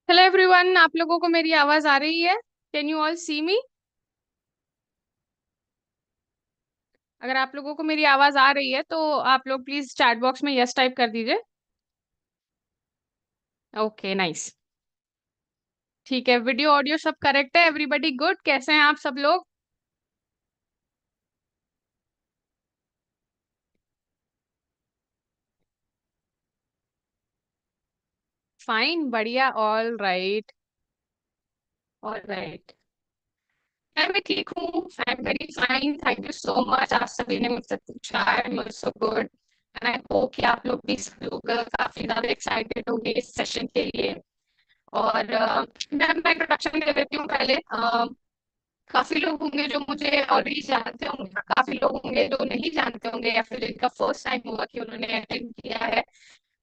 Hello everyone, आप लोगों को मेरी आवाज आ रही है? कैन यू ऑल सी मी? अगर आप लोगों को मेरी आवाज आ रही है तो आप लोग प्लीज चैट बॉक्स में यस टाइप कर दीजिए। Okay, nice. ठीक है, वीडियो ऑडियो सब करेक्ट है? Everybody good? कैसे हैं आप सब लोग? फाइन, बढ़िया, ऑल राइट। All right. मैं भी ठीक हूँ। I am very fine, thank you so much. आप सभी ने मुझसे पूछा, आई am also good and I hope कि आप लोग भी सब लोग काफी ज्यादा एक्साइटेड होंगे इस सेशन के लिए। और मैं इंट्रोडक्शन दे देती हूँ पहले। काफी लोग होंगे जो मुझे ऑलरेडी जानते होंगे, काफी लोग होंगे जो नहीं जानते होंगे या फिर जिनका फर्स्ट टाइम हुआ कि उन्होंने अटेंड किया है।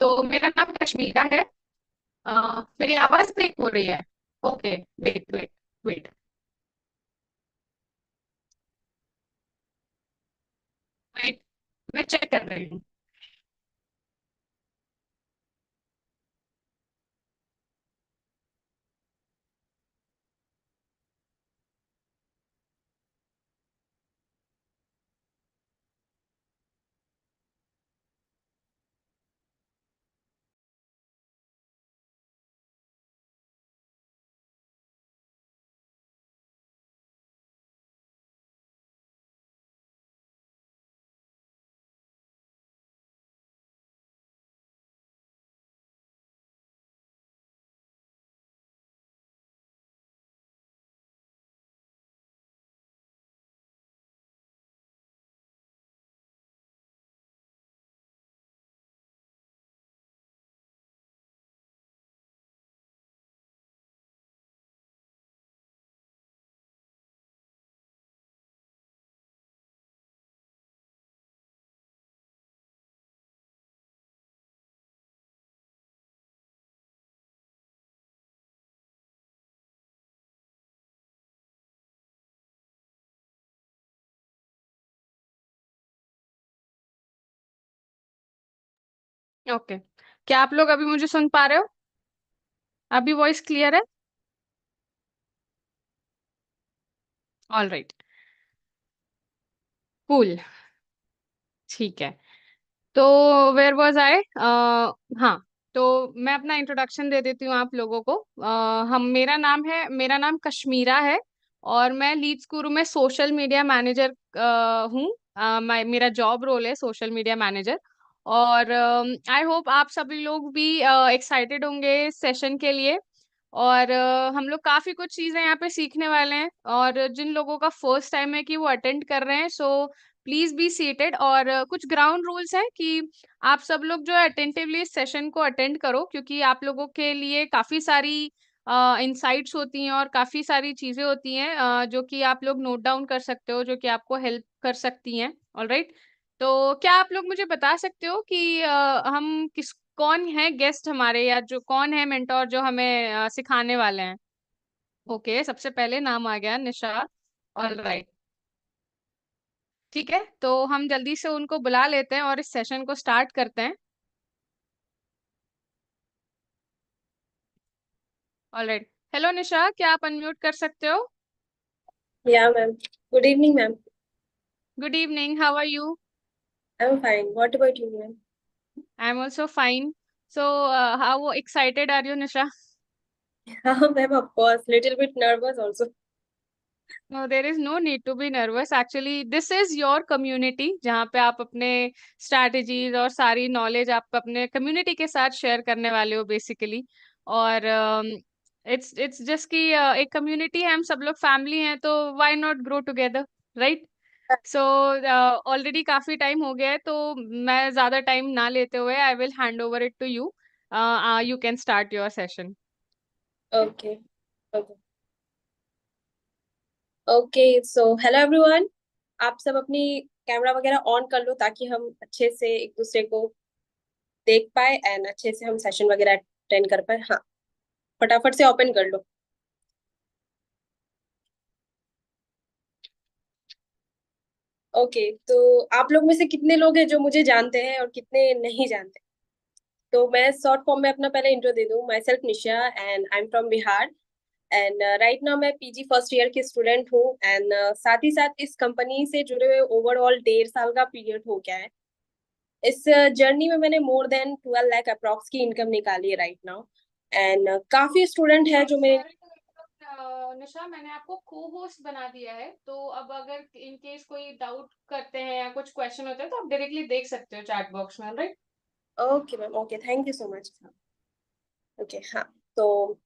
तो मेरा नाम कश्मीरा है। मेरी आवाज ब्रेक हो रही है? Okay, wait wait wait. Wait, मैं चेक कर रही हूँ। ओके, क्या आप लोग अभी मुझे सुन पा रहे हो? अभी वॉइस क्लियर है? All right, cool. ठीक है। तो वेयर वाज आई? हाँ, तो मैं अपना इंट्रोडक्शन दे देती हूँ आप लोगों को। हम मेरा नाम कश्मीरा है और मैं लीड स्कूल में सोशल मीडिया मैनेजर हूँ। मेरा जॉब रोल है सोशल मीडिया मैनेजर। और आई होप आप सभी लोग भी एक्साइटेड होंगे सेशन के लिए। और हम लोग काफी कुछ चीजें यहाँ पे सीखने वाले हैं, और जिन लोगों का फर्स्ट टाइम है कि वो अटेंड कर रहे हैं, सो प्लीज बी सीटेड। और कुछ ग्राउंड रूल्स हैं कि आप सब लोग जो है अटेंटिवली इस सेशन को अटेंड करो, क्योंकि आप लोगों के लिए काफी सारी इंसाइट्स होती हैं और काफी सारी चीजें होती हैं जो कि आप लोग नोट डाउन कर सकते हो, जो कि आपको हेल्प कर सकती हैं। ऑलराइट। तो क्या आप लोग मुझे बता सकते हो कि हम किस कौन है गेस्ट हमारे, या जो कौन है मेंटोर जो हमें सिखाने वाले हैं? ओके, सबसे पहले नाम आ गया निशा। All right. ठीक है, तो हम जल्दी से उनको बुला लेते हैं और इस सेशन को स्टार्ट करते हैं। ऑलराइट। हेलो निशा, क्या आप अनम्यूट कर सकते हो? Yeah, ma'am. Good evening, ma'am. Good evening, how are you? I'm fine. What about you, ma'am? I am also fine. So how excited are you Nisha? Ma'am, of course, little bit nervous also. No, there is no need to be nervous. Actually this is your community, जहाँ पे आप अपने strategies और सारी knowledge आप अपने community के साथ शेयर करने वाले हो बेसिकली। और इट्स जस्ट कि एक कम्युनिटी है, हम सब लोग फैमिली हैं, तो why not grow together, right? So already काफी टाइम हो गया है, तो मैं ज्यादा टाइम ना लेते हुए I will hand over it to you. You can start your session. Okay. Okay. Okay. So, hello everyone. आप सब अपनी कैमरा वगैरह ऑन कर लो ताकि हम अच्छे से एक दूसरे को देख पाए एंड अच्छे से हम सेशन वगैरह अटेंड कर पाए। हाँ, फटाफट से ओपन कर लो। ओके, तो आप लोग में से कितने लोग हैं जो मुझे जानते हैं और कितने नहीं जानते? तो मैं शॉर्ट फॉर्म में अपना पहले इंट्रो दे दूं। My self Nisha and I am from Bihar. And right now मैं पीजी फर्स्ट ईयर की स्टूडेंट हूँ। एंड साथ ही साथ इस कंपनी से जुड़े हुए ओवरऑल 1.5 साल का पीरियड हो गया है। इस जर्नी में मैंने मोर देन 12 लाख अप्रॉक्स की इनकम निकाली है राइट नाउ। एंड काफी स्टूडेंट है जो मेरे। निशा, मैंने आपको को होस्ट बना दिया है, तो अब अगर इन केस कोई डाउट करते हैं या कुछ क्वेश्चन होते हैं तो आप डायरेक्टली देख सकते हो चैट बॉक्स में, right? Okay ma'am, okay, thank you so much. Okay, हाँ। तो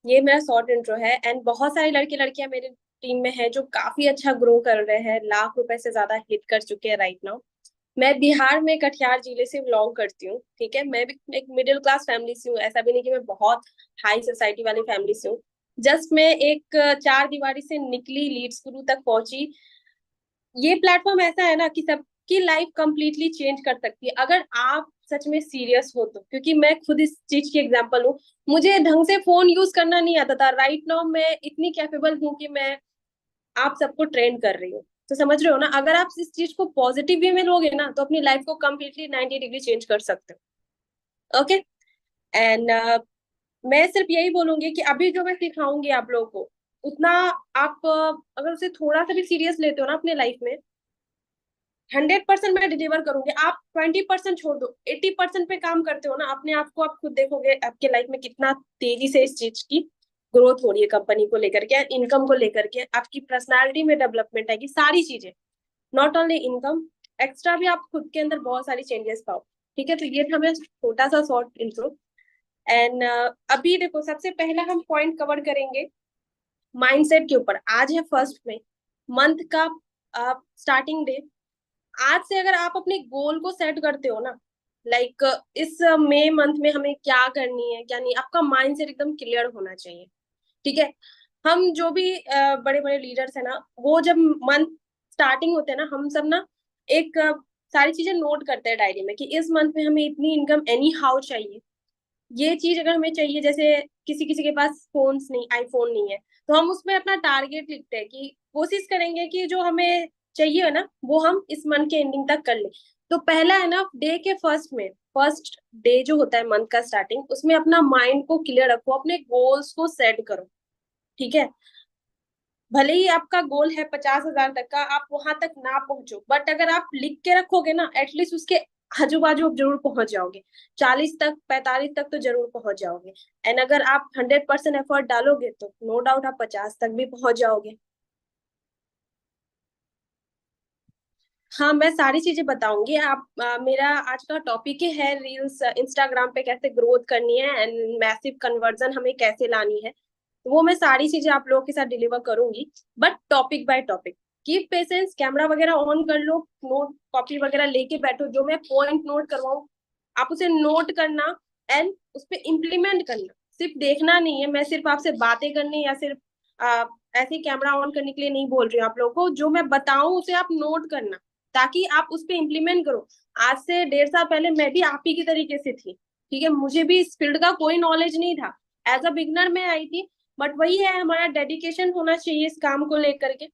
ये मेरा शॉर्ट इंट्रो है। एंड बहुत सारे लड़के लड़कियां मेरे टीम में है जो काफी अच्छा ग्रो कर रहे हैं, लाख रुपए से ज्यादा हिट कर चुके हैं राइट नाउ। मैं बिहार में कटिहार जिले से बिलोंग करती हूँ, ठीक है। मैं भी एक मिडिल क्लास फैमिली से हूँ, ऐसा भी नहीं कि मैं बहुत हाई सोसाइटी वाली फैमिली से हूँ। जस्ट मैं एक चार दीवारी से निकली लीड्स गुरु तक पहुंची। ये प्लेटफॉर्म ऐसा है ना कि सबकी लाइफ कंप्लीटली चेंज कर सकती है अगर आप सच में सीरियस हो तो, क्योंकि मैं खुद इस चीज की एग्जांपल हूँ। मुझे ढंग से फोन यूज करना नहीं आता था, राइट नाउ मैं इतनी कैपेबल हूँ कि मैं आप सबको ट्रेन कर रही हूँ। तो समझ रहे हो ना, अगर आप इस चीज को पॉजिटिव वे में लोगे ना तो अपनी लाइफ को कम्प्लीटली 90 डिग्री चेंज कर सकते हो। ओके। एंड मैं सिर्फ यही बोलूंगी कि अभी जो मैं सिखाऊंगी आप लोगों को, उतना आप अगर उसे थोड़ा सा भी सीरियस लेते हो ना अपने लाइफ में, 100% मैं डिलीवर करूंगी। आप 20% छोड़ दो, 80% पे काम करते हो ना अपने आप को, आप खुद देखोगे आपके लाइफ में कितना तेजी से इस चीज की ग्रोथ हो रही है, कंपनी को लेकर के, इनकम को लेकर के, आपकी पर्सनालिटी में डेवलपमेंट आएगी, सारी चीजें। नॉट ओनली इनकम, एक्स्ट्रा भी आप खुद के अंदर बहुत सारी चेंजेस पाओ। ठीक है, तो ये था मेरा छोटा सा शॉर्ट इंट्रो। एंड अभी देखो, सबसे पहला हम पॉइंट कवर करेंगे माइंडसेट के ऊपर। आज है 1 मई, मंथ का स्टार्टिंग डे। आज से अगर आप अपने गोल को सेट करते हो ना, लाइक इस मई मंथ में हमें क्या करनी है क्या नहीं, आपका माइंड सेट एकदम क्लियर होना चाहिए। ठीक है। हम जो भी बड़े बड़े लीडर्स है ना, वो जब मंथ स्टार्टिंग होते हैं ना, हम सब ना एक सारी चीजें नोट करते हैं डायरी में कि इस मंथ में हमें इतनी इनकम एनी हाउ चाहिए। ये चीज अगर हमें चाहिए, जैसे किसी किसी के पास फोन्स नहीं, आईफोन नहीं है, तो हम उसमें अपना टारगेट लिखते हैं कि कोशिश करेंगे कि जो हमें चाहिए ना वो हम इस मंथ के एंडिंग तक कर ले। तो पहला है ना, डे के फर्स्ट में, फर्स्ट डे जो होता है मंथ का स्टार्टिंग, उसमें अपना माइंड को क्लियर रखो, अपने गोल्स को सेट करो। ठीक है। भले ही आपका गोल है 50,000 तक का, आप वहां तक ना पहुंचो, बट अगर आप लिख के रखोगे ना, एटलीस्ट उसके आजू बाजू आप जरूर पहुंच जाओगे। 40 तक, 45 तक तो जरूर पहुंच जाओगे। एंड अगर आप 100% एफर्ट डालोगे तो नो डाउट आप 50 तक भी पहुंच जाओगे। हाँ, मैं सारी चीजें बताऊंगी। आप मेरा आज का टॉपिक ही है रील्स इंस्टाग्राम पे कैसे ग्रोथ करनी है एंड मैसिव कन्वर्जन हमें कैसे लानी है। तो वो मैं सारी चीजें आप लोगों के साथ डिलीवर करूंगी, but topic by topic. Keep patience, camera वगैरह ऑन कर लो, नोट कॉपी वगैरह लेके बैठो, जो मैं पॉइंट नोट करवाऊँ आप उसे नोट करना एंड उस पर इम्प्लीमेंट करना। सिर्फ देखना नहीं है, मैं सिर्फ आपसे बातें करनी या सिर्फ ऐसे कैमरा ऑन करने के लिए नहीं बोल रही हूँ आप लोगों को। जो मैं बताऊं उसे आप नोट करना, ताकि आप उस पर इम्प्लीमेंट करो। आज से 1.5 साल पहले मैं भी आप ही की तरीके से थी। ठीक है, मुझे भी इस फील्ड का कोई नॉलेज नहीं था, एज अ बिगनर मैं आई थी। बट वही है, हमारा डेडिकेशन होना चाहिए इस काम को लेकर के।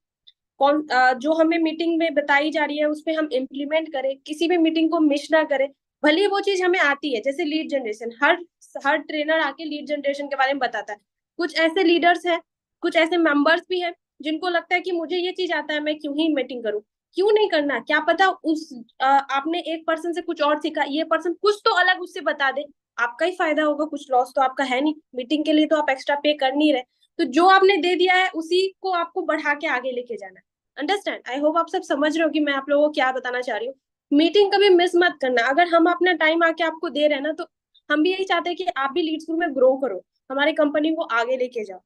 जो हमें मीटिंग में बताई जा रही है उस पर हम इम्प्लीमेंट करें, किसी भी मीटिंग को मिस ना करें। भले ही वो चीज हमें आती है, जैसे लीड जनरेशन, हर हर ट्रेनर आके लीड जनरेशन के बारे में बताता है। कुछ ऐसे लीडर्स हैं, कुछ ऐसे मेंबर्स भी हैं जिनको लगता है कि मुझे ये चीज आता है, मैं क्यों ही मीटिंग करूं। क्यों नहीं करना, क्या पता उस आपने एक पर्सन से कुछ और सीखा, ये पर्सन कुछ तो अलग उससे बता दे, आपका ही फायदा होगा, कुछ लॉस तो आपका है नहीं। मीटिंग के लिए तो आप एक्स्ट्रा पे कर नहीं रहे। तो जो आपने दे दिया है उसी को आपको बढ़ा के आगे लेके जाना है। अंडरस्टैंड, आई होप आप सब समझ रहे हो कि मैं आप लोगों को क्या बताना चाह रही हूँ। मीटिंग कभी मिस मत करना। अगर हम अपना टाइम आके आपको दे रहे हैं ना, तो हम भी यही चाहते हैं कि आप भी लीड स्कूल में ग्रो करो, हमारी कंपनी को आगे लेके जाओ।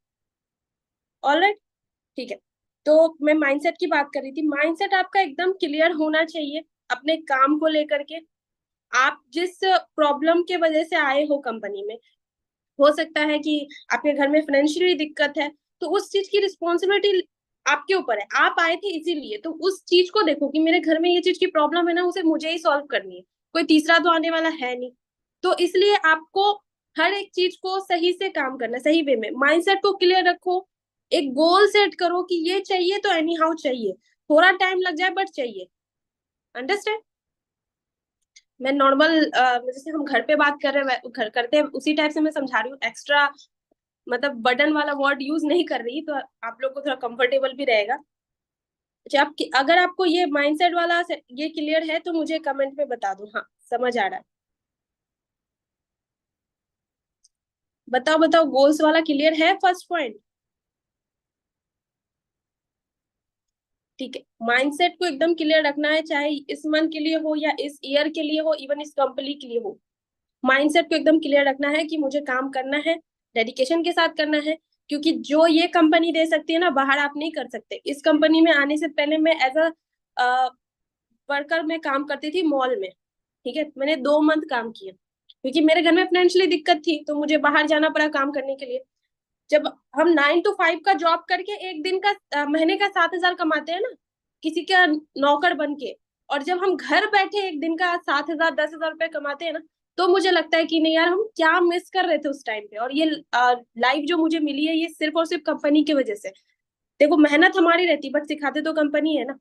ऑलराइट, ठीक है। तो मैं माइंडसेट की बात कर रही थी। माइंडसेट आपका एकदम क्लियर होना चाहिए अपने काम को लेकर के। आप जिस प्रॉब्लम के वजह से आए हो कंपनी में, हो सकता है कि आपके घर में फाइनेंशियली दिक्कत है, तो उस चीज की रिस्पॉन्सिबिलिटी आपके ऊपर है। आप आए थे इसीलिए, तो उस चीज को देखो कि मेरे घर में ये चीज की प्रॉब्लम है ना, उसे मुझे ही सॉल्व करनी है, कोई तीसरा तो आने वाला है नहीं। तो इसलिए आपको हर एक चीज को सही से काम करना, सही वे में। माइंडसेट को क्लियर रखो, एक गोल सेट करो कि ये चाहिए तो एनी हाउ चाहिए, थोड़ा टाइम लग जाए बट चाहिए। अंडरस्टैंड। मैं नॉर्मल जैसे हम घर पे बात कर रहे हैं घर करते हैं उसी टाइप से मैं समझा रही हूँ, एक्स्ट्रा मतलब बटन वाला वर्ड यूज नहीं कर रही, तो आप लोग को थोड़ा कंफर्टेबल भी रहेगा। अच्छा, आप अगर आपको ये माइंडसेट वाला ये क्लियर है तो मुझे कमेंट में बता दो, हाँ समझ आ रहा है। बताओ बताओ, गोल्स वाला क्लियर है फर्स्ट पॉइंट? ठीक है, माइंडसेट को एकदम क्लियर रखना है, चाहे इस मंथ के लिए हो या इस ईयर के लिए हो, इवन इस कंपनी के लिए हो। माइंडसेट को एकदम क्लियर रखना है कि मुझे काम करना है, डेडिकेशन के साथ करना है। क्योंकि जो ये कंपनी दे सकती है ना, बाहर आप नहीं कर सकते। इस कंपनी में आने से पहले मैं एज अ वर्कर में काम करती थी मॉल में। ठीक है, मैंने 2 मंथ काम किया, क्योंकि मेरे घर में फाइनेंशियली दिक्कत थी तो मुझे बाहर जाना पड़ा काम करने के लिए। जब हम 9 to 5 का जॉब करके एक दिन का महीने का 7,000 कमाते हैं ना, किसी का नौकर बन के, और जब हम घर बैठे एक दिन का 7,000 10,000 रुपए कमाते हैं ना, तो मुझे लगता है कि नहीं यार, हम क्या मिस कर रहे थे उस टाइम पे। और ये लाइफ जो मुझे मिली है, ये सिर्फ और सिर्फ कंपनी की वजह से। देखो, मेहनत हमारी रहती बट सिखाते तो कंपनी है ना,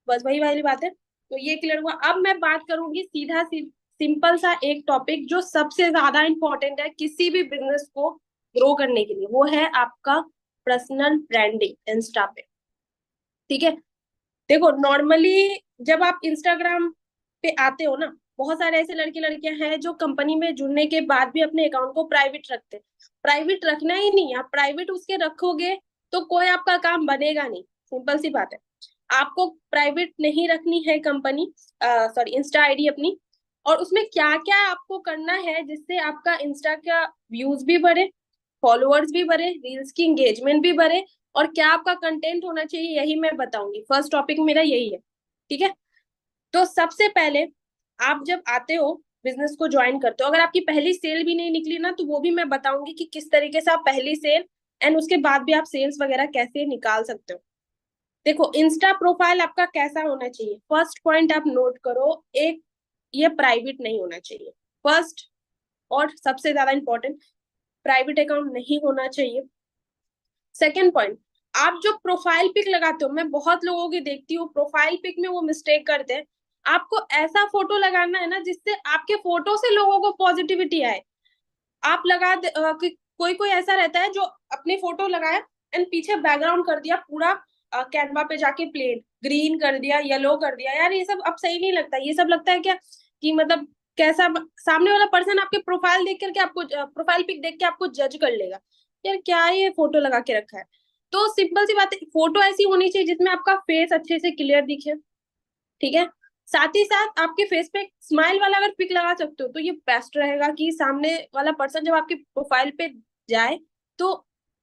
बस वही वाली बात है। तो ये क्लियर हुआ। अब मैं बात करूंगी सीधा सिंपल सा एक टॉपिक जो सबसे ज्यादा इंपॉर्टेंट है किसी भी बिजनेस को ग्रो करने के लिए, वो है आपका पर्सनल ब्रांडिंग इंस्टा पे। ठीक है, देखो नॉर्मली जब आप इंस्टाग्राम पे आते हो ना, बहुत सारे ऐसे लड़के लड़कियां हैं जो कंपनी में जुड़ने के बाद भी अपने अकाउंट को प्राइवेट रखते हैं। प्राइवेट रखना ही नहीं, आप प्राइवेट उसके रखोगे तो कोई आपका काम बनेगा नहीं, सिंपल सी बात है। आपको प्राइवेट नहीं रखनी है कंपनी, सॉरी इंस्टा आईडी अपनी। और उसमें क्या क्या आपको करना है जिससे आपका इंस्टा का व्यूज भी बढ़े, फॉलोअर्स भी बढ़े, रील्स की एंगेजमेंट भी बढ़े, और क्या आपका कंटेंट होना चाहिए, यही मैं बताऊंगी। फर्स्ट टॉपिक मेरा यही है। ठीक है, तो सबसे पहले आप जब आते हो, बिजनेस को ज्वाइन करते हो, अगर आपकी पहली सेल भी नहीं निकली ना, तो वो भी मैं बताऊंगी कि किस तरीके से आप पहली सेल एंड उसके बाद भी आप सेल्स वगैरह कैसे निकाल सकते हो। देखो, इंस्टा प्रोफाइल आपका कैसा होना चाहिए, फर्स्ट पॉइंट आप नोट करो। एक, ये प्राइवेट नहीं होना चाहिए, फर्स्ट और सबसे ज्यादा इंपॉर्टेंट, प्राइवेट अकाउंट नहीं होना चाहिए। सेकेंड पॉइंट, आप जो प्रोफाइल पिक लगाते हो, मैं बहुत लोगों की देखती हूँ प्रोफाइल पिक में वो मिस्टेक करते हैं। आपको ऐसा फोटो लगाना है ना जिससे आपके फोटो से लोगों को पॉजिटिविटी आए। आप कोई कोई ऐसा रहता है जो अपनी फोटो लगाया एंड पीछे बैकग्राउंड कर दिया पूरा कैनवा पे जाके प्लेन ग्रीन कर दिया, येलो कर दिया। यार ये सब अब सही नहीं लगता। ये सब लगता है क्या कि मतलब कैसा सामने वाला पर्सन आपके प्रोफाइल देख करके आपको प्रोफाइल पिक देख के आपको जज कर लेगा, यार क्या ये फोटो लगा के रखा है। तो सिंपल सी बात है, फोटो ऐसी होनी चाहिए जिसमें आपका फेस अच्छे से क्लियर दिखे। ठीक है, साथ ही साथ आपके फेस पे स्माइल वाला अगर पिक लगा सकते हो तो ये बेस्ट रहेगा कि सामने वाला पर्सन जब आपके प्रोफाइल पे जाए तो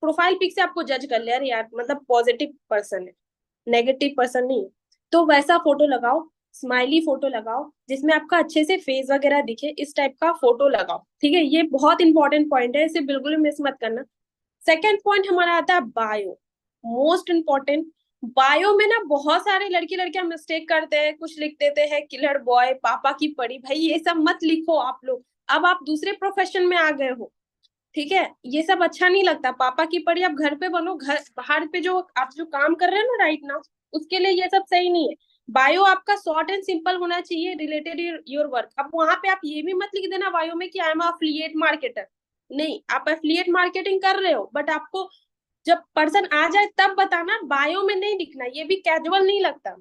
प्रोफाइल पिक से आपको जज कर ले, यार यार मतलब पॉजिटिव पर्सन है, नेगेटिव पर्सन नहीं है। तो वैसा फोटो लगाओ, स्माइली फोटो लगाओ जिसमें आपका अच्छे से फेस वगैरह दिखे, इस टाइप का फोटो लगाओ। ठीक है, ये बहुत इंपॉर्टेंट पॉइंट है, इसे बिल्कुल मिस मत करना। सेकेंड पॉइंट हमारा आता है बायो, मोस्ट इम्पोर्टेंट। बायो में ना बहुत सारे लड़की लड़कियां मिस्टेक करते हैं, कुछ लिख देते हैं किलर बॉय, पापा की परी। भाई ये सब मत लिखो आप लोग, अब आप दूसरे प्रोफेशन में आ गए हो। ठीक है, ये सब अच्छा नहीं लगता। पापा की परी आप घर पे बनो, घर बाहर पे जो आप जो काम कर रहे हैं ना राइट नाउ, उसके लिए ये सब सही नहीं है। बायो आपका शॉर्ट एंड सिंपल होना चाहिए, रिलेटेड योर वर्क। अब वहां पे आप ये भी मत लिख देना बायो में कि आई एम अफिलिएट मार्केटर। नहीं, आप एफिलिएट मार्केटिंग कर रहे हो बट आपको जब पर्सन आ जाए तब बताना, बायो में नहीं लिखना, ये भी कैजुअल नहीं लगता।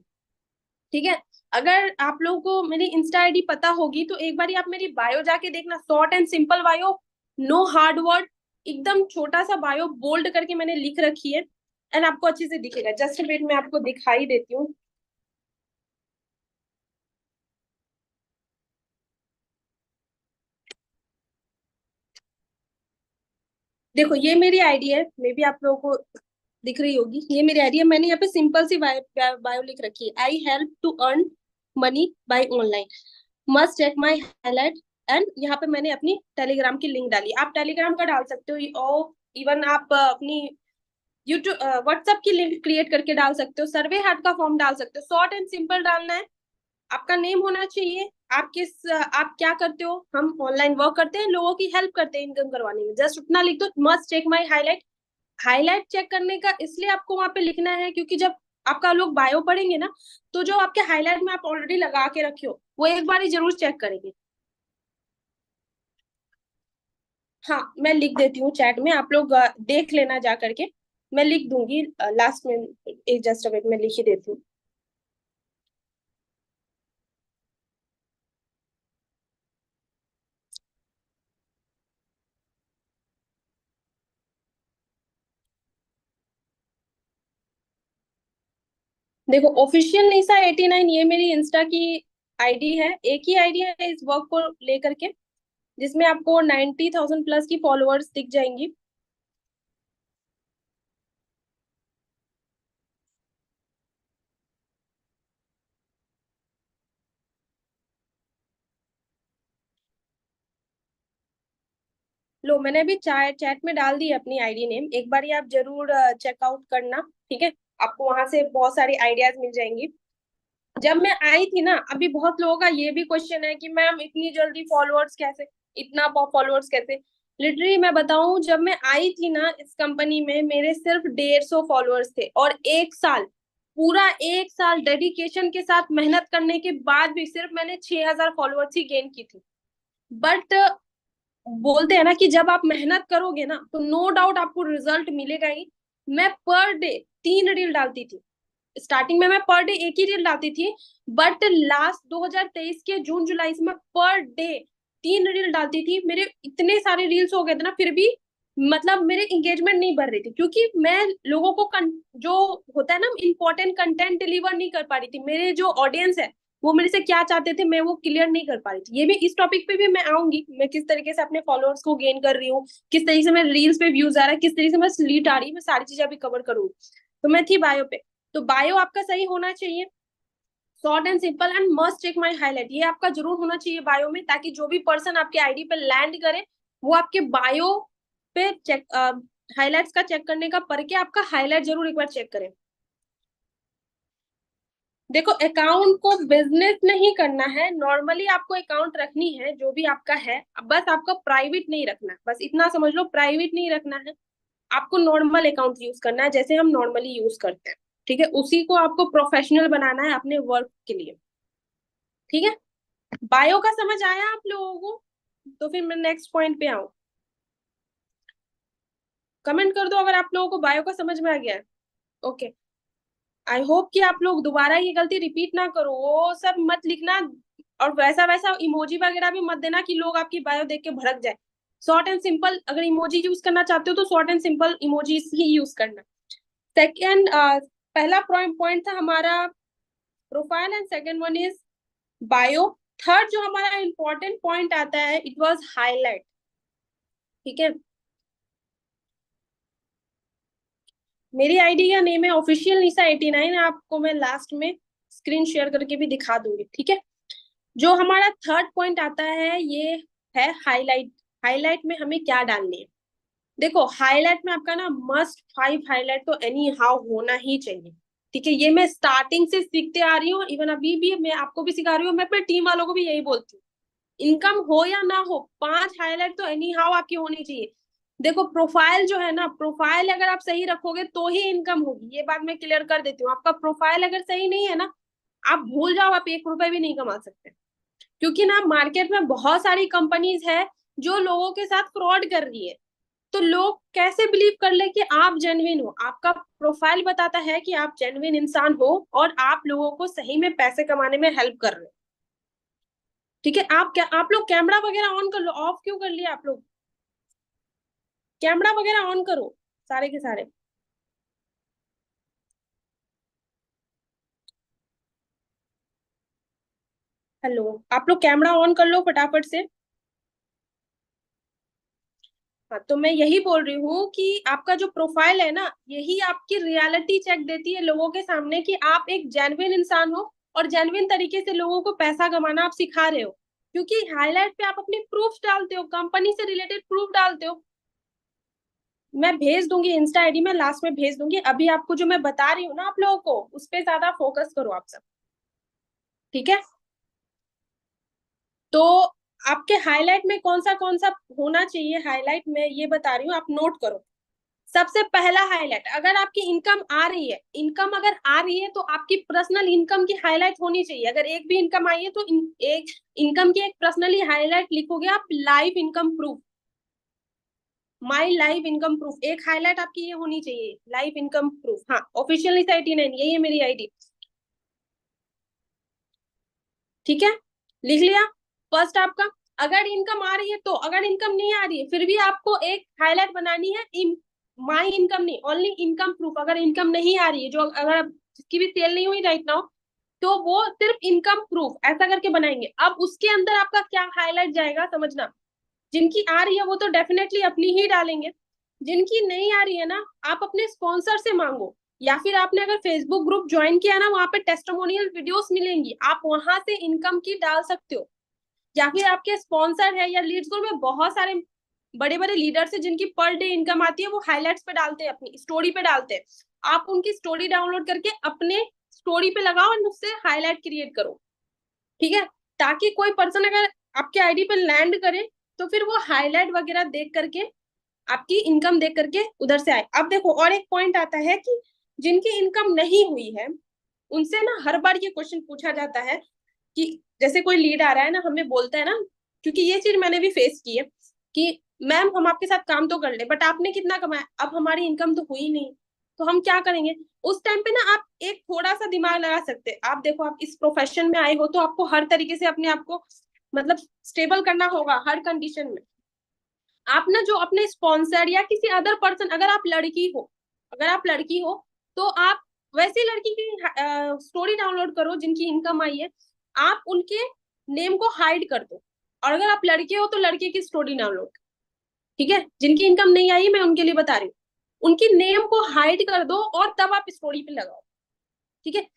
ठीक है, अगर आप लोगों को मेरी इंस्टा आईडी पता होगी तो एक बार आप मेरी बायो जाके देखना, short and simple bio, no hard word, एकदम छोटा सा बायो बोल्ड करके मैंने लिख रखी है एंड आपको अच्छे से दिखेगा। जस्ट वेट, मैं आपको दिखाई देती हूँ। देखो ये मेरी आईडी है, मे बी आप लोगों को दिख रही होगी, ये मेरी आईडी है। मैंने यहाँ पे सिंपल सी बायो लिख रखी है, I help to earn money by online, must check my highlight. And यहाँ पे मैंने अपनी टेलीग्राम की लिंक डाली, आप टेलीग्राम का डाल सकते हो, और इवन आप अपनी यूट्यूब व्हाट्सएप की लिंक क्रिएट करके डाल सकते हो, सर्वे हार्ट का फॉर्म डाल सकते हो। शॉर्ट एंड सिंपल डालना है, आपका नेम होना चाहिए, आप क्या करते हो। हम ऑनलाइन वर्क करते हैं, लोगों की हेल्प करते हैं इनकम करवाने में, जस्ट उतना लिख दो, must check my highlight. Highlight check करने का इसलिए आपको वहां पे लिखना है क्योंकि जब आपका लोग बायो पढ़ेंगे ना, तो जो आपके हाईलाइट में आप ऑलरेडी लगा के रखे हो वो एक बार ही जरूर चेक करेंगे। हाँ, मैं लिख देती हूँ चैट में, आप लोग देख लेना जा करके। मैं लिख दूंगी लास्ट में, एक जस्ट अ मिनट में लिख ही देती हूँ। देखो, ऑफिशियल निशा 89 ये मेरी इंस्टा की आईडी है, एक ही आईडी है इस वर्क को लेकर के, जिसमें आपको 90,000 प्लस की फॉलोअर्स दिख जाएंगी। लो, मैंने अभी चैट में डाल दी है अपनी आईडी नेम, एक बार ये आप जरूर चेकआउट करना, ठीक है। आपको वहां से बहुत सारी आइडियाज मिल जाएंगी। जब मैं आई थी ना, अभी बहुत लोगों का ये भी क्वेश्चन है कि मैम इतनी जल्दी फॉलोअर्स कैसे, इतना फॉलोअर्स कैसे। लिटरली मैं बताऊं, जब मैं आई थी ना इस कंपनी में, मेरे सिर्फ 150 फॉलोअर्स थे, और एक साल, पूरा एक साल डेडिकेशन के साथ मेहनत करने के बाद भी सिर्फ मैंने 6,000 फॉलोअर्स ही गेन की थी। बट बोलते हैं ना कि जब आप मेहनत करोगे ना तो नो डाउट आपको रिजल्ट मिलेगा ही। मैं पर डे 3 रील डालती थी, स्टार्टिंग में मैं पर डे एक ही रील डालती थी। बट लास्ट 2023 के जून जुलाई से मैं पर डे 3 रील डालती थी। मेरे इतने सारे रील्स हो गए थे ना, फिर भी मतलब मेरे इंगेजमेंट नहीं बढ़ रही थी, क्योंकि मैं लोगों को जो होता है ना, इंपॉर्टेंट कंटेंट डिलीवर नहीं कर पा रही थी। मेरे जो ऑडियंस है वो मेरे से क्या चाहते थे, मैं वो क्लियर नहीं कर पा रही थी। ये भी, इस टॉपिक पे भी मैं आऊंगी, मैं किस तरीके से अपने फॉलोअर्स को गेन कर रही हूँ, किस तरीके से मेरे रील्स पे व्यूज आ रहा है, किस तरीके से मैं लीड आ रही है, मैं सारी चीजें अभी कवर करूंगी। तो मैं थी बायो पे, तो बायो आपका सही होना चाहिए, short and simple, and must check my highlight, ये आपका जरूर होना चाहिए बायो में, ताकि जो भी पर्सन आपके आईडी पे लैंड करे वो आपके बायो पे चेक, हाईलाइट्स का चेक करने का पढ़ के आपका हाईलाइट जरूर एक बार चेक करें। देखो, अकाउंट को बिजनेस नहीं करना है, नॉर्मली आपको अकाउंट रखनी है जो भी आपका है, बस आपको प्राइवेट नहीं रखना है, बस इतना समझ लो, प्राइवेट नहीं रखना है। आपको नॉर्मल अकाउंट यूज करना है, जैसे हम नॉर्मली यूज करते हैं, ठीक है। उसी को आपको प्रोफेशनल बनाना है अपने वर्क के लिए, ठीक है। बायो का समझ आया आप लोगों को? तो फिर मैं नेक्स्ट पॉइंट पे आऊं, कमेंट कर दो अगर आप लोगों को बायो का समझ में आ गया है। ओके, आई होप कि आप लोग दोबारा ये गलती रिपीट ना करो, वो सब मत लिखना, और वैसा वैसा इमोजी वगैरह भी मत देना कि लोग आपकी बायो देख के भड़क जाए। शॉर्ट एंड सिंपल, अगर इमोजी यूज करना चाहते हो तो short and simple emojis he use करना। सेकेंड, पहला पॉइंट था हमारा profile, and second one is bio. Third जो हमारा इंपॉर्टेंट पॉइंट आता है, इट वाज हाईलाइट, ठीक है। मेरी आईडी का नेम है ऑफिशियल निशा 89, आपको मैं लास्ट में स्क्रीन शेयर करके भी दिखा दूंगी, ठीक है। जो हमारा थर्ड पॉइंट आता है ये है हाईलाइट। हाईलाइट में हमें क्या डालने है? देखो, हाईलाइट में आपका ना मस्ट 5 हाईलाइट तो एनी हाउ होना ही चाहिए, ठीक है। ये मैं स्टार्टिंग से सीखते आ रही हूँ, इवन अभी भी मैं आपको भी सिखा रही हूँ, मैं अपने टीम वालों को भी यही बोलती हूँ, इनकम हो या ना हो, 5 हाईलाइट तो एनी हाउ आपकी होनी चाहिए। देखो, प्रोफाइल जो है ना, प्रोफाइल अगर आप सही रखोगे तो ही इनकम होगी, ये बात मैं क्लियर कर देती हूँ। आपका प्रोफाइल अगर सही नहीं है ना, आप भूल जाओ, आप 1 रुपए भी नहीं कमा सकते। क्योंकि ना मार्केट में बहुत सारी कंपनीज है जो लोगों के साथ फ्रॉड कर रही है। तो लोग कैसे बिलीव कर ले कि आप जेन्युइन हो? आपका प्रोफाइल बताता है कि आप जेन्युइन इंसान हो और आप लोगों को सही में पैसे कमाने में हेल्प कर रहे हो, ठीक है। आप लोग कैमरा वगैरह ऑन कर लो, ऑफ क्यों कर लिया आप लोग? कैमरा वगैरह ऑन करो, सारे के सारे। हेलो, आप लोग कैमरा ऑन कर लो फटाफट से। हाँ, तो मैं यही बोल रही हूँ कि आपका जो प्रोफाइल है ना, यही आपकी रियलिटी चेक देती है लोगों के सामने कि आप एक जेन्युइन इंसान हो, और जेन्युइन तरीके से लोगों को पैसा कमाना आप सिखा रहे हो। क्योंकि हाईलाइट पे आप अपनी प्रूफ डालते हो, कंपनी से रिलेटेड प्रूफ डालते हो। मैं भेज दूंगी इंस्टा आईडी में, लास्ट में भेज दूंगी। अभी आपको जो मैं बता रही हूँ ना आप लोगों को, उस पर ज्यादा फोकस करो आप सब, ठीक है। तो आपके हाईलाइट में कौन सा होना चाहिए, हाईलाइट में ये बता रही हूँ, आप नोट करो। सबसे पहला हाईलाइट, अगर आपकी इनकम आ रही है, इनकम अगर आ रही है तो आपकी पर्सनल इनकम की हाईलाइट होनी चाहिए। अगर एक भी इनकम आई है तो एक इनकम की एक पर्सनली हाईलाइट लिखोगे आप, live income proof, my live income proof, एक हाईलाइट आपकी ये होनी चाहिए, लाइव इनकम प्रूफ। हाँ, ऑफिशियली 89, यही है मेरी आईडी। ठीक है, लिख लिया फर्स्ट आपका। अगर इनकम आ रही है तो, अगर इनकम नहीं आ रही है फिर भी आपको एक हाईलाइट बनानी है, माई इनकम नहीं, ओनली इनकम प्रूफ। अगर इनकम नहीं आ रही है, जो अगर जिसकी भी सेल नहीं हुई राइट नाउ, तो वो सिर्फ इनकम प्रूफ ऐसा करके बनाएंगे। अब उसके अंदर आपका क्या हाईलाइट जाएगा समझना, जिनकी आ रही है वो तो डेफिनेटली अपनी ही डालेंगे, जिनकी नहीं आ रही है ना, आप अपने स्पॉन्सर से मांगो, या फिर आपने अगर फेसबुक ग्रुप ज्वाइन किया ना, वहां पे टेस्टिमोनियल वीडियोस मिलेंगी, आप वहां से इनकम की डाल सकते हो। या फिर आपके स्पॉन्सर है या लीड्स ग्रुप में बहुत सारे बड़े बड़े लीडर्स है जिनकी पर डे इनकम आती है, वो हाईलाइट्स पे डालते हैं, अपनी स्टोरी पे डालते हैं। आप उनकी स्टोरी डाउनलोड करके अपने स्टोरी पे लगाओ और उससे हाईलाइट क्रिएट करो। ठीक है, ताकि कोई पर्सन अगर आपके आईडी पे लैंड करे तो फिर वो हाईलाइट वगैरह देख करके, आपकी इनकम देख करके उधर से आए। अब देखो और एक पॉइंट आता है कि जिनकी इनकम नहीं हुई है उनसे ना हर बार ये क्वेश्चन पूछा जाता है कि जैसे कोई लीड आ रहा है ना, हमें बोलता है ना, क्योंकि ये चीज मैंने भी फेस की है कि मैम हम आपके साथ काम तो कर ले बट आपने कितना कमाया, अब हमारी इनकम तो हुई नहीं, तो हम क्या करेंगे। उस टाइम पे ना आप एक थोड़ा सा दिमाग लगा सकते हैं। आप देखो, आप इस प्रोफेशन में आए हो तो आपको हर तरीके से अपने आप को मतलब स्टेबल करना होगा हर कंडीशन में। आप ना जो अपने स्पॉन्सर या किसी अदर पर्सन, अगर आप लड़की हो, अगर आप लड़की हो तो आप वैसी लड़की की स्टोरी डाउनलोड करो जिनकी इनकम आई है, आप उनके नेम को हाइड कर दो। और अगर आप लड़के हो तो लड़के की स्टोरी डाउनलोड, ठीक है, जिनकी इनकम नहीं आई मैं उनके लिए बता रही हूँ, उनकी नेम को हाइड कर दो और तब आप स्टोरी पे लगाओ। ठीक है,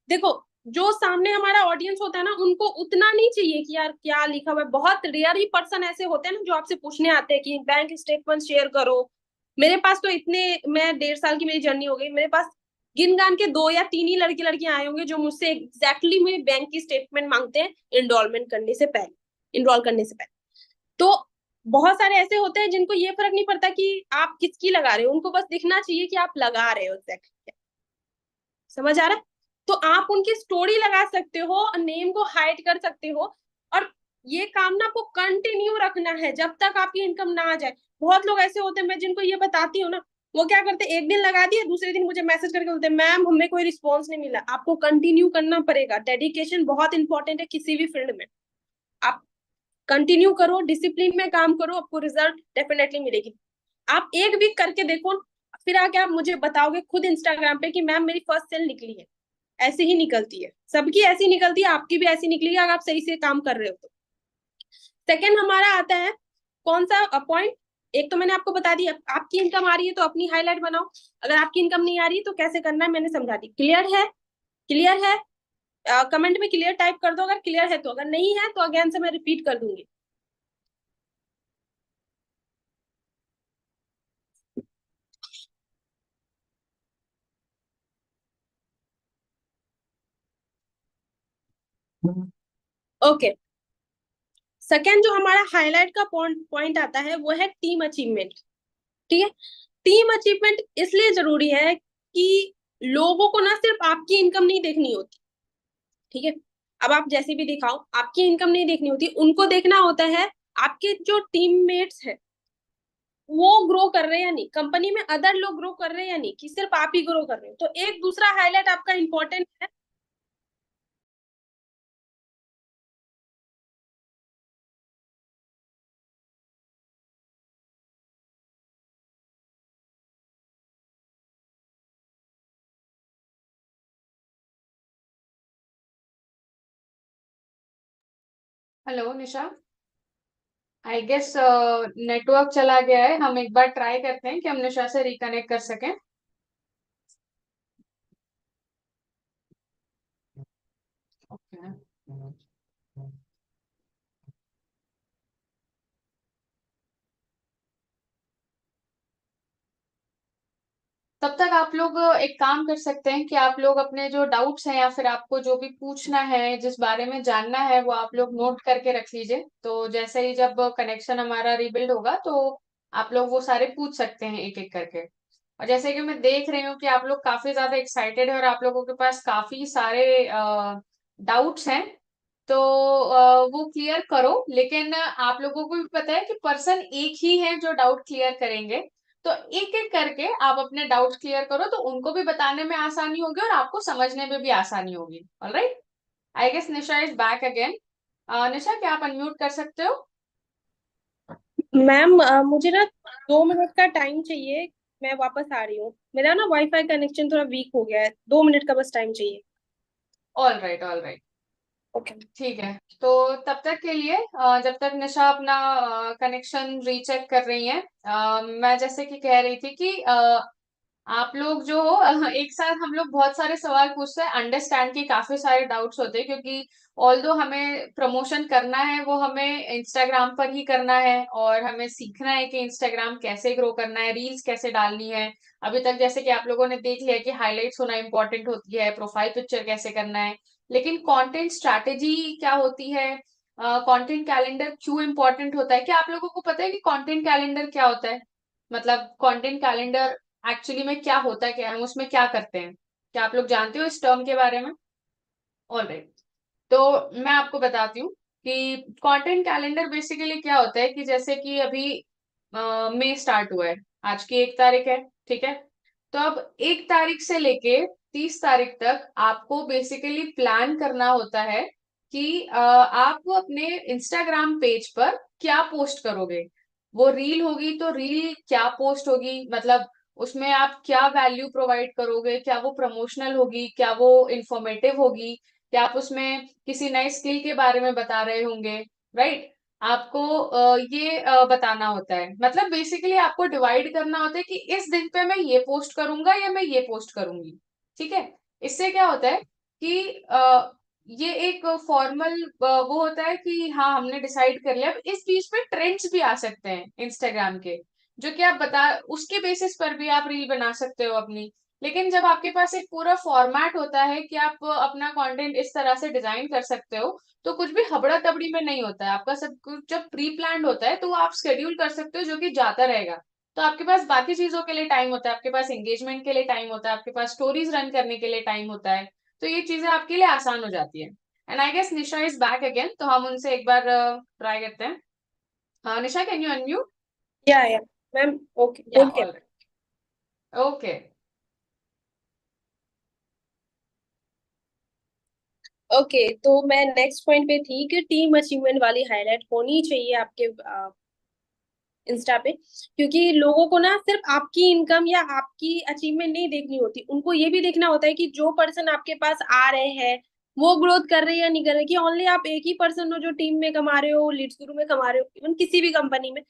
देखो जो सामने हमारा ऑडियंस होता है ना, उनको उतना नहीं चाहिए कि यार क्या लिखा हुआ है। बहुत रेयर ही पर्सन ऐसे होते हैं ना जो आपसे पूछने आते हैं कि बैंक स्टेटमेंट शेयर करो। मेरे पास तो इतने, मैं 1.5 साल की मेरी जर्नी हो गई, मेरे पास गिन गान के 2 या 3 ही लड़के लड़कियां आए होंगे जो मुझसे एग्जैक्टली मुझे बैंक की स्टेटमेंट मांगते हैं इनरोलमेंट करने से पहले, इनरोल करने से पहले। तो बहुत सारे ऐसे होते हैं जिनको ये फर्क नहीं पड़ता कि आप किसकी लगा रहे हो, उनको बस दिखना चाहिए कि आप लगा रहे हो एग्जैक्टली। समझ आ रहा है? तो आप उनकी स्टोरी लगा सकते हो, नेम को हाइड कर सकते हो, और ये काम ना आपको कंटिन्यू रखना है जब तक आपकी इनकम ना आ जाए। बहुत लोग ऐसे होते हैं, मैं जिनको ये बताती हूँ ना, वो क्या करते हैं, एक दिन लगा दिए, दूसरे दिन मुझे मैसेज करके बोलते हैं मैम हमें कोई रिस्पॉन्स नहीं मिला। आपको कंटिन्यू करना पड़ेगा, डेडिकेशन बहुत इंपॉर्टेंट है किसी भी फील्ड में। आप कंटिन्यू करो, डिसिप्लिन में काम करो, आपको रिजल्ट डेफिनेटली मिलेगी। आप एक वीक करके देखो, फिर आके आप मुझे बताओगे खुद इंस्टाग्राम पे कि मैम मेरी फर्स्ट सेल निकली है। ऐसे ही निकलती है, सबकी ऐसी निकलती है, आपकी भी ऐसी निकलेगी अगर आप सही से काम कर रहे हो तो। सेकंड हमारा आता है कौन सा पॉइंट, एक तो मैंने आपको बता दिया, आपकी इनकम आ रही है तो अपनी हाईलाइट बनाओ। अगर आपकी इनकम नहीं आ रही तो कैसे करना है मैंने समझा दी। क्लियर है? क्लियर है? कमेंट में क्लियर टाइप कर दो अगर क्लियर है तो, अगर नहीं है तो अगेन से मैं रिपीट कर दूंगी। ओके, सेकेंड जो हमारा हाईलाइट का पॉइंट पॉइंट आता है वो है टीम अचीवमेंट। ठीक है, टीम अचीवमेंट इसलिए जरूरी है कि लोगों को ना सिर्फ आपकी इनकम नहीं देखनी होती। ठीक है, अब आप जैसे भी दिखाओ आपकी इनकम नहीं देखनी होती, उनको देखना होता है आपके जो टीममेट्स है वो ग्रो कर रहे हैं या नहीं, कंपनी में अदर लोग ग्रो कर रहे हैं या नहीं, कि सिर्फ आप ही ग्रो कर रहे हो। तो एक दूसरा हाईलाइट आपका इंपॉर्टेंट है। Hello Nisha, I guess network चला गया है। हम एक बार ट्राई करते हैं कि हम निशा से रिकनेक्ट कर सकें। ओके, तब तक आप लोग एक काम कर सकते हैं कि आप लोग अपने जो डाउट्स हैं या फिर आपको जो भी पूछना है, जिस बारे में जानना है, वो आप लोग नोट करके रख लीजिए। तो जैसे ही जब कनेक्शन हमारा रिबिल्ड होगा तो आप लोग वो सारे पूछ सकते हैं एक एक करके। और जैसे कि मैं देख रही हूँ कि आप लोग काफी ज्यादा एक्साइटेड है और आप लोगों के पास काफी सारे डाउट्स हैं, तो वो क्लियर करो। लेकिन आप लोगों को भी पता है कि पर्सन एक ही है जो डाउट क्लियर करेंगे, तो एक एक करके आप अपने डाउट्स क्लियर करो, तो उनको भी बताने में आसानी होगी और आपको समझने में भी आसानी होगी। Alright, I guess Nisha is back again. Nisha, क्या आप अनम्यूट कर सकते हो? मैम मुझे ना 2 मिनट का टाइम चाहिए। मैं वापस आ रही हूँ, मेरा ना वाईफाई कनेक्शन थोड़ा वीक हो गया है, 2 मिनट का बस टाइम चाहिए। All right, all right. Okay. ठीक है, तो तब तक के लिए जब तक निशा अपना कनेक्शन रीचेक कर रही है, मैं जैसे कि कह रही थी कि आप लोग जो हो एक साथ हम लोग बहुत सारे सवाल पूछते हैं, अंडरस्टैंड की काफी सारे डाउट्स होते हैं, क्योंकि ऑल्दो हमें प्रमोशन करना है वो हमें इंस्टाग्राम पर ही करना है, और हमें सीखना है कि इंस्टाग्राम कैसे ग्रो करना है, रील्स कैसे डालनी है। अभी तक जैसे कि आप लोगों ने देख लिया कि हाईलाइट्स होना इंपॉर्टेंट होती है, प्रोफाइल पिक्चर कैसे करना है, लेकिन कंटेंट स्ट्रैटेजी क्या होती है, कंटेंट कैलेंडर क्यों इंपॉर्टेंट होता है? क्या आप लोगों को पता है कि कंटेंट कैलेंडर क्या होता है? मतलब कंटेंट कैलेंडर एक्चुअली में क्या होता है, क्या हम उसमें क्या करते हैं? क्या आप लोग जानते हो इस टर्म के बारे में? ऑलराइट, तो मैं आपको बताती हूँ कि कंटेंट कैलेंडर बेसिकली क्या होता है कि जैसे कि अभी मई स्टार्ट हुआ है, आज की 1 तारीख है, ठीक है? तो अब 1 तारीख से लेके 30 तारीख तक आपको बेसिकली प्लान करना होता है कि आप अपने इंस्टाग्राम पेज पर क्या पोस्ट करोगे। वो रील होगी तो रील क्या पोस्ट होगी, मतलब उसमें आप क्या वैल्यू प्रोवाइड करोगे, क्या वो प्रमोशनल होगी, क्या वो इंफॉर्मेटिव होगी, क्या आप उसमें किसी नए स्किल के बारे में बता रहे होंगे, राइट? आपको ये बताना होता है, मतलब बेसिकली आपको डिवाइड करना होता है कि इस दिन पे मैं ये पोस्ट करूंगा या मैं ये पोस्ट करूंगी, ठीक है? इससे क्या होता है कि ये एक फॉर्मल वो होता है कि हाँ हमने डिसाइड कर लिया। अब इस बीच में ट्रेंड्स भी आ सकते हैं इंस्टाग्राम के, जो कि आप बता, उसके बेसिस पर भी आप रील बना सकते हो अपनी। लेकिन जब आपके पास एक पूरा फॉर्मेट होता है कि आप अपना कंटेंट इस तरह से डिजाइन कर सकते हो, तो कुछ भी हबड़ा तबड़ी में नहीं होता है आपका। सब कुछ जब प्री प्लान्ड होता है तो वो आप शेड्यूल कर सकते हो, जो कि जाता रहेगा। तो आपके पास बाकी चीजों के लिए टाइम होता है, आपके पास एंगेजमेंट के लिए टाइम होता है, आपके पास स्टोरीज रन करने के लिए टाइम होता है। तो ये चीजें आपके लिए आसान हो जाती है। And I guess Nisha is back again, तो हम उनसे एक बार ट्राई करते हैं। Nisha, can you unmute? Yeah ma'am, okay yeah, okay. All okay. Okay, तो मैं नेक्स्ट पॉइंट पे थी कि टीम अचीवमेंट वाली हाईलाइट होनी चाहिए आपके इंस्टा पे। क्योंकि लोगों को ना सिर्फ आपकी इनकम या आपकी अचीवमेंट नहीं देखनी होती, उनको ये भी देखना होता है कि जो पर्सन आपके पास आ रहे हैं वो ग्रोथ कर रहे हैं या नहीं कर रहे, कि ओनली आप एक ही पर्सन हो जो टीम में कमा रहे हो, लीड्स गुरु में कमा रहे हो, इवन किसी भी कंपनी में।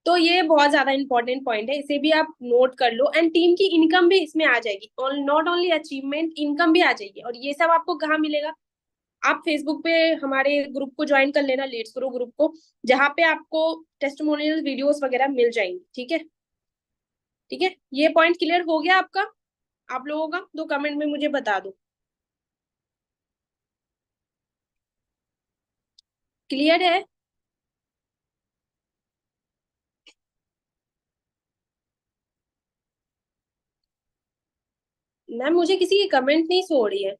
तो ये बहुत ज्यादा इंपॉर्टेंट पॉइंट है, इसे भी आप नोट कर लो। एंड टीम की इनकम भी इसमें आ जाएगी, नॉट ओनली अचीवमेंट, इनकम भी आ जाएगी। और ये सब आपको कहाँ मिलेगा? आप फेसबुक पे हमारे ग्रुप को ज्वाइन कर लेना, लीड्स ग्रुप ग्रुप को, जहाँ पे आपको टेस्टिमोनियल वीडियोस वगैरह मिल जाएंगी। ठीक है? ठीक है, ये पॉइंट क्लियर हो गया आपका, आप लोगों का? दो कमेंट में मुझे बता दो, क्लियर है? मैम मुझे किसी की कमेंट नहीं सो रही है।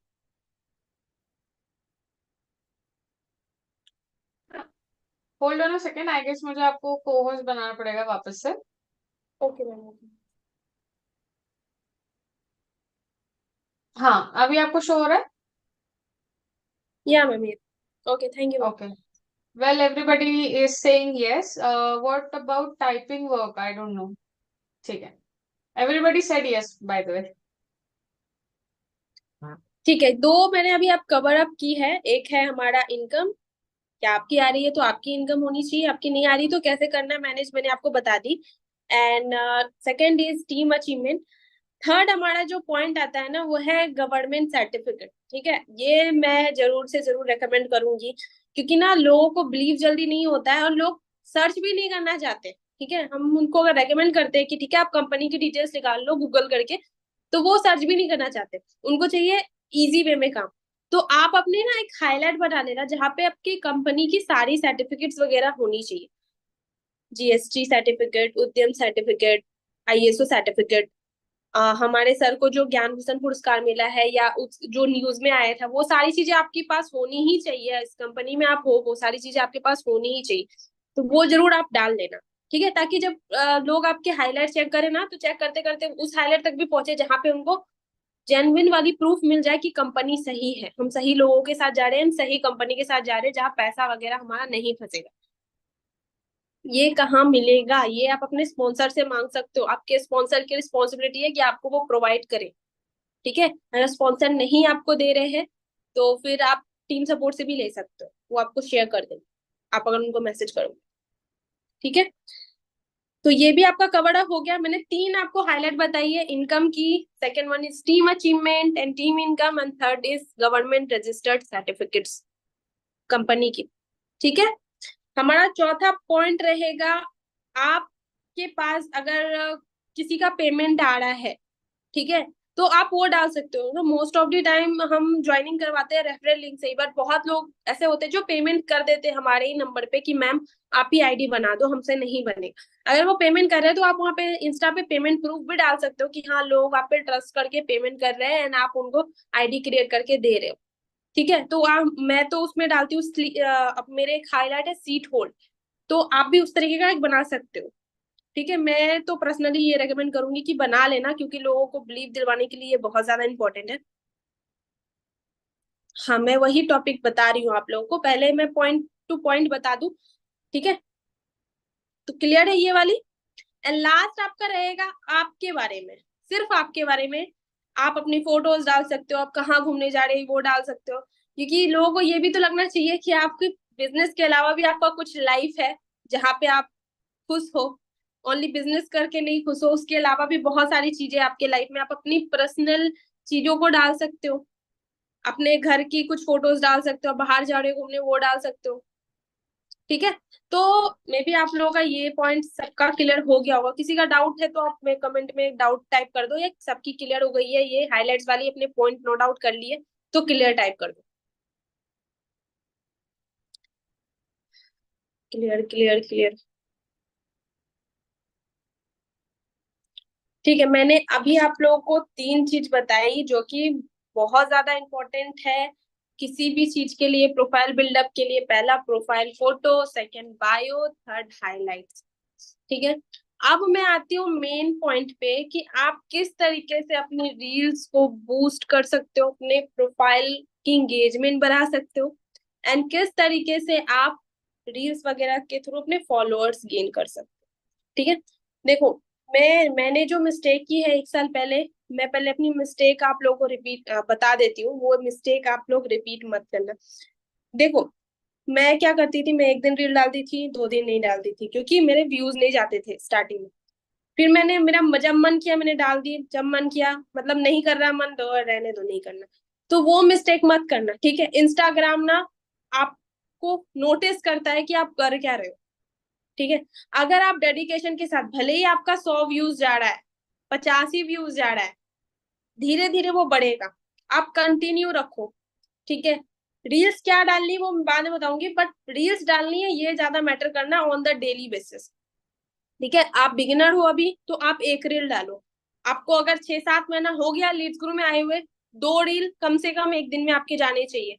Hold on a second, I guess मुझे आपको को होस्ट बनाना पड़ेगा वापस से। Okay ma'am, okay. हाँ, अभी आपको शो हो रहा है? या मैम, ये okay, thank you ma'am. Okay, well everybody is saying yes. What about typing work? I don't know. ठीक है, everybody said yes by the way. ठीक है, दो मैंने अभी आप कवर अप की है। एक है हमारा इनकम, क्या आपकी आ रही है तो आपकी इनकम होनी चाहिए, आपकी नहीं आ रही तो कैसे करना है मैनेज, मैंने आपको बता दी। And second is team achievement. Third हमारा जो पॉइंट आता है ना, वो है गवर्नमेंट सर्टिफिकेट। ठीक है, ये मैं जरूर से जरूर रेकमेंड करूंगी, क्योंकि ना लोगों को बिलीव जल्दी नहीं होता है और लोग सर्च भी नहीं करना चाहते। ठीक है, हम उनको अगर रेकमेंड करते हैं कि ठीक है आप कंपनी की डिटेल्स निकाल लो गूगल करके, तो वो सर्च भी नहीं करना चाहते, उनको चाहिए इजी वे में काम। तो आप अपने ना एक हाईलाइट बना लेना जहाँ पे आपकी कंपनी की सारी सर्टिफिकेट्स वगैरह होनी चाहिए। जीएसटी सर्टिफिकेट, उद्यम सर्टिफिकेट, आईएसओ सर्टिफिकेट, हमारे सर को जो ज्ञान भूषण पुरस्कार मिला है या जो न्यूज में आया था, वो सारी चीजें आपके पास होनी ही चाहिए। इस कंपनी में आप हो, वो सारी चीजें आपके पास होनी ही चाहिए। तो वो जरूर आप डाल देना, ठीक है, ताकि जब लोग आपके हाईलाइट चेक करें ना, तो चेक करते करते उस हाईलाइट तक भी पहुंचे जहां पे उनको जेन्युइन वाली प्रूफ मिल जाए कि कंपनी सही है, हम सही लोगों के साथ जा रहे हैं, सही कंपनी के साथ जा रहे हैं, जहाँ पैसा वगैरह हमारा नहीं फंसेगा। ये कहाँ मिलेगा? ये आप अपने स्पॉन्सर से मांग सकते हो। आपके स्पॉन्सर की रिस्पॉन्सिबिलिटी है कि आपको वो प्रोवाइड करे, ठीक है। अगर स्पॉन्सर नहीं आपको दे रहे हैं, तो फिर आप टीम सपोर्ट से भी ले सकते हो, वो आपको शेयर कर देंगे, आप अगर उनको मैसेज करोगे, ठीक है। तो ये भी आपका कवर अप हो गया। मैंने तीन आपको हाईलाइट बताई है इनकम की। Second one is team achievement and team income, and third is government registered certificates company की, ठीक है। हमारा चौथा पॉइंट रहेगा, आपके पास अगर किसी का पेमेंट आ रहा है, ठीक है, तो आप वो डाल सकते हो। तो मोस्ट ऑफ द टाइम हम ज्वाइनिंग करवाते हैं रेफरल लिंक से ही, बट बहुत लोग ऐसे होते हैं जो पेमेंट कर देते हैं हमारे ही नंबर पे कि मैम आप ही आईडी बना दो, हमसे नहीं बनेगा। अगर वो पेमेंट कर रहे हैं तो आप वहाँ पे इंस्टा पे पेमेंट प्रूफ भी डाल सकते हो कि हाँ, लोग आप पे ट्रस्ट करके पेमेंट कर रहे हैं एंड आप उनको आईडी क्रिएट करके दे रहे हो, ठीक है। तो मैं तो उसमें डालती हूँ अब मेरे एक हाईलाइट है सीट होल्ड, तो आप भी उस तरीके का एक बना सकते हो, ठीक है। मैं तो पर्सनली ये रेकमेंड करूंगी कि बना लेना, क्योंकि लोगों को बिलीव दिलवाने के लिए ये बहुत ज्यादा इंपॉर्टेंट है। हाँ, मैं वही टॉपिक बता रही हूँ आप लोगों को, पहले मैं पॉइंट टू पॉइंट बता दूं, ठीक है। तो क्लियर है ये वाली। एंड लास्ट आपका रहेगा आपके बारे में, सिर्फ आपके बारे में। आप अपनी फोटोज डाल सकते हो, आप कहाँ घूमने जा रहे हो वो डाल सकते हो, क्योंकि लोगों को ये भी तो लगना चाहिए कि आपकी बिजनेस के अलावा भी आपका कुछ लाइफ है जहाँ पे आप खुश हो। ओनली बिजनेस करके नहीं खुश हो, उसके अलावा भी बहुत सारी चीजें आपके लाइफ में, आप अपनी पर्सनल चीजों को डाल सकते हो। अपने घर की कुछ फोटोज डाल सकते हो, बाहर जा रहे हो घूमने वो डाल सकते हो, ठीक है। तो मे बी आप लोगों का ये पॉइंट सबका क्लियर हो गया होगा। किसी का डाउट है तो आप में कमेंट में डाउट टाइप कर दो, या सबकी क्लियर हो गई है, ये हाइलाइट्स वाली अपने पॉइंट नोट आउट कर लिए तो क्लियर टाइप कर दो। क्लियर क्लियर क्लियर, ठीक है। मैंने अभी आप लोगों को तीन चीज बताई जो कि बहुत ज्यादा इंपॉर्टेंट है किसी भी चीज के लिए। प्रोफाइल बिल्डअप के लिए पहला profile photo, second bio, third highlights, ठीक है। अब मैं आती हूँ मेन पॉइंट पे कि आप किस तरीके से अपनी रील्स को बूस्ट कर सकते हो, अपने प्रोफाइल की इंगेजमेंट बढ़ा सकते हो, एंड किस तरीके से आप रील्स वगैरह के थ्रू अपने फॉलोअर्स गेन कर सकते हो, ठीक है। देखो, मैंने जो मिस्टेक की है एक साल पहले, मैं पहले अपनी मिस्टेक आप लोगों को रिपीट बता देती हूँ, वो मिस्टेक आप लोग रिपीट मत करना। देखो, मैं क्या करती थी, मैं एक दिन रील डालती थी, दो दिन नहीं डालती थी, क्योंकि मेरे व्यूज नहीं जाते थे स्टार्टिंग में। फिर मैंने मेरा जब मन किया मैंने डाल दी, जब मन किया मतलब नहीं कर रहा मन, तो रहने दो, नहीं करना। तो वो मिस्टेक मत करना, ठीक है। इंस्टाग्राम ना आपको नोटिस करता है कि आप कर क्या रहे हो, ठीक है। अगर आप डेडिकेशन के साथ, भले ही आपका 100 व्यूज जा रहा है, 85 व्यूज जा रहा है, धीरे धीरे वो बढ़ेगा, आप कंटिन्यू रखो, ठीक है। रील्स क्या डालनी है वो मैं बाद में बताऊंगी, बट रील्स डालनी है ये ज्यादा मैटर करना ऑन द डेली बेसिस, ठीक है। आप बिगिनर हो अभी तो आप एक रील डालो। आपको अगर 6-7 महीना हो गया लीड्स ग्रुप में आए हुए, दो रील कम से कम एक दिन में आपके जाने चाहिए।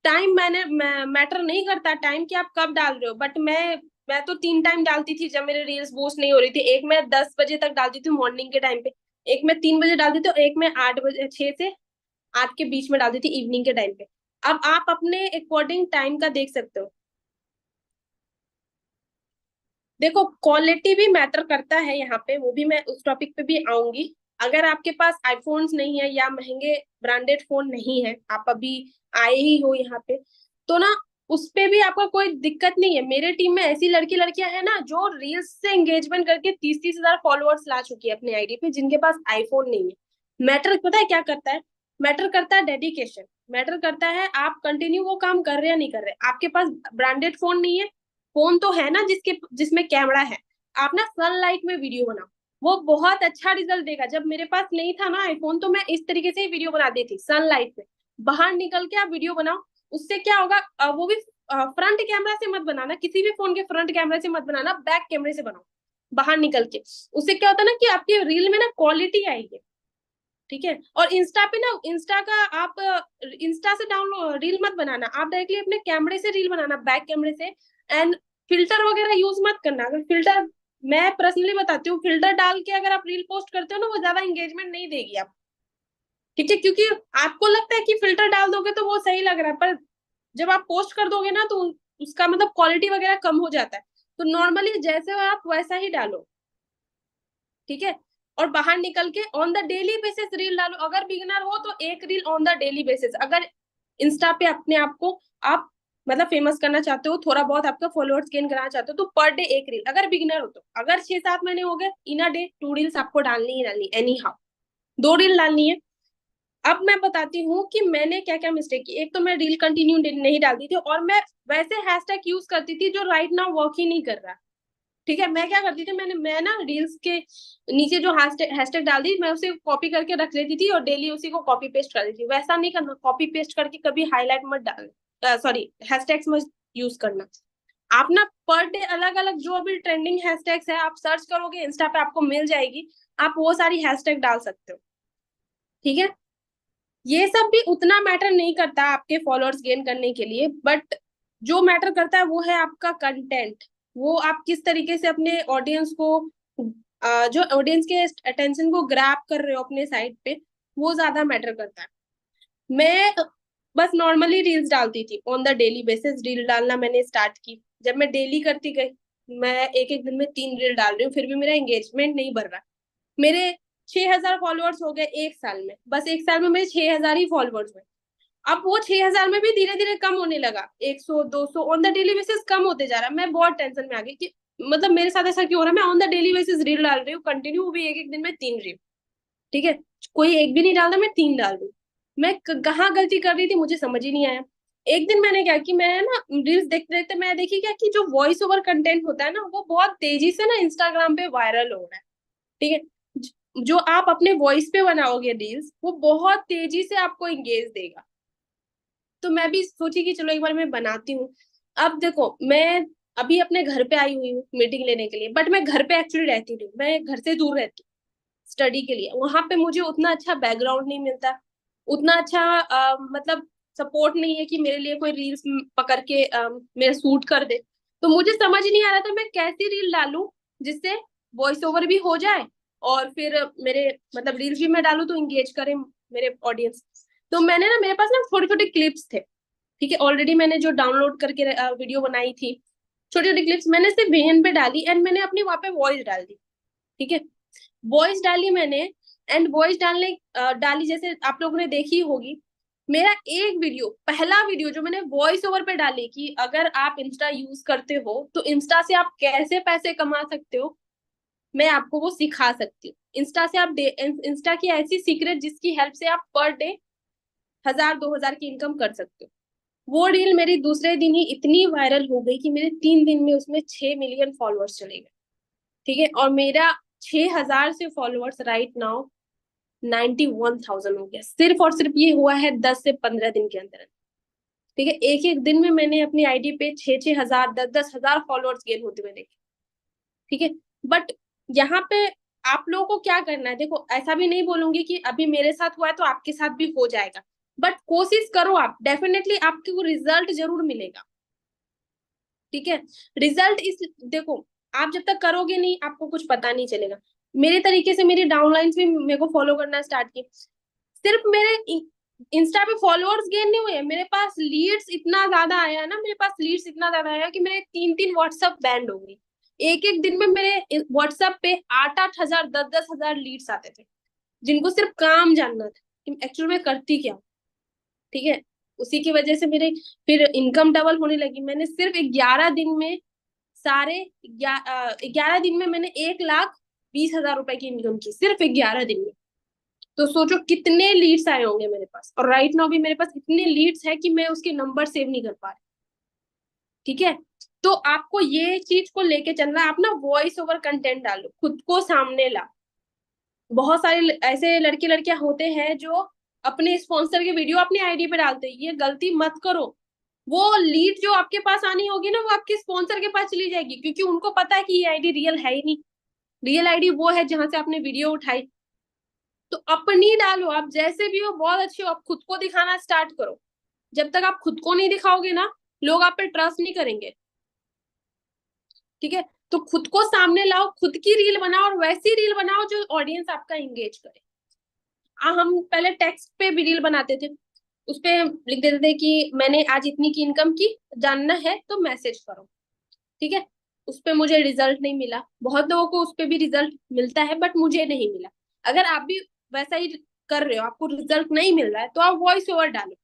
टाइम मैंने मैटर नहीं करता टाइम कि आप कब डाल रहे हो, बट मैं तो 3 टाइम डालती थी जब मेरे रील्स बूस्ट नहीं हो रही थी। एक मैं 10 बजे तक डालती थी मॉर्निंग के टाइम पे, एक मैं 3 बजे डालती थी, और एक मैं 8 बजे, 6 से 8 के बीच में डालती थी इवनिंग के टाइम पे। अब आप अपने अकॉर्डिंग टाइम का देख सकते हो। देखो, क्वालिटी भी मैटर करता है यहाँ पे, वो भी मैं उस टॉपिक पे भी आऊंगी। अगर आपके पास आईफोन्स नहीं है या महंगे ब्रांडेड फोन नहीं है, आप अभी आए ही हो यहाँ पे, तो ना उस पे भी आपका कोई दिक्कत नहीं है। मेरे टीम में ऐसी लड़की लड़कियां हैं ना जो रील्स से एंगेजमेंट करके 30-30 हजार फॉलोअर्स ला चुकी है अपने आईडी पे, जिनके पास आईफोन नहीं है। मैटर पता है क्या करता है? मैटर करता है डेडिकेशन, मैटर करता है आप कंटिन्यू वो काम कर रहे हैं या नहीं कर रहे। आपके पास ब्रांडेड फोन नहीं है, फोन तो है ना जिसमें कैमरा है, आप ना सनलाइट में वीडियो बनाओ, वो बहुत अच्छा रिजल्ट देगा। जब मेरे पास नहीं था ना आईफोन, तो मैं इस तरीके से ही वीडियो बनाती थी सनलाइट में। बाहर निकल के आप वीडियो बनाओ, उससे क्या होगा, वो भी फ्रंट कैमरा से मत बनाना, किसी भी फोन के फ्रंट कैमरा से मत बनाना, बैक कैमरे से बनाओ। बाहर निकल के। उससे क्या होता है ना कि आपके रील में ना क्वालिटी आएगी। ठीक है। और इंस्टा पे ना, इंस्टा का आप इंस्टा से डाउनलोड रील मत बनाना, आप डायरेक्टली अपने कैमरे से रील बनाना, बैक कैमरे से। एंड फिल्टर वगैरह यूज मत करना। अगर फिल्टर, मैं पर्सनली बताती हूँ, फिल्टर डाल के अगर आप रील पोस्ट करते हो ना, वो ज्यादा इंगेजमेंट नहीं देगी आप। ठीक है, क्योंकि आपको लगता है कि फिल्टर डाल दोगे तो वो सही लग रहा है, पर जब आप पोस्ट कर दोगे ना तो उसका मतलब क्वालिटी वगैरह कम हो जाता है। तो नॉर्मली जैसे हो आप वैसा ही डालो। ठीक है। और बाहर निकल के on the daily basis reel डालो। अगर बिगनर हो तो एक reel on the daily basis. अगर इंस्टा पे अपने आप को आप मतलब फेमस करना चाहते हो, थोड़ा बहुत आपका फॉलोअर्स गेन करना चाहते हो, तो पर डे एक रील, अगर बिगनर हो तो। अगर 6-7 महीने हो गए, इन अ डे 2 रील्स आपको डालनी ही डालनी, एनी हाउ 2 रील डालनी है। अब मैं बताती हूँ कि मैंने क्या क्या मिस्टेक की। एक तो मैं रील कंटिन्यू नहीं डालती थी, और मैं वैसे हैशटैग यूज करती थी जो राइट नाउ वर्क ही नहीं कर रहा। ठीक है। मैं क्या करती थी, मैं ना रील्स के नीचे जो हैशटैग डाल दी, मैं उसे कॉपी करके रख लेती थी और डेली उसी को कॉपी पेस्ट कर देती थी। वैसा नहीं करना, कॉपी पेस्ट करके कभी हाईलाइट मत डाल, सॉरी हैशटैग्स मत यूज करना। आप ना पर डे अलग अलग जो अभी ट्रेंडिंग हैशटैग्स है, आप सर्च करोगे इंस्टा पे आपको मिल जाएगी, आप वो सारी हैशटैग डाल सकते हो। ठीक है। ये सब भी उतना मैटर नहीं करता आपके फॉलोअर्स गेन करने के लिए, बट जो मैटर करता है वो है आपका कंटेंट। वो आप किस तरीके से अपने ऑडियंस को, जो ऑडियंस के अटेंशन को ग्रैब कर रहे हो अपने साइट पे, वो ज्यादा मैटर करता है। मैं बस नॉर्मली रील्स डालती थी, on the daily basis reel डालना मैंने स्टार्ट की। जब मैं डेली करती गई, मैं एक एक दिन में 3 रील डाल रही हूँ, फिर भी मेरा एंगेजमेंट नहीं बढ़ रहा। मेरे 6,000 फॉलोअर्स हो गए एक साल में, बस एक साल में मेरे 6,000 ही फॉलोअर्स हुए। अब वो 6,000 में भी धीरे धीरे कम होने लगा, 100 200 ऑन द डेली बेसिस कम होते जा रहा है। मैं बहुत टेंशन में आ गई कि मतलब मेरे साथ ऐसा क्यों हो रहा है। मैं on the daily basis reel डाल रही हूँ कंटिन्यू, वो भी एक एक दिन में 3 रील। ठीक है। कोई एक भी नहीं डालता, मैं 3 डाल रही हूँ। मैं कहाँ गलती कर रही थी मुझे समझ ही नहीं आया। एक दिन मैंने क्या कि मैं ना रील्स देखते देखते मैं देखी क्या कि जो वॉइस ओवर कंटेंट होता है ना, वो बहुत तेजी से ना इंस्टाग्राम पे वायरल हो रहा है। ठीक है। जो आप अपने वॉइस पे बनाओगे रील्स, वो बहुत तेजी से आपको इंगेज देगा। तो मैं भी सोची कि चलो एक बार मैं बनाती हूँ। अब देखो, मैं अभी अपने घर पे आई हुई हूँ मीटिंग लेने के लिए, बट मैं घर पे एक्चुअली रहती नहीं, मैं घर से दूर रहती हूँ स्टडी के लिए। वहां पे मुझे उतना अच्छा बैकग्राउंड नहीं मिलता, उतना अच्छा मतलब सपोर्ट नहीं है कि मेरे लिए कोई रील्स पकड़ के मेरा सूट कर दे। तो मुझे समझ नहीं आ रहा था मैं कैसी रील डालूं जिससे वॉइस ओवर भी हो जाए, और फिर मेरे मतलब रील्स भी मैं डालूं तो इंगेज करे मेरे ऑडियंस। तो मैंने ना, मेरे पास ना छोटे छोटे क्लिप्स थे। ठीक है। ऑलरेडी मैंने जो डाउनलोड करके वीडियो बनाई थी, छोटी छोटी क्लिप्स मैंने सिर्फ वीएन पे डाली, एंड मैंने अपनी वहां पे वॉइस डाल दी। ठीक है। वॉइस डाली मैंने, एंड वॉइस डाली जैसे आप लोगों ने देखी होगी। मेरा एक वीडियो, पहला वीडियो जो मैंने वॉइस ओवर पे डाली कि अगर आप इंस्टा यूज करते हो तो इंस्टा से आप कैसे पैसे कमा सकते हो, मैं आपको वो सिखा सकती हूँ। इंस्टा से आप इंस्टा की ऐसी सीक्रेट जिसकी हेल्प से आप पर डे 1,000 2,000 की इनकम कर सकते हो। वो रील मेरी दूसरे दिन ही इतनी वायरल हो गई कि मेरे 3 दिन में उसमें 6 मिलियन फॉलोअर्स चले गए। ठीक है। और मेरा 6,000 से फॉलोअर्स राइट नाउ 91,000 हो गया, सिर्फ और सिर्फ ये हुआ है 10 से 15 दिन के अंदर। ठीक है। एक एक दिन में मैंने अपनी आईडी पे 6-6 हजार 10-10 हजार फॉलोअर्स गेन होते हुए देखे। ठीक है। बट यहाँ पे आप लोगों को क्या करना है, देखो ऐसा भी नहीं बोलूंगी कि अभी मेरे साथ हुआ है तो आपके साथ भी हो जाएगा, बट कोशिश करो आप, डेफिनेटली आपको रिजल्ट जरूर मिलेगा। ठीक है। रिजल्ट इस देखो, आप जब तक करोगे नहीं आपको कुछ पता नहीं चलेगा। मेरे तरीके से मेरी डाउनलाइंस भी मेरे को फॉलो करना स्टार्ट की। सिर्फ मेरे इंस्टा पे फॉलोअर्स गेन नहीं हुए, मेरे पास लीड्स इतना ज्यादा आया ना, मेरे पास लीड्स इतना ज्यादा आया कि मेरे 3-3 व्हाट्सएप बैंड हो गई। एक एक दिन में मेरे व्हाट्सएप पे 8-8 हजार 10-10 हजार लीड्स आते थे, जिनको सिर्फ काम जानना था कि एक्चुअल में करती क्या। ठीक है। उसी की वजह से मेरे फिर इनकम डबल होने लगी। मैंने सिर्फ 11 दिन में सारे 11 दिन में मैंने 1,20,000 रुपए की इनकम की, सिर्फ 11 दिन में। तो सोचो कितने लीड्स आए होंगे मेरे पास, और राइट नाउ भी मेरे पास इतने लीड्स है कि मैं उसके नंबर सेव नहीं कर पा रही। ठीक है। तो आपको ये चीज को लेके चलना है, आप ना वॉइस ओवर कंटेंट डालो, खुद को सामने ला। बहुत सारे ऐसे लड़के लड़कियां होते हैं जो अपने स्पॉन्सर के वीडियो अपनी आईडी पे डालते हैं, ये गलती मत करो। वो लीड जो आपके पास आनी होगी ना, वो आपके स्पॉन्सर के पास चली जाएगी, क्योंकि उनको पता है कि ये आईडी रियल है ही नहीं। रियल आईडी वो है जहां से आपने वीडियो उठाई। तो अपनी डालो, आप जैसे भी हो बहुत अच्छे हो, आप खुद को दिखाना स्टार्ट करो। जब तक आप खुद को नहीं दिखाओगे ना, लोग आप पे ट्रस्ट नहीं करेंगे। ठीक है, तो खुद को सामने लाओ, खुद की रील बनाओ, और वैसी रील बनाओ जो ऑडियंस आपका एंगेज करे। हम पहले टेक्स्ट पे भी रील बनाते थे, उस पे लिख देते थे कि मैंने आज इतनी की इनकम की, जानना है तो मैसेज करो। ठीक है, उस पे मुझे रिजल्ट नहीं मिला, बहुत लोगों को उस पे भी रिजल्ट मिलता है, बट मुझे नहीं मिला। अगर आप भी वैसा ही कर रहे हो, आपको रिजल्ट नहीं मिल रहा है, तो आप वॉइस ओवर डालो।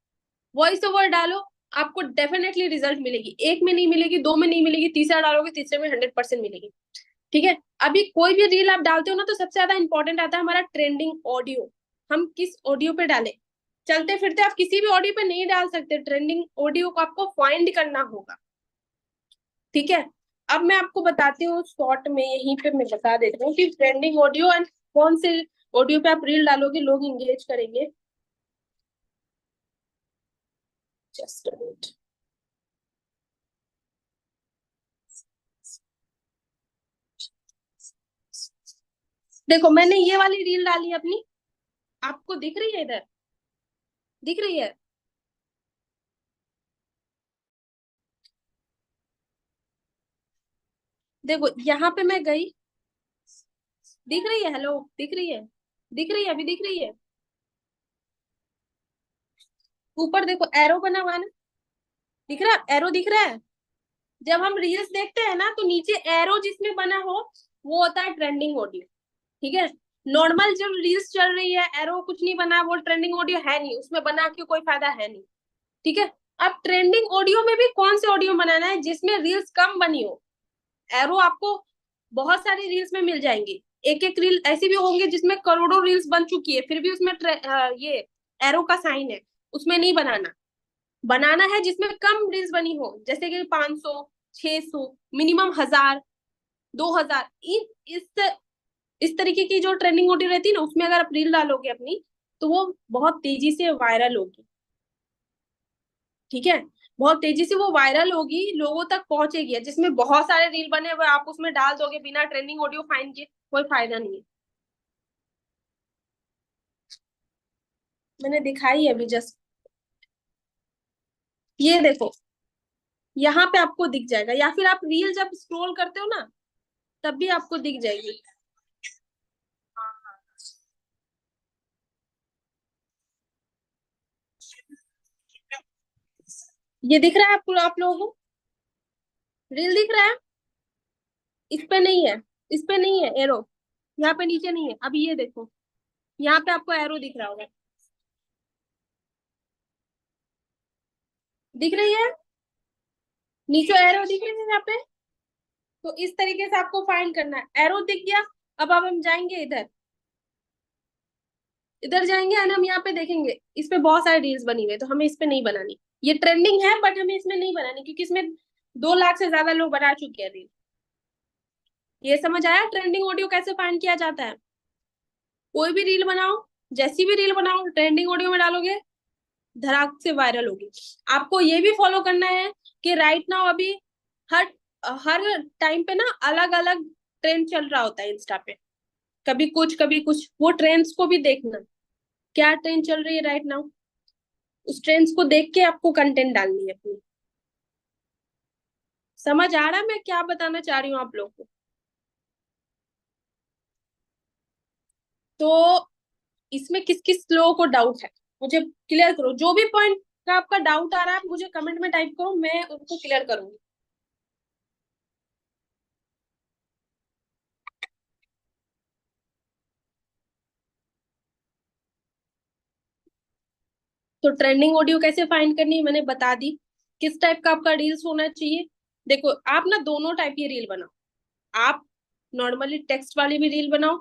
वॉइस ओवर डालो, आपको डेफिनेटली रिजल्ट मिलेगी। एक में नहीं मिलेगी, दो में नहीं मिलेगी, तीसरा डालोगे, तीसरे में 100% मिलेगी। ठीक है, अभी कोई भी रील आप डालते हो ना, तो सबसे ज्यादा इंपॉर्टेंट आता है हमारा ट्रेंडिंग ऑडियो। हम किस ऑडियो पे डालें। चलते फिरते आप किसी भी ऑडियो पे नहीं डाल सकते, ट्रेंडिंग ऑडियो को आपको फाइंड करना होगा। ठीक है, अब मैं आपको बताती हूँ शॉर्ट में, यहीं पे मैं बता देती हूँ कि ट्रेंडिंग ऑडियो एंड कौन से ऑडियो पे आप रील डालोगे लोग इंगेज करेंगे। Just a minute. देखो, मैंने ये वाली रील डाली अपनी, आपको दिख रही है इधर, दिख रही है? देखो यहाँ पे मैं गई, दिख रही है? हेलो, दिख रही है? दिख रही है, अभी दिख रही है? ऊपर देखो एरो बना हुआ है ना, दिख रहा है? एरो दिख रहा है? जब हम रील्स देखते हैं ना, तो नीचे एरो जिसमें बना हो, वो होता है ट्रेंडिंग ऑडियो। ठीक है, नॉर्मल जब रील्स चल रही है, एरो कुछ नहीं बना, वो ट्रेंडिंग ऑडियो है नहीं, उसमें बना के कोई फायदा है नहीं। ठीक है, अब ट्रेंडिंग ऑडियो में भी कौन से ऑडियो बनाना है जिसमें रील्स कम बनी हो। एरो आपको बहुत सारी रील्स में मिल जाएंगी, एक एक रील ऐसी भी होंगी जिसमें करोड़ों रील्स बन चुकी है, फिर भी उसमें ये एरो का साइन है, उसमें नहीं बनाना। बनाना है जिसमें कम रील्स बनी हो, जैसे कि 500, 600, मिनिमम 1000, 2000। इस तरीके की जो ट्रेंडिंग ऑडियो रहती है ना, उसमें अगर आप रील डालोगे अपनी, तो वो बहुत तेजी से वायरल होगी। ठीक है, बहुत तेजी से वो वायरल होगी, लोगों तक पहुंचेगी। जिसमें बहुत सारे रील बने हुए आप उसमें डाल दोगे बिना ट्रेंडिंग ऑडियो फाइंड किए, कोई फायदा नहीं है। मैंने दिखाई है अभी जस्ट, ये देखो, यहाँ पे आपको दिख जाएगा, या फिर आप रील जब स्क्रॉल करते हो ना, तब भी आपको दिख जाएगी। ये दिख रहा है आपको, आप लोगों को रील दिख रहा है? इस पे नहीं है, इस पे नहीं है एरो, यहाँ पे नीचे नहीं है। अभी ये देखो, यहाँ पे आपको एरो दिख रहा होगा, दिख रही है? नीचे एरो दिख रही है यहाँ पे। तो इस तरीके से आपको फाइंड करना है, एरो दिख गया। अब हम जाएंगे इधर, इधर जाएंगे एंड हम यहाँ पे देखेंगे, इस पे बहुत सारे रील्स बनी हुई है, तो हमें इस पे नहीं बनानी। ये ट्रेंडिंग है, बट हमें इसमें नहीं बनानी, क्योंकि इसमें 2 लाख से ज्यादा लोग बना चुके हैं रील। ये समझ आया ट्रेंडिंग ऑडियो कैसे फाइंड किया जाता है? कोई भी रील बनाओ, जैसी भी रील बनाओ, ट्रेंडिंग ऑडियो में डालोगे, धड़ाक से वायरल होगी। आपको ये भी फॉलो करना है कि राइट नाउ अभी हर हर टाइम पे ना अलग अलग ट्रेंड चल रहा होता है इंस्टा पे, कभी कुछ कभी कुछ, वो ट्रेंड्स को भी देखना, क्या ट्रेंड चल रही है राइट नाउ, उस ट्रेंड्स को देख के आपको कंटेंट डालनी है अपनी। समझ आ रहा है मैं क्या बताना चाह रही हूँ आप लोग को? तो इसमें किस किस लोगों को डाउट है, मुझे क्लियर करो। जो भी पॉइंट का आपका डाउट आ रहा है, आप मुझे कमेंट में टाइप करो, मैं उनको क्लियर करूंगी। तो ट्रेंडिंग ऑडियो कैसे फाइंड करनी है मैंने बता दी। किस टाइप का आपका रील्स होना चाहिए, देखो आप ना दोनों टाइप की रील बनाओ। आप नॉर्मली टेक्स्ट वाली भी रील बनाओ,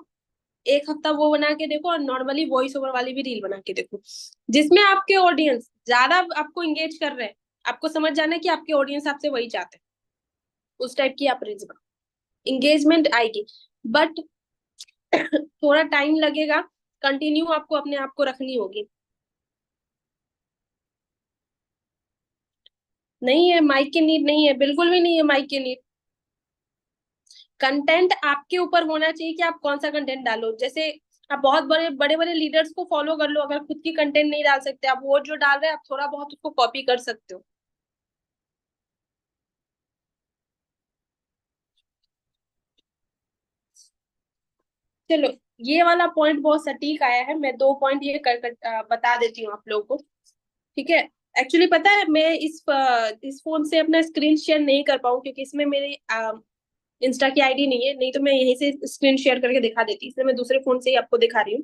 एक हफ्ता वो बना के देखो, और नॉर्मली वॉइस ओवर वाली भी रील बना के देखो, जिसमें आपके ऑडियंस ज्यादा आपको इंगेज कर रहे हैं। आपको समझ जाना है कि आपके ऑडियंस आपसे वही चाहते हैं, उस टाइप की आप रील्स बनाओ, इंगेजमेंट आएगी। बट थोड़ा टाइम लगेगा, कंटिन्यू आपको अपने आप को रखनी होगी। नहीं है, माइक की नीड नहीं है, बिल्कुल भी नहीं है माइक की नीड। कंटेंट आपके ऊपर होना चाहिए कि आप कौन सा कंटेंट डालो। जैसे आप बहुत बड़े बड़े बड़े लीडर्स को फॉलो कर लो, अगर खुद की कंटेंट नहीं डाल सकते, आप वो जो डाल रहे हैं आप थोड़ा बहुत उसको कॉपी कर सकते हो। चलो, ये वाला पॉइंट बहुत सटीक आया है। मैं दो पॉइंट ये बता देती हूँ आप लोगों को। ठीक है। एक्चुअली पता है, मैं इस फोन से अपना स्क्रीन शेयर नहीं कर पाऊँ क्योंकि इसमें मेरी इंस्टा की आईडी नहीं है, नहीं तो मैं यहीं से स्क्रीन शेयर करके दिखा देती, इसलिए मैं दूसरे फोन से ही आपको दिखा रही हूँ।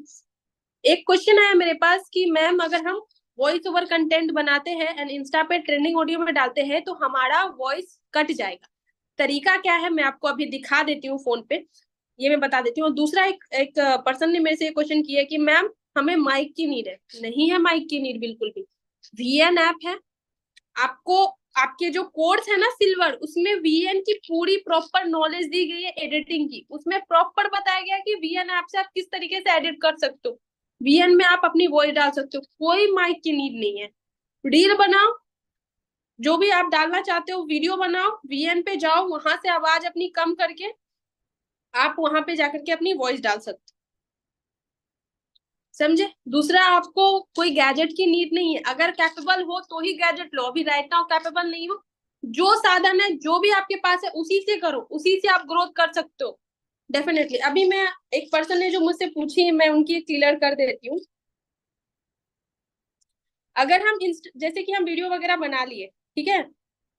एक क्वेश्चन आया मेरे पास कि मैम अगर हम वॉइस ओवर कंटेंट बनाते हैं एंड इंस्टा पे ट्रेंडिंग ऑडियो में डालते हैं तो हमारा वॉइस कट जाएगा। तरीका क्या है मैं आपको अभी दिखा देती हूँ फोन पे, ये मैं बता देती हूँ। दूसरा, एक एक पर्सन ने मेरे से क्वेश्चन किया कि मैम हमें माइक की नीड है। नहीं है माइक की नीड बिल्कुल भी। वीएन ऐप है, आपको आपके जो कोर्स है ना सिल्वर, उसमें वीएन की पूरी प्रॉपर नॉलेज दी गई है एडिटिंग की। उसमें प्रॉपर बताया गया कि वीएन ऐप से आप किस तरीके से एडिट कर सकते हो, वीएन में आप अपनी वॉइस डाल सकते हो, कोई माइक की नीड नहीं है। रील बनाओ, जो भी आप डालना चाहते हो, वीडियो बनाओ, वीएन पे जाओ, वहां से आवाज अपनी कम करके आप वहां पे जाकर के अपनी वॉइस डाल सकते हो। समझे? दूसरा, आपको कोई गैजेट की नीड नहीं है। अगर कैपेबल हो तो ही गैजेट लो, अभी राइट नाउ कैपेबल नहीं हो, जो साधन है जो भी आपके पास है उसी से करो, उसी से आप ग्रोथ कर सकते हो डेफिनेटली। अभी मैं, एक पर्सन ने जो मुझसे पूछी, मैं उनकी क्लियर कर देती हूँ। अगर हम जैसे कि हम वीडियो वगैरह बना लिए, ठीक है,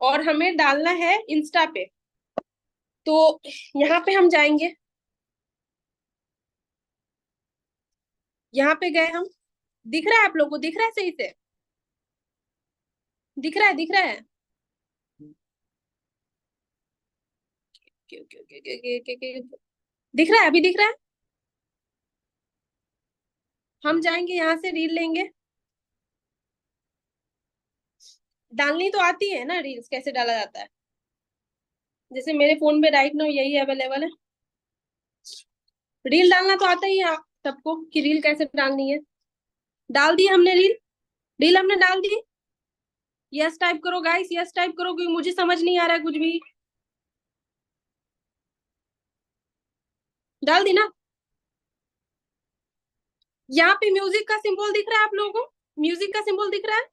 और हमें डालना है इंस्टा पे, तो यहाँ पे हम जाएंगे, यहाँ पे गए हम, दिख रहा है आप लोगों को? दिख रहा है सही से? दिख रहा है? दिख रहा है? क्यों क्यों क्यों क्यों क्यों क्यों क्यों- दिख रहा है? अभी दिख रहा है? हम जाएंगे यहाँ से, रील लेंगे। डालनी तो आती है ना रील्स, कैसे डाला जाता है? जैसे मेरे फोन में राइट नाउ यही अवेलेबल है। रील डालना तो आता ही है आप सबको कि रील कैसे डालनी है। डाल दी हमने रील, रील हमने डाल दी। यस टाइप करो गाइस, यस टाइप करो, क्योंकि मुझे समझ नहीं आ रहा है कुछ भी। डाल दी ना? यहाँ पे म्यूजिक का सिंबल दिख रहा है आप लोगों को? म्यूजिक का सिंबल दिख रहा है?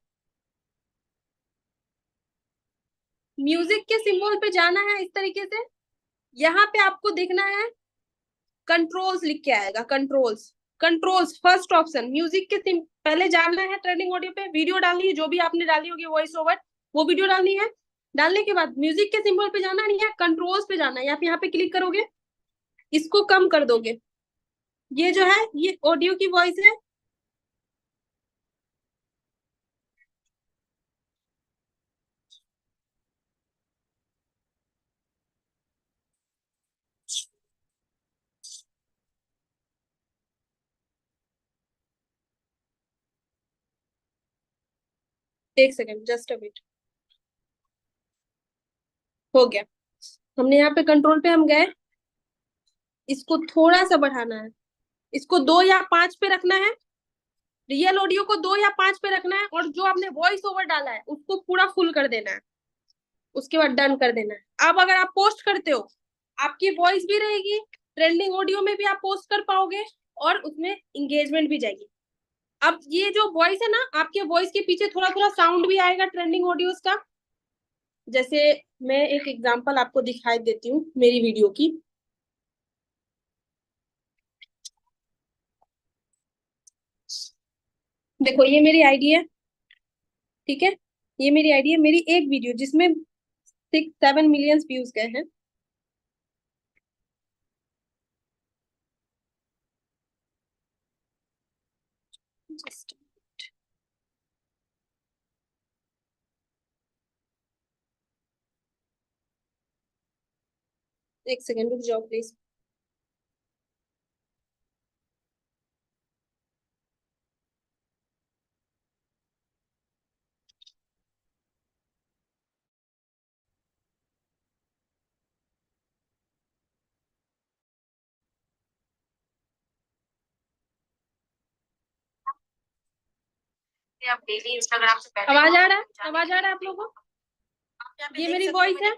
म्यूजिक के सिंबल पे जाना है इस तरीके से। यहाँ पे आपको देखना है, कंट्रोल्स लिख के आएगा, controls. Controls first option, music के पहले जाना है ट्रेंडिंग ऑडियो पे, वीडियो डालनी है जो भी आपने डाली होगी वॉइस ओवर, वो वीडियो डालनी है। डालने के बाद म्यूजिक के सिंबल पे जाना नहीं है, कंट्रोल्स पे जाना है। आप यहाँ पे क्लिक करोगे, इसको कम कर दोगे, ये जो है ये ऑडियो की वॉइस है। एक सेकेंड, जस्ट अ बिट, हो गया। हमने यहाँ पे कंट्रोल पे हम गए, इसको थोड़ा सा बढ़ाना है, इसको 2 या 5 पे रखना है। रियल ऑडियो को 2 या 5 पे रखना है, और जो आपने वॉइस ओवर डाला है उसको पूरा फुल कर देना है। उसके बाद डन कर देना है। अब अगर आप पोस्ट करते हो, आपकी वॉइस भी रहेगी, ट्रेंडिंग ऑडियो में भी आप पोस्ट कर पाओगे, और उसमें इंगेजमेंट भी जाएगी। अब ये जो वॉइस है ना, आपके वॉइस के पीछे थोड़ा थोड़ा साउंड भी आएगा ट्रेंडिंग ऑडियोज का। जैसे मैं एक एग्जांपल आपको दिखाई देती हूँ मेरी वीडियो की। देखो ये मेरी आईडी है, ठीक है, ये मेरी आईडी है, मेरी एक वीडियो जिसमें 6-7 मिलियन व्यूज गए हैं। Just एक सेकेंड रुक जाओ प्लीज। आप डेली इंस्टाग्राम से आवाज आ रहा है? आवाज आ रहा है आप लोगों को? ये मेरी वॉइस है।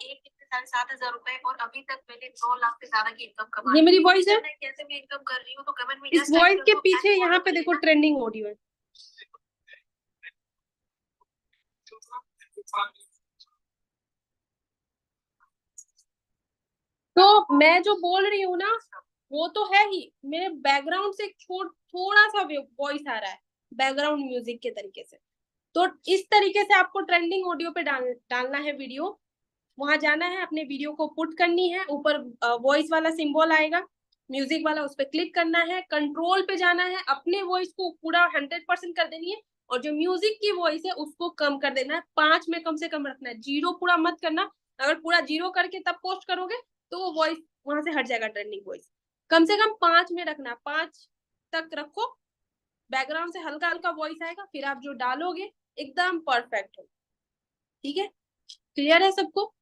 ₹7,500 और अभी तक मैंने 9 लाख से ज्यादा की इनकम कमाई। ये मेरी वॉइस है, मैं कैसे भी इनकम कर रही हूँ, तो कमेंट में इस वॉइस के पीछे यहाँ पे देखो ट्रेंडिंग ऑडियो है। तो मैं जो बोल रही हूँ ना, वो तो है ही, मेरे बैकग्राउंड से थोड़ा सा वॉइस आ रहा है बैकग्राउंड म्यूजिक के तरीके से। तो इस तरीके से आपको ट्रेंडिंग ऑडियो पे डालना है वीडियो। वहां जाना है, अपने वीडियो को पुट करनी है, ऊपर वॉइस वाला सिंबल आएगा म्यूजिक वाला, उस पर क्लिक करना है, कंट्रोल पे जाना है, अपने वॉइस को पूरा 100% कर देनी है, और जो म्यूजिक की वॉइस है उसको कम कर देना है, 5 में कम से कम रखना है, 0 पूरा मत करना। अगर पूरा 0 करके तब पोस्ट करोगे तो वो वॉइस वहां से हट जाएगा, ट्रेंडिंग वॉइस। कम से कम 5 में रखना, 5 तक रखो। बैकग्राउंड से हल्का हल्का वॉइस आएगा, फिर आप जो डालोगे एकदम परफेक्ट हो। ठीक है, क्लियर है सबको?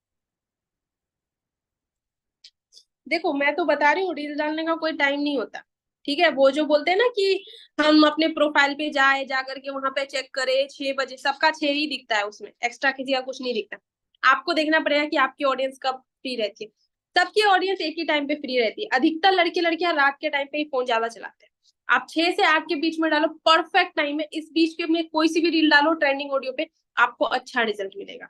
देखो मैं तो बता रही हूँ, रील डालने का कोई टाइम नहीं होता। ठीक है, वो जो बोलते हैं ना कि हम अपने प्रोफाइल पे जाए, जा करके वहां पे चेक करे, 6 बजे सबका 6 ही दिखता है, उसमें एक्स्ट्रा किसी का कुछ नहीं दिखता। आपको देखना पड़ेगा कि आपकी ऑडियंस कब फ्री रहती है। सबकी ऑडियंस एक ही टाइम पे फ्री रहती है। अधिकतर लड़के लड़कियां रात के टाइम पे ही फोन ज्यादा चलाते हैं। आप 6 से 8 के बीच में डालो, परफेक्ट टाइम है। इस बीच के में कोई सी भी रील डालो ट्रेंडिंग ऑडियो पे, आपको अच्छा रिजल्ट मिलेगा।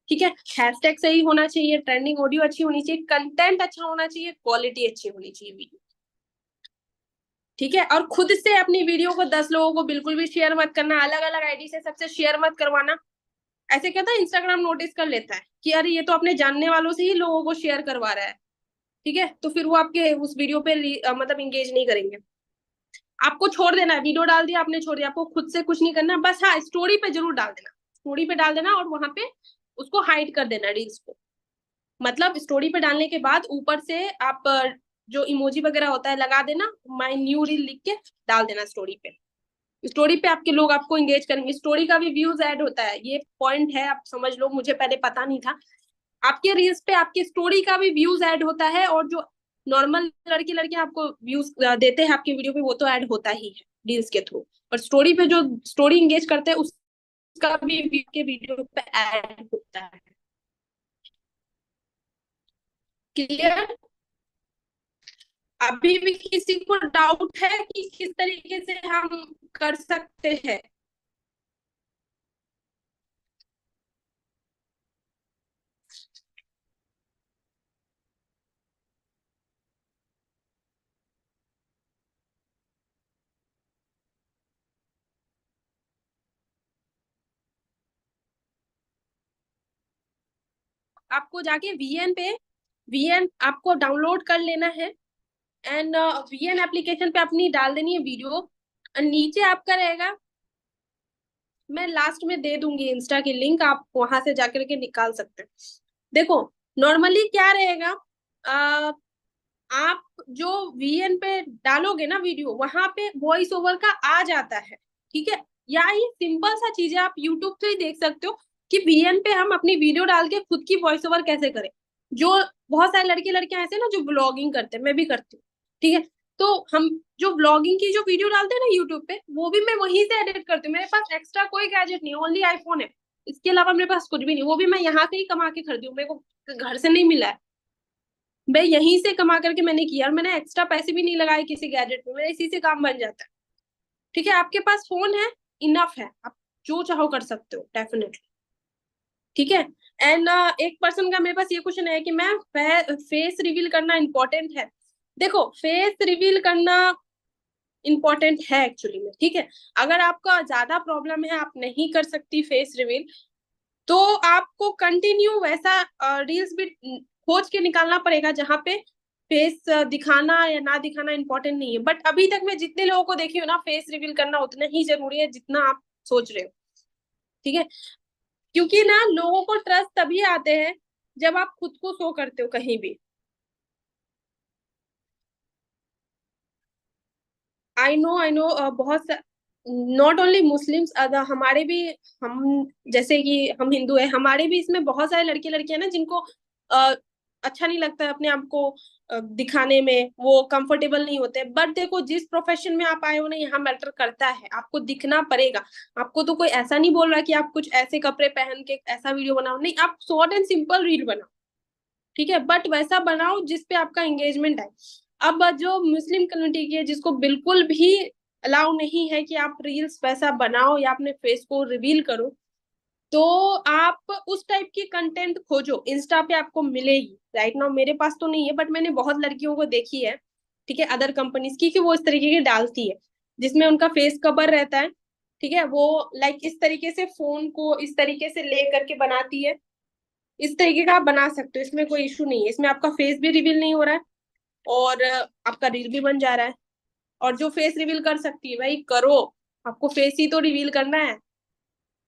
ठीक है, हैशटैग सही होना चाहिए, ट्रेंडिंग ऑडियो अच्छी होनी चाहिए, कंटेंट अच्छा होना चाहिए, क्वालिटी अच्छी होनी चाहिए वीडियो। ठीक है, और खुद से अपनी वीडियो को 10 लोगों को बिल्कुल भी शेयर मत करना, अलग अलग आईडी से सबसे शेयर मत करवाना। ऐसे क्या था, इंस्टाग्राम नोटिस कर लेता है कि अरे ये तो अपने जानने वालों से ही लोगों को शेयर करवा रहा है। ठीक है, तो फिर वो आपके उस वीडियो पे मतलब इंगेज नहीं करेंगे। आपको छोड़ देना है, वीडियो डाल दिया आपने, छोड़ दिया, आपको खुद से कुछ नहीं करना। बस हाँ, स्टोरी पे जरूर डाल देना, स्टोरी पे डाल देना, और वहां पे उसको हाइड कर देना रील्स को। मतलब स्टोरी पे डालने के बाद ऊपर से आप जो इमोजी वगैरह होता है लगा देना, माय न्यू रील लिख के डाल देना स्टोरी पे। स्टोरी पे आपके लोग आपको एंगेज करेंगे, स्टोरी का भी व्यूज ऐड होता है, ये पॉइंट है, आप समझ लो, मुझे पहले पता नहीं था। आपके रील्स पे आपके स्टोरी का भी व्यूज ऐड होता है, और जो नॉर्मल लड़की लड़कियां आपको व्यूज देते हैं आपकी वीडियो पे, वो तो ऐड होता ही है रील्स के थ्रू। और स्टोरी पे जो स्टोरी एंगेज करते हैं उसका भी के वीडियो पे ऐड होता है। क्लियर? अभी भी किसी को डाउट है कि किस तरीके से हम कर सकते हैं? आपको जाके वीएन पे, वीएन आपको डाउनलोड कर लेना है, एंड वीएन एप्लीकेशन पे अपनी डाल देनी है वीडियो। नीचे आपका रहेगा, मैं लास्ट में दे दूंगी इंस्टा की लिंक, आप वहां से जाकर के निकाल सकते हैं। देखो नॉर्मली क्या रहेगा, आप जो वीएन पे डालोगे ना वीडियो, वहां पे वॉइस ओवर का आ जाता है। ठीक है, या ये सिंपल सा चीज है, आप यूट्यूब से ही देख सकते हो कि वीएन पे हम अपनी वीडियो डाल के खुद की वॉइस ओवर कैसे करें। जो बहुत सारे लड़के लड़कियां ऐसे ना जो ब्लॉगिंग करते हैं, मैं भी करती हूँ। ठीक है, तो हम जो ब्लॉगिंग की जो वीडियो डालते हैं ना यूट्यूब पे, वो भी मैं वहीं से एडिट करती हूँ। मेरे पास एक्स्ट्रा कोई गैजेट नहीं, ओनली आईफोन है, इसके अलावा मेरे पास कुछ भी नहीं। वो भी मैं यहाँ से ही कमा के खरीदी हूँ, मेरे को घर से नहीं मिला है, मैं यहीं से कमा करके मैंने किया, और मैंने एक्स्ट्रा पैसे भी नहीं लगाए किसी गैजेट में, मेरा इसी से काम बन जाता है। ठीक है, आपके पास फोन है, इनफ है, आप जो चाहो कर सकते हो डेफिनेटली। ठीक है, एंड एक पर्सन का मेरे पास ये क्वेश्चन है कि मैम फेस रिवील करना इम्पोर्टेंट है। देखो फेस रिवील करना इम्पोर्टेंट है एक्चुअली में। ठीक है, अगर आपका ज्यादा प्रॉब्लम है, आप नहीं कर सकती फेस रिवील, तो आपको कंटिन्यू वैसा रील्स भी खोज के निकालना पड़ेगा जहाँ पे फेस दिखाना या ना दिखाना इंपॉर्टेंट नहीं है। बट अभी तक मैं जितने लोगों को देखी हूँ ना, फेस रिवील करना उतना ही जरूरी है जितना आप सोच रहे हो। ठीक है, क्योंकि ना लोगों को ट्रस्ट तभी आते हैं जब आप खुद को शो करते हो कहीं भी। आई नो, बहुत नॉट ओनली मुस्लिम्स, हमारे भी, हम जैसे कि हम हिंदू है, हमारे भी इसमें बहुत सारे लड़के लड़कियां ना जिनको अच्छा नहीं लगता है अपने आप को दिखाने में, वो कंफर्टेबल नहीं होते। बट देखो जिस प्रोफेशन में आप आए हो ना, यहाँ मैटर करता है, आपको दिखना पड़ेगा। आपको तो कोई ऐसा नहीं बोल रहा कि आप कुछ ऐसे कपड़े पहन के ऐसा वीडियो बनाओ, नहीं, आप शॉर्ट एंड सिंपल रील बनाओ। ठीक है, बट वैसा बनाओ जिसपे आपका एंगेजमेंट है। अब जो मुस्लिम कम्युनिटी की है, जिसको बिल्कुल भी अलाउ नहीं है कि आप रील्स वैसा बनाओ या अपने फेस को रिवील करो, तो आप उस टाइप की कंटेंट खोजो, इंस्टा पे आपको मिलेगी। राइट नाउ मेरे पास तो नहीं है, बट मैंने बहुत लड़कियों को देखी है, ठीक है, अदर कंपनीज की, कि वो इस तरीके की डालती है, जिसमें उनका फेस कवर रहता है। ठीक है, वो लाइक इस तरीके से फोन को इस तरीके से ले करके बनाती है। इस तरीके का आप बना सकते हो, इसमें कोई इशू नहीं है, इसमें आपका फेस भी रिवील नहीं हो रहा है और आपका रील भी बन जा रहा है। और जो फेस रिवील कर सकती है भाई करो, आपको फेस ही तो रिवील करना है।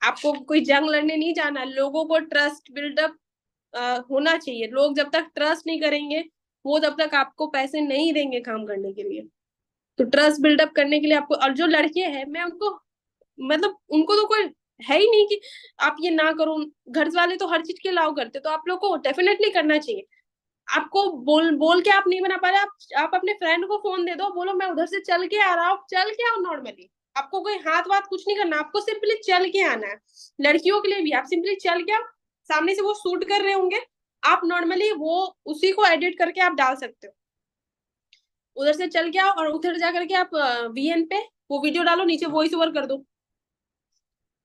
आपको कोई जंग लड़ने नहीं जाना, लोगों को ट्रस्ट बिल्डअप होना चाहिए। लोग जब तक ट्रस्ट नहीं करेंगे, वो तब तक आपको पैसे नहीं देंगे काम करने के लिए। तो ट्रस्ट बिल्डअप करने के लिए आपको, और जो लड़के हैं मैं उनको, मतलब उनको तो कोई है ही नहीं कि आप ये ना करो। घर वाले तो हर चीज के अलाउ करते, तो आप लोग को डेफिनेटली करना चाहिए। आपको बोल बोल के आप नहीं बना पा रहे, आप अपने फ्रेंड को फोन दे दो, बोलो मैं उधर से चल के आ रहा हूँ, चल के आओ नॉर्मली। आपको कोई हाथ वाथ कुछ नहीं करना, आपको सिंपली चल के आना है। लड़कियों के लिए भी आप सिंपली चल के आओ, सामने से वो शूट कर रहे होंगे, आप नॉर्मली वो उसी को एडिट करके आप डाल सकते हो। उधर से चल के आओ और उधर जा करके आप वीएन पे वो वीडियो डालो, नीचे वॉइस ओवर कर दो।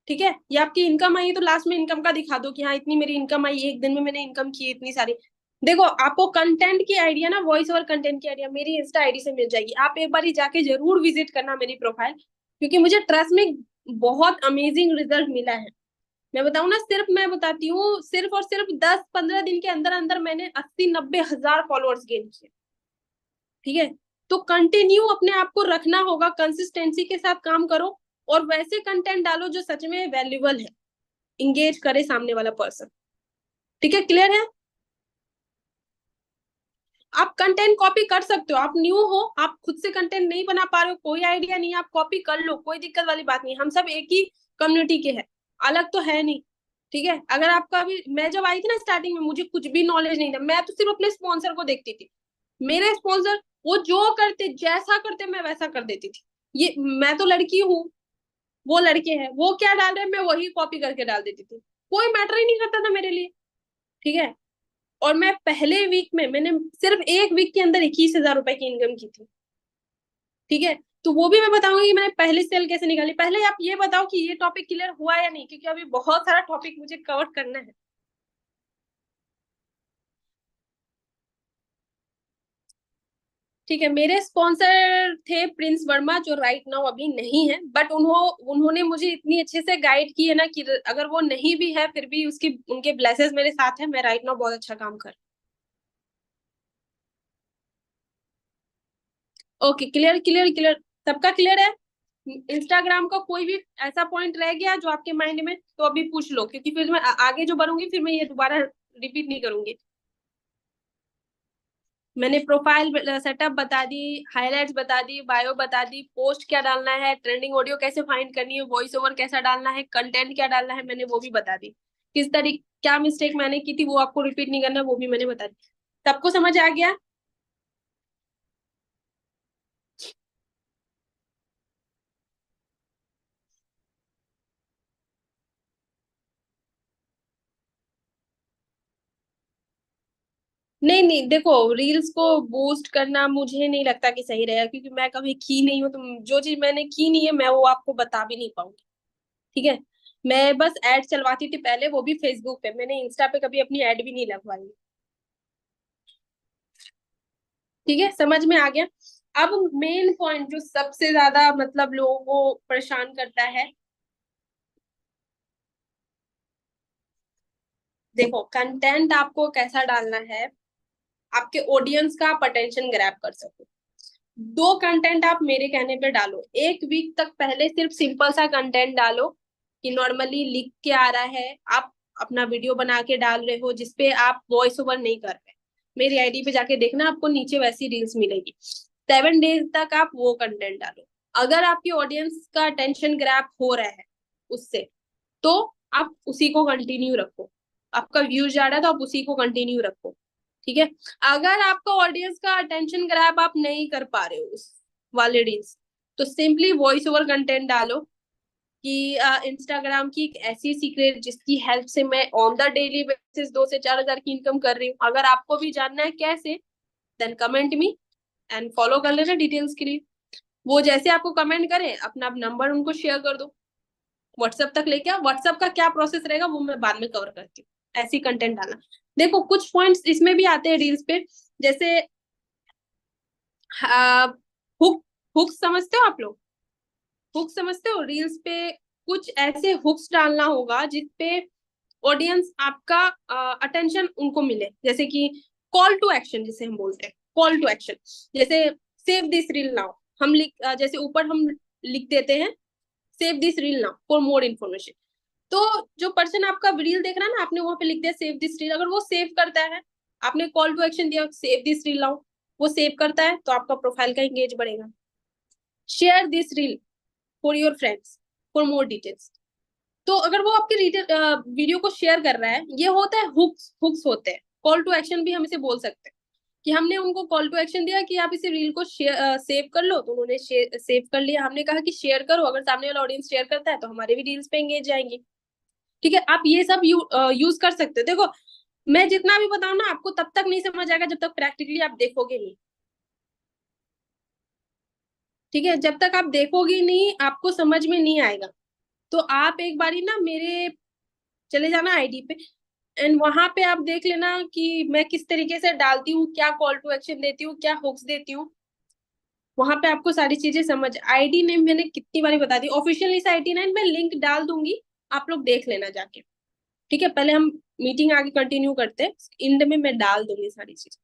ठीक है, ये आपकी इनकम आई तो लास्ट में इनकम का दिखा दो कि हाँ इतनी मेरी इनकम आई, एक दिन में मैंने इनकम की इतनी सारी। देखो आपको कंटेंट की आइडिया ना, वॉइस ओवर कंटेंट की आइडिया मेरी इंस्टा आईडी से मिल जाएगी। आप एक बार जाके जरूर विजिट करना मेरी प्रोफाइल, क्योंकि मुझे ट्रस्ट में बहुत अमेजिंग रिजल्ट मिला है। मैं बताऊं ना, सिर्फ मैं बताती हूँ, सिर्फ और सिर्फ 10-15 दिन के अंदर अंदर मैंने 80-90 हजार फॉलोअर्स गेन किए। ठीक है, तो कंटिन्यू अपने आप को रखना होगा, कंसिस्टेंसी के साथ काम करो और वैसे कंटेंट डालो जो सच में वैल्यूबल है, इंगेज करे सामने वाला पर्सन। ठीक है, क्लियर है। आप कंटेंट कॉपी कर सकते हो, आप न्यू हो, आप खुद से कंटेंट नहीं बना पा रहे हो, कोई आइडिया नहीं है, आप कॉपी कर लो, कोई दिक्कत वाली बात नहीं। हम सब एक ही कम्युनिटी के हैं, अलग तो है नहीं। ठीक है, अगर आपका भी, मैं जब आई थी ना स्टार्टिंग में, मुझे कुछ भी नॉलेज नहीं था, मैं तो सिर्फ अपने स्पॉन्सर को देखती थी। मेरे स्पॉन्सर वो जो करते, जैसा करते मैं वैसा कर देती थी। ये मैं तो लड़की हूँ, वो लड़के हैं, वो क्या डाल रहे हैं मैं वही कॉपी करके डाल देती थी, कोई मैटर ही नहीं करता था मेरे लिए। ठीक है, और मैं पहले वीक में मैंने सिर्फ एक वीक के अंदर 21 हजार रुपए की इनकम की थी। ठीक है, तो वो भी मैं बताऊंगी कि मैंने पहले सेल कैसे निकाली। पहले आप ये बताओ कि ये टॉपिक क्लियर हुआ या नहीं, क्योंकि अभी बहुत सारा टॉपिक मुझे कवर करना है। ठीक है, मेरे स्पॉन्सर थे प्रिंस वर्मा, जो राइट नाउ अभी नहीं है, बट उन्होंने मुझे इतनी अच्छे से गाइड की है ना, कि अगर वो नहीं भी है फिर भी उसकी उनके ब्लेसेस मेरे साथ है, मैं राइट नाउ बहुत अच्छा काम कर। ओके, क्लियर क्लियर क्लियर, सबका क्लियर है। इंस्टाग्राम का कोई भी ऐसा पॉइंट रह गया जो आपके माइंड में, तो अभी पूछ लो, क्योंकि फिर मैं आगे जो बढ़ूंगी फिर मैं ये दोबारा रिपीट नहीं करूंगी। मैंने प्रोफाइल सेटअप बता दी, हाइलाइट्स बता दी, बायो बता दी, पोस्ट क्या डालना है, ट्रेंडिंग ऑडियो कैसे फाइंड करनी है, वॉइस ओवर कैसा डालना है, कंटेंट क्या डालना है, मैंने वो भी बता दी। किस तरीके क्या मिस्टेक मैंने की थी वो आपको रिपीट नहीं करना, वो भी मैंने बता दी। सबको समझ आ गया। नहीं नहीं, देखो रील्स को बूस्ट करना मुझे नहीं लगता कि सही रहेगा, क्योंकि मैं कभी की नहीं हूँ, तो जो चीज मैंने की नहीं है मैं वो आपको बता भी नहीं पाऊंगी। ठीक है, मैं बस एड चलवाती थी पहले, वो भी फेसबुक पे, मैंने इंस्टा पे कभी अपनी एड भी नहीं लगवाई। ठीक है, समझ में आ गया। अब मेन पॉइंट जो सबसे ज्यादा मतलब लोगों को परेशान करता है, देखो कंटेंट आपको कैसा डालना है, आपके ऑडियंस का आप अटेंशन ग्रैब कर सको। दो कंटेंट आप मेरे कहने पे डालो, एक वीक तक पहले सिर्फ सिंपल सा कंटेंट डालो, कि नॉर्मली लिख के आ रहा है, आप अपना वीडियो बना के डाल रहे हो जिसपे आप वॉइस ओवर नहीं कर रहे। मेरी आईडी पे जाके देखना, आपको नीचे वैसी रील्स मिलेगी। 7 डेज तक आप वो कंटेंट डालो। अगर आपकी ऑडियंस का अटेंशन ग्रैब हो रहा है उससे, तो आप उसी को कंटिन्यू रखो। आपका व्यूज जा रहा है तो आप उसी को कंटिन्यू रखो। ठीक है, अगर आपका ऑडियंस का अटेंशन ग्रैब आप नहीं कर पा रहे हो उस वाले रील्स, तो सिंपली वॉइस ओवर कंटेंट डालो। कि इंस्टाग्राम की एक ऐसी सीक्रेट जिसकी हेल्प से मैं ऑन द डेली बेसिस 2 से 4 हजार की इनकम कर रही हूँ। अगर आपको भी जानना है कैसे, then comment me and follow कर लेना डिटेल्स के लिए। वो जैसे आपको कमेंट करें, अपना नंबर उनको शेयर कर दो, व्हाट्सएप तक लेके आओ। व्हाट्सएप का क्या प्रोसेस रहेगा वो मैं बाद में कवर करती हूँ। ऐसी कंटेंट डालना। देखो कुछ पॉइंट्स इसमें भी आते हैं रील्स पे, जैसे हुक, हुक समझते हो आप लोग? हुक समझते हो? रील्स पे कुछ ऐसे हुक्स डालना होगा जिसपे ऑडियंस आपका अटेंशन उनको मिले, जैसे कि कॉल टू एक्शन जिसे हम बोलते हैं, कॉल टू एक्शन। जैसे सेव दिस रील नाउ, हम जैसे ऊपर हम लिख देते हैं save this reel now for more information. तो जो पर्सन आपका रील देख रहा है ना, आपने वहां पे लिख दिया सेव दिस रील, अगर वो सेव करता है, आपने कॉल टू एक्शन दिया सेव दिस रील नाउ, वो सेव करता है तो आपका प्रोफाइल का एंगेज बढ़ेगा। Share this reel for your friends for more details. तो अगर वो आपके वीडियो को शेयर कर रहा है, ये होता है हुक्स, हुक्स होते हैं। कॉल टू एक्शन भी हम इसे बोल सकते हैं कि हमने उनको कॉल टू एक्शन दिया कि आप इसे रील को सेव कर लो, तो उन्होंने सेव कर लिया। हमने कहा कि शेयर करो, अगर सामने वाला ऑडियंस शेयर करता है तो हमारे भी रील्स पे एंगेज जाएंगे। ठीक है, आप ये सब यूज कर सकते हो। देखो मैं जितना भी बताऊं ना, आपको तब तक नहीं समझ आएगा जब तक प्रैक्टिकली आप देखोगे नहीं। ठीक है, जब तक आप देखोगे नहीं आपको समझ में नहीं आएगा। तो आप एक बारी ना मेरे चले जाना आईडी पे, एंड वहां पे आप देख लेना कि मैं किस तरीके से डालती हूँ, क्या कॉल टू एक्शन देती हूँ, क्या हुक्स देती हूँ। वहां पे आपको सारी चीजें समझ। आईडी नेम मैंने कितनी बारी बता दी, ऑफिशियल इस आईडी नेम मैं लिंक डाल दूंगी, आप लोग देख लेना जाके। ठीक है, पहले हम मीटिंग आगे कंटिन्यू करते हैं, इंड में मैं डाल दूंगी सारी चीज।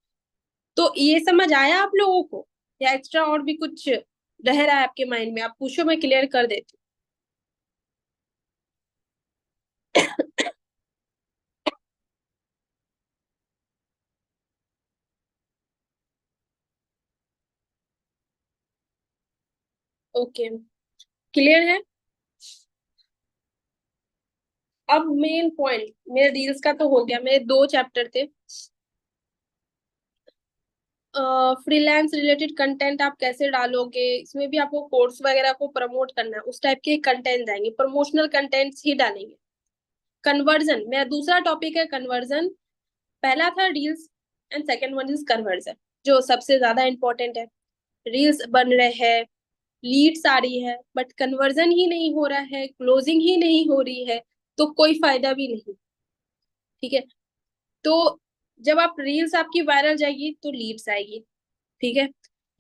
तो ये समझ आया आप लोगों को, या एक्स्ट्रा और भी कुछ रह रहा है आपके माइंड में? आप पूछो, मैं क्लियर कर देती हूँ। ओके, क्लियर है। अब मेन पॉइंट, मेरे रील्स का तो हो गया, मेरे 2 चैप्टर थे। फ्रीलांस रिलेटेड कंटेंट आप कैसे डालोगे, इसमें भी आपको कोर्स वगैरह को प्रमोट करना है, उस टाइप के कंटेंट आएंगे, प्रमोशनल कंटेंट्स ही डालेंगे। कन्वर्जन मेरा दूसरा टॉपिक है, कन्वर्जन। पहला था reels and second one is conversion, जो सबसे ज्यादा इंपॉर्टेंट है। रील्स बन रहे हैं, लीड्स आ रही है, बट कन्वर्जन ही नहीं हो रहा है, क्लोजिंग ही नहीं हो रही है, तो कोई फायदा भी नहीं। ठीक है, तो जब आप रील्स आपकी वायरल जाएगी तो लीड्स आएगी। ठीक है,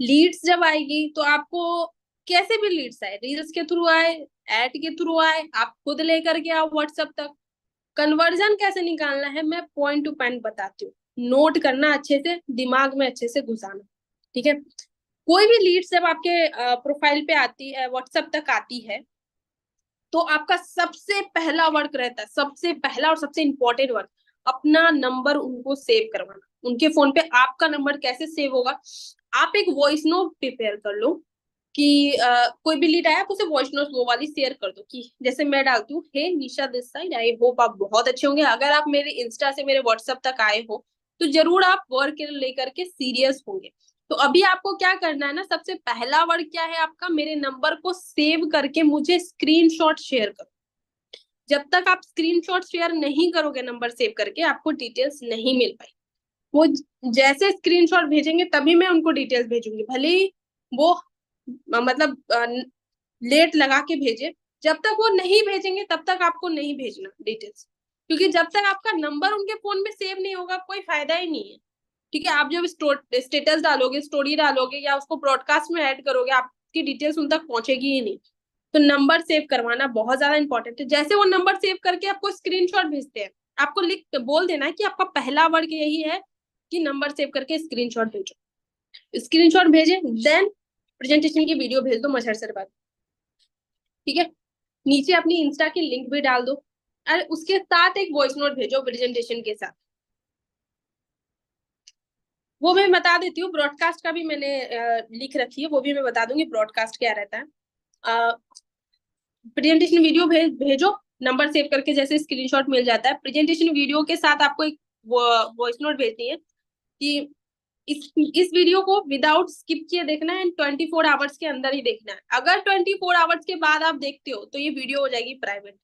लीड्स जब आएगी तो आपको कैसे भी लीड्स आए, रील्स के थ्रू आए, एड के थ्रू आए, आप खुद लेकर के आओ व्हाट्सएप तक, कन्वर्जन कैसे निकालना है मैं पॉइंट टू पॉइंट बताती हूँ। नोट करना अच्छे से, दिमाग में अच्छे से घुसाना। ठीक है, कोई भी लीड्स जब आपके प्रोफाइल पे आती है, व्हाट्सएप तक आती है, तो आपका सबसे पहला वर्क रहता है, सबसे पहला और सबसे इंपॉर्टेंट वर्क, अपना नंबर उनको सेव करवाना। उनके फोन पे आपका नंबर कैसे सेव होगा, आप एक वॉइस नोट प्रिपेयर कर लो कि कोई भी लीड आया आप उसे वॉइस नोट वो वाली शेयर कर दो, कि जैसे मैं डालती हूँ, हे निशा दिस साइड, आई होप आप बहुत अच्छे होंगे। अगर आप मेरे इंस्टा से मेरे व्हाट्सएप तक आए हो तो जरूर आप वर्क लेकर के सीरियस होंगे। तो अभी आपको क्या करना है ना, सबसे पहला वर्ड क्या है आपका, मेरे नंबर को सेव करके मुझे स्क्रीनशॉट शेयर करो। जब तक आप स्क्रीनशॉट शेयर नहीं करोगे नंबर सेव करके, आपको डिटेल्स नहीं मिल पाई। वो जैसे स्क्रीनशॉट भेजेंगे तभी मैं उनको डिटेल्स भेजूंगी, भले ही वो मतलब लेट लगा के भेजे। जब तक वो नहीं भेजेंगे तब तक आपको नहीं भेजना डिटेल्स, क्योंकि जब तक आपका नंबर उनके फोन में सेव नहीं होगा कोई फायदा ही नहीं है। ठीक है, आप जब स्टेटस डालोगे, स्टोरी डालोगे, या उसको ब्रॉडकास्ट में ऐड करोगे, आपकी डिटेल्स उन तक पहुंचेगी ही नहीं। तो नंबर सेव करवाना बहुत ज्यादा इंपॉर्टेंट है। जैसे वो नंबर सेव करके आपको स्क्रीनशॉट भेजते हैं, आपको लिख बोल देना है कि आपका पहला वर्ड यही है कि नंबर सेव करके स्क्रीनशॉट भेजो। स्क्रीनशॉट भेजे, देन प्रेजेंटेशन की वीडियो भेज दो मजहर सर बात। ठीक है, नीचे अपनी इंस्टा की लिंक भी डाल दो, और उसके साथ एक वॉइस नोट भेजो प्रेजेंटेशन के साथ। वो मैं बता देती हूँ, ब्रॉडकास्ट का भी मैंने लिख रखी है, वो भी मैं बता दूंगी ब्रॉडकास्ट क्या रहता है। प्रेजेंटेशन वीडियो भेजो, नंबर सेव करके जैसे स्क्रीनशॉट मिल जाता है, प्रेजेंटेशन वीडियो के साथ आपको एक वॉइस नोट भेजनी है कि इस वीडियो को विदाउट स्किप किए देखना है एंड 24 आवर्स के अंदर ही देखना है। अगर 24 आवर्स के बाद आप देखते हो तो ये वीडियो हो जाएगी प्राइवेट।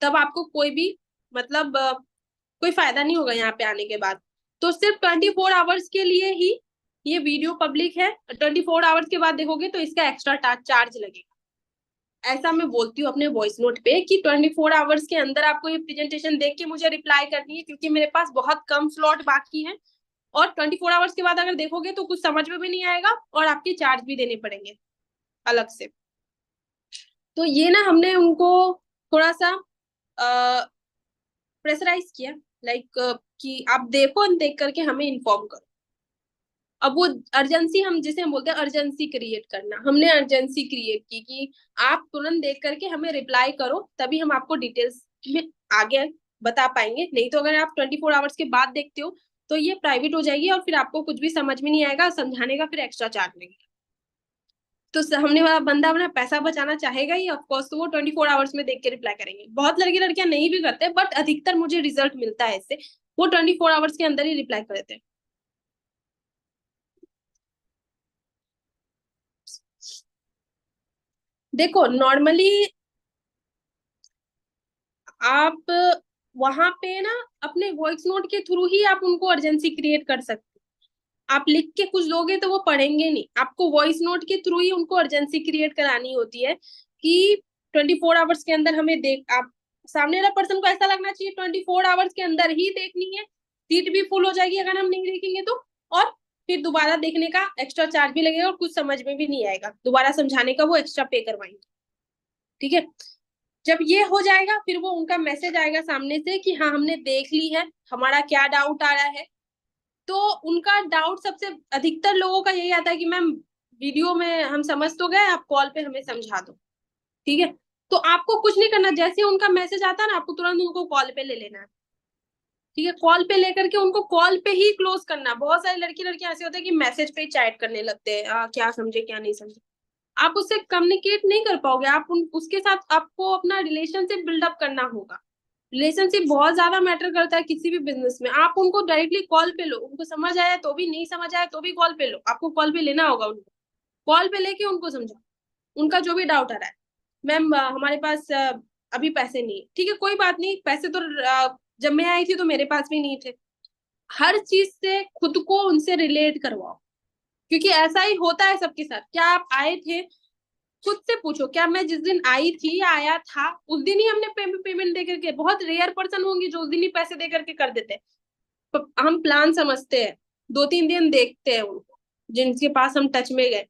तब आपको कोई भी मतलब कोई फायदा नहीं होगा यहाँ पे आने के बाद। तो सिर्फ 24 आवर्स के लिए ही ये वीडियो पब्लिक है। 24 आवर्स के बाद देखोगे तो इसका एक्स्ट्रा चार्ज लगेगा। ऐसा मैं बोलती हूँ अपने वॉइस नोट पे कि 24 आवर्स के अंदर आपको ये प्रेजेंटेशन देख के मुझे रिप्लाई करनी है, क्योंकि मेरे पास बहुत कम स्लॉट बाकी है। और 24 आवर्स के बाद अगर देखोगे तो कुछ समझ में भी नहीं आएगा और आपके चार्ज भी देने पड़ेंगे अलग से। तो ये ना हमने उनको थोड़ा सा प्रेशराइज किया, लाइक कि आप देखो, देख करके हमें इन्फॉर्म करो। अब वो अर्जेंसी, हम जिसे हम बोलते हैं अर्जेंसी क्रिएट करना, हमने अर्जेंसी क्रिएट की कि आप तुरंत देख करके हमें रिप्लाई करो, तभी हम आपको डिटेल्स में आगे बता पाएंगे। नहीं तो अगर आप 24 आवर्स के बाद देखते हो तो ये प्राइवेट हो जाएगी और फिर आपको कुछ भी समझ में नहीं आएगा, समझाने का फिर एक्स्ट्रा चार्ज लगेगा। तो हमने वाला बंदा अपना पैसा बचाना चाहेगा ही ऑफकोर्स, तो वो 24 आवर्स में देख के रिप्लाई करेंगे। बहुत लड़के लड़कियां नहीं भी करते, बट अधिकतर मुझे रिजल्ट मिलता है इससे, वो 24 आवर्स के अंदर ही रिप्लाई कर देते हैं। देखो नॉर्मली आप वहां पे ना अपने वॉइस नोट के थ्रू ही आप उनको अर्जेंसी क्रिएट कर सकते हो। आप लिख के कुछ दोगे तो वो पढ़ेंगे नहीं, आपको वॉइस नोट के थ्रू ही उनको अर्जेंसी क्रिएट करानी होती है कि 24 आवर्स के अंदर हमें देख, आप सामने वाला पर्सन को ऐसा लगना चाहिए 24 आवर्स के अंदर ही देखनी है। सीट भी फुल हो जाएगी अगर हम नहीं देखेंगे तो। और फिर दोबारा देखने का एक्स्ट्रा चार्ज भी लगेगा और कुछ समझ में भी नहीं आएगा, दोबारा समझाने का वो एक्स्ट्रा पे करवाएंगे। ठीक है। जब ये हो जाएगा फिर वो उनका मैसेज आएगा सामने से कि हाँ हमने देख ली है, हमारा क्या डाउट आ रहा है। तो उनका डाउट सबसे अधिकतर लोगों का यही आता है कि मैम वीडियो में हम समझ तो गए, आप कॉल पे हमें समझा दो। ठीक है। तो आपको कुछ नहीं करना, जैसे उनका मैसेज आता है ना आपको तुरंत उनको कॉल पे ले लेना है। ठीक है। कॉल पे लेकर के उनको कॉल पे ही क्लोज करना। बहुत सारी लड़की लड़कियां ऐसे होते हैं कि मैसेज पे ही चैट करने लगते हैं, क्या समझे क्या नहीं समझे। आप उससे कम्युनिकेट नहीं कर पाओगे। आप उसके साथ आपको अपना रिलेशनशिप बिल्डअप करना होगा। रिलेशनशिप बहुत ज्यादा मैटर करता है किसी भी बिजनेस में। आप उनको डायरेक्टली कॉल पे लो, उनको समझ आया तो भी, नहीं समझ आया तो भी कॉल पे लो, आपको कॉल पे लेना होगा उनको। कॉल पे लेके उनको समझाओ उनका जो भी डाउट आ रहा है। मैम हमारे पास अभी पैसे नहीं है। ठीक है, कोई बात नहीं, पैसे तो जब मैं आई थी तो मेरे पास भी नहीं थे। हर चीज से खुद को उनसे रिलेट करवाओ, क्योंकि ऐसा ही होता है सबके साथ। क्या आप आए थे, खुद से पूछो, क्या मैं जिस दिन आई थी या आया था उस दिन ही हमने पेमेंट दे करके, बहुत रेयर पर्सन होंगे जो उस दिन ही पैसे दे करके कर देते हैं। तो हम प्लान समझते हैं, 2-3 दिन देखते हैं उनको जिनके पास हम टच में गए।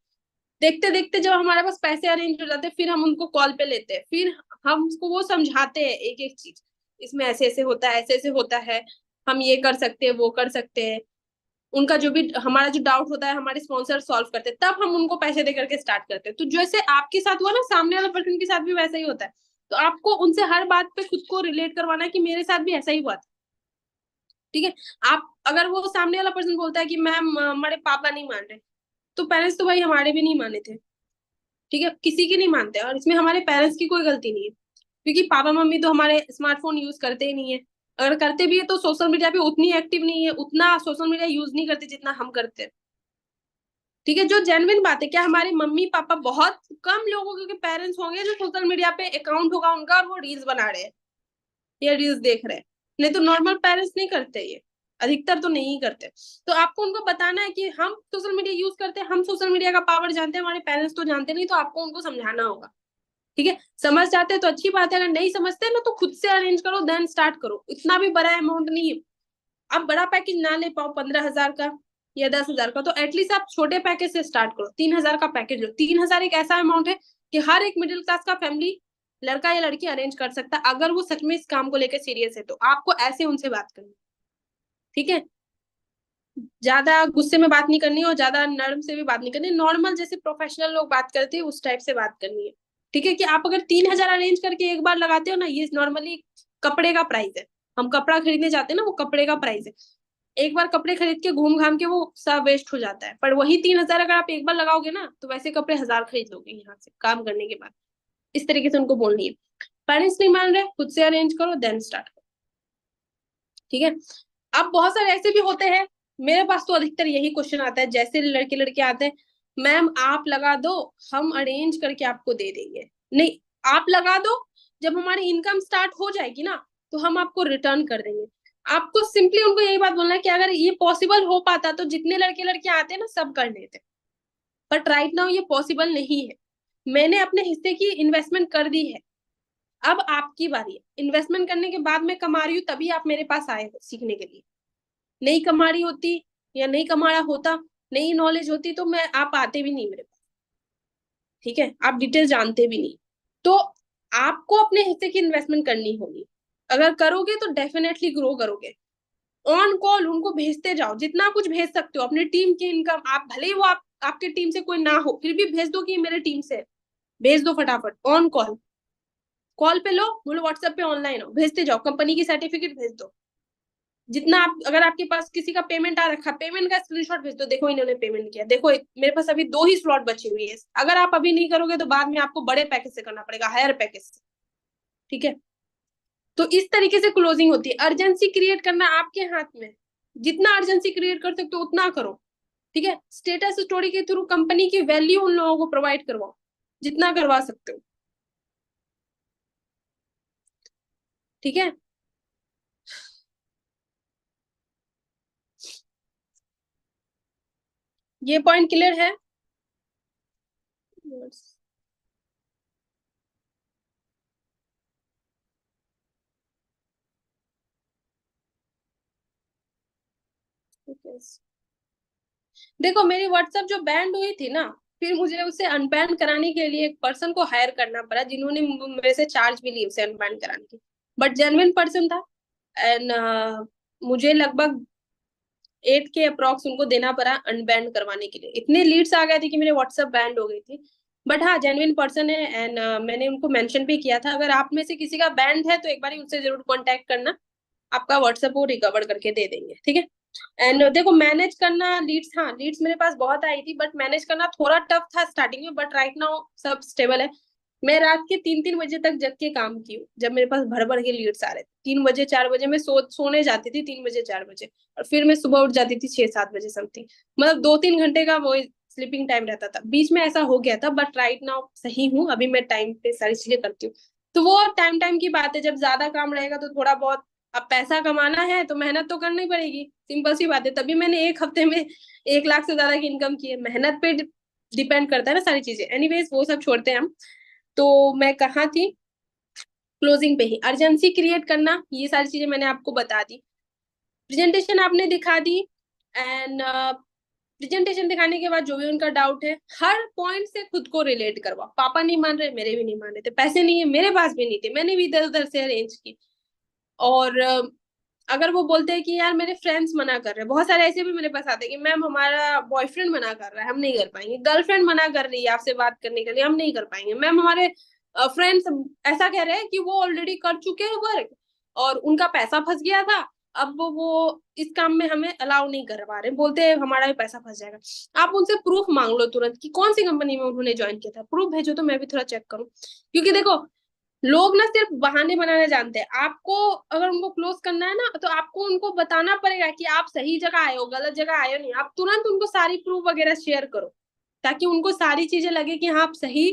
देखते देखते जब हमारे पास पैसे अरेंज हो जाते हैं फिर हम उनको कॉल पे लेते हैं, फिर हम उसको वो समझाते हैं एक एक चीज, इसमें ऐसे ऐसे होता है, ऐसे ऐसे होता है, हम ये कर सकते हैं वो कर सकते हैं। उनका जो भी हमारा जो डाउट होता है हमारे स्पॉन्सर सॉल्व करते हैं, तब हम उनको पैसे दे करके स्टार्ट करते हैं। तो जैसे आपके साथ हुआ ना, सामने वाला पर्सन के साथ भी वैसा ही होता है। तो आपको उनसे हर बात पे खुद को रिलेट करवाना है कि मेरे साथ भी ऐसा ही हुआ था। ठीक है। आप अगर वो सामने वाला पर्सन बोलता है कि मैम हमारे पापा नहीं मान रहे, तो पेरेंट्स तो भाई हमारे भी नहीं माने थे। ठीक है, किसी की नहीं मानते, और इसमें हमारे पेरेंट्स की कोई गलती नहीं है, क्योंकि पापा मम्मी तो हमारे स्मार्टफोन यूज करते ही नहीं है। अगर करते भी है तो सोशल मीडिया पे उतनी एक्टिव नहीं है, उतना सोशल मीडिया यूज नहीं करते जितना हम करते हैं। ठीक है, जो जेन्युइन बात है, क्या हमारे मम्मी पापा, बहुत कम लोगों के पेरेंट्स होंगे जो सोशल मीडिया पे अकाउंट होगा उनका और वो रील्स बना रहे हैं या रील्स देख रहे हैं। नहीं तो नॉर्मल पेरेंट्स नहीं करते ये, अधिकतर तो नहीं करते। तो आपको उनको बताना है कि हम सोशल मीडिया यूज करते हैं, हम सोशल मीडिया का पावर जानते हैं, हमारे पेरेंट्स तो जानते नहीं, तो आपको उनको समझाना होगा। ठीक है, समझ जाते हैं तो अच्छी बात है, अगर नहीं समझते ना तो खुद से अरेंज करो, देन स्टार्ट करो। इतना भी बड़ा अमाउंट नहीं है, आप बड़ा पैकेज ना ले पाओ 15,000 का या 10,000 का, तो एटलीस्ट आप छोटे पैकेज से स्टार्ट करो। 3,000 का पैकेज लो। 3,000 एक ऐसा अमाउंट है कि हर एक मिडिल क्लास का फैमिली, लड़का या लड़की अरेंज कर सकता है, अगर वो सच में इस काम को लेकर सीरियस है। तो आपको ऐसे उनसे बात करनी। ठीक है, ज्यादा गुस्से में बात नहीं करनी और ज्यादा नर्म से भी बात नहीं करनी, नॉर्मल जैसे प्रोफेशनल लोग बात करते हैं उस टाइप से बात करनी है। ठीक है, कि आप अगर 3,000 अरेंज करके एक बार लगाते हो ना, ये नॉर्मली कपड़े का प्राइस है। हम कपड़ा खरीदने जाते हैं ना, वो कपड़े का प्राइस है। एक बार कपड़े खरीद के घूम घाम के वो सब वेस्ट हो जाता है, पर वही 3,000 अगर आप एक बार लगाओगे ना तो वैसे कपड़े 1,000 खरीद लोगे यहाँ से काम करने के बाद। इस तरीके से उनको बोलनी है। पेरेंट्स नहीं मान रहे, खुद से अरेंज करो, देन स्टार्ट करो। ठीक है। अब बहुत सारे ऐसे भी होते हैं मेरे पास तो अधिकतर यही क्वेश्चन आता है, जैसे लड़के लड़के आते हैं, मैम आप लगा दो, हम अरेंज करके आपको दे देंगे। नहीं, आप लगा दो, जब हमारी इनकम स्टार्ट हो जाएगी ना तो हम आपको रिटर्न कर देंगे। आपको सिंपली उनको यही बात बोलना है कि अगर ये पॉसिबल हो पाता तो जितने लड़के लड़के आते हैं ना सब कर लेते, बट राइट नाउ ये पॉसिबल नहीं है। मैंने अपने हिस्से की इन्वेस्टमेंट कर दी है, अब आपकी बारी है। इन्वेस्टमेंट करने के बाद मैं कमा रही हूँ तभी आप मेरे पास आए हो सीखने के लिए। नहीं कमा रही होती या नहीं कमा रहा होता, नहीं नॉलेज होती तो मैं आप आते भी नहीं मेरे पास। ठीक है, आप डिटेल जानते भी नहीं। तो आपको अपने हिस्से की इन्वेस्टमेंट करनी होगी। अगर करोगे तो डेफिनेटली ग्रो करोगे। ऑन कॉल उनको भेजते जाओ, जितना कुछ भेज सकते हो अपनी टीम की इनकम। आप भले ही वो आपके टीम से कोई ना हो, फिर भी भेज दो कि मेरे टीम से। भेज दो फटाफट ऑन कॉल। कॉल पे लो, बोलो व्हाट्सएप पे ऑनलाइन हो, भेजते जाओ। कंपनी की सर्टिफिकेट भेज दो। जितना आप, अगर आपके पास किसी का पेमेंट आ रखा, पेमेंट का स्क्रीनशॉट भेज दो, देखो इन्होंने पेमेंट किया, देखो मेरे पास अभी 2 ही स्लॉट बची हुई है। अगर आप अभी नहीं करोगे तो बाद में आपको बड़े पैकेज से करना पड़ेगा, हायर पैकेज से। ठीक है, तो इस तरीके से क्लोजिंग होती है। अर्जेंसी क्रिएट करना आपके हाथ में, जितना अर्जेंसी क्रिएट कर सकते हो उतना करो। ठीक है, स्टेटस स्टोरी के थ्रू कंपनी की वैल्यू उन लोगों को प्रोवाइड करवाओ, जितना करवा सकते हो। ठीक है, ये पॉइंट क्लियर है? देखो मेरी व्हाट्सएप जो बैंड हुई थी ना, फिर मुझे उसे अनबैन कराने के लिए एक पर्सन को हायर करना पड़ा, जिन्होंने मेरे से चार्ज भी ली उसे अनबैन कराने की। बट जेन्युइन पर्सन था। एंड मुझे लगभग 8K अप्रॉक्स उनको देना पड़ा अनबैन करवाने के लिए। इतने लीड्स आ गए थे कि मेरे व्हाट्सएप बैंड हो गई थी। बट हाँ, जेन्युइन पर्सन है। एंड मैंने उनको मेंशन भी किया था, अगर आप में से किसी का बैंड है तो एक बार उनसे जरूर कांटेक्ट करना, आपका व्हाट्सएप वो रिकवर करके दे देंगे। ठीक है। एंड देखो मैनेज करना लीड्स, हाँ लीड्स मेरे पास बहुत आई थी, बट मैनेज करना थोड़ा टफ था स्टार्टिंग में, बट राइट नाउ सब स्टेबल है। मैं रात के 3-3 बजे तक जग के काम की हूँ, जब मेरे पास भर भर के लीड्स आ रहे थे। 3 बजे 4 बजे मैं सोने जाती थी, 3 बजे 4 बजे, और फिर मैं सुबह उठ जाती थी 6-7 बजे समथिंग। मतलब 2-3 घंटे का वो स्लीपिंग टाइम रहता था, बीच में ऐसा हो गया था, बट राइट नाउ सही हूँ। अभी मैं टाइम पे सारी चीजें करती हूँ। तो वो टाइम टाइम की बात है, जब ज्यादा काम रहेगा तो थोड़ा बहुत। अब पैसा कमाना है तो मेहनत तो करनी पड़ेगी, सिंपल सी बात है। तभी मैंने एक हफ्ते में 1 लाख से ज्यादा की इनकम की है। मेहनत पे डिपेंड करता है ना सारी चीजें। एनीवेज वो सब छोड़ते हैं हम। तो मैं कहाँ थी? क्लोजिंग पे ही। अर्जेंसी क्रिएट करना, ये सारी चीजें मैंने आपको बता दी। प्रेजेंटेशन आपने दिखा दी। एंड प्रेजेंटेशन दिखाने के बाद जो भी उनका डाउट है, हर पॉइंट से खुद को रिलेट करवा। पापा नहीं मान रहे, मेरे भी नहीं मान रहे थे, पैसे नहीं है मेरे पास भी नहीं थे, मैंने भी इधर उधर से अरेंज की। और अगर वो बोलते हैं कि यार मेरे फ्रेंड्स मना कर रहे हैं, बहुत सारे ऐसे भी मेरे पास आते हैं कि मैम हमारा बॉयफ्रेंड मना कर रहा है, हम नहीं कर पाएंगे। गर्लफ्रेंड मना कर रही है आपसे बात करने के लिए, हम नहीं कर पाएंगे। मैम हमारे फ्रेंड्स ऐसा कह रहे हैं कि वो ऑलरेडी कर चुके हैं वर्क और उनका पैसा फंस गया था, अब वो इस काम में हमें अलाउ नहीं कर पा रहे, बोलते हैं हमारा भी पैसा फंस जाएगा। आप उनसे प्रूफ मांग लो तुरंत कि कौन सी कंपनी में उन्होंने ज्वाइन किया था, प्रूफ भेजो तो मैं भी थोड़ा चेक करूँ। क्योंकि देखो लोग ना सिर्फ बहाने बनाने जानते हैं। आपको अगर उनको क्लोज करना है ना तो आपको उनको बताना पड़ेगा कि आप सही जगह आए हो, गलत जगह आए हो नहीं। आप तुरंत उनको सारी प्रूफ वगैरह शेयर करो, ताकि उनको सारी चीजें लगे कि हाँ आप सही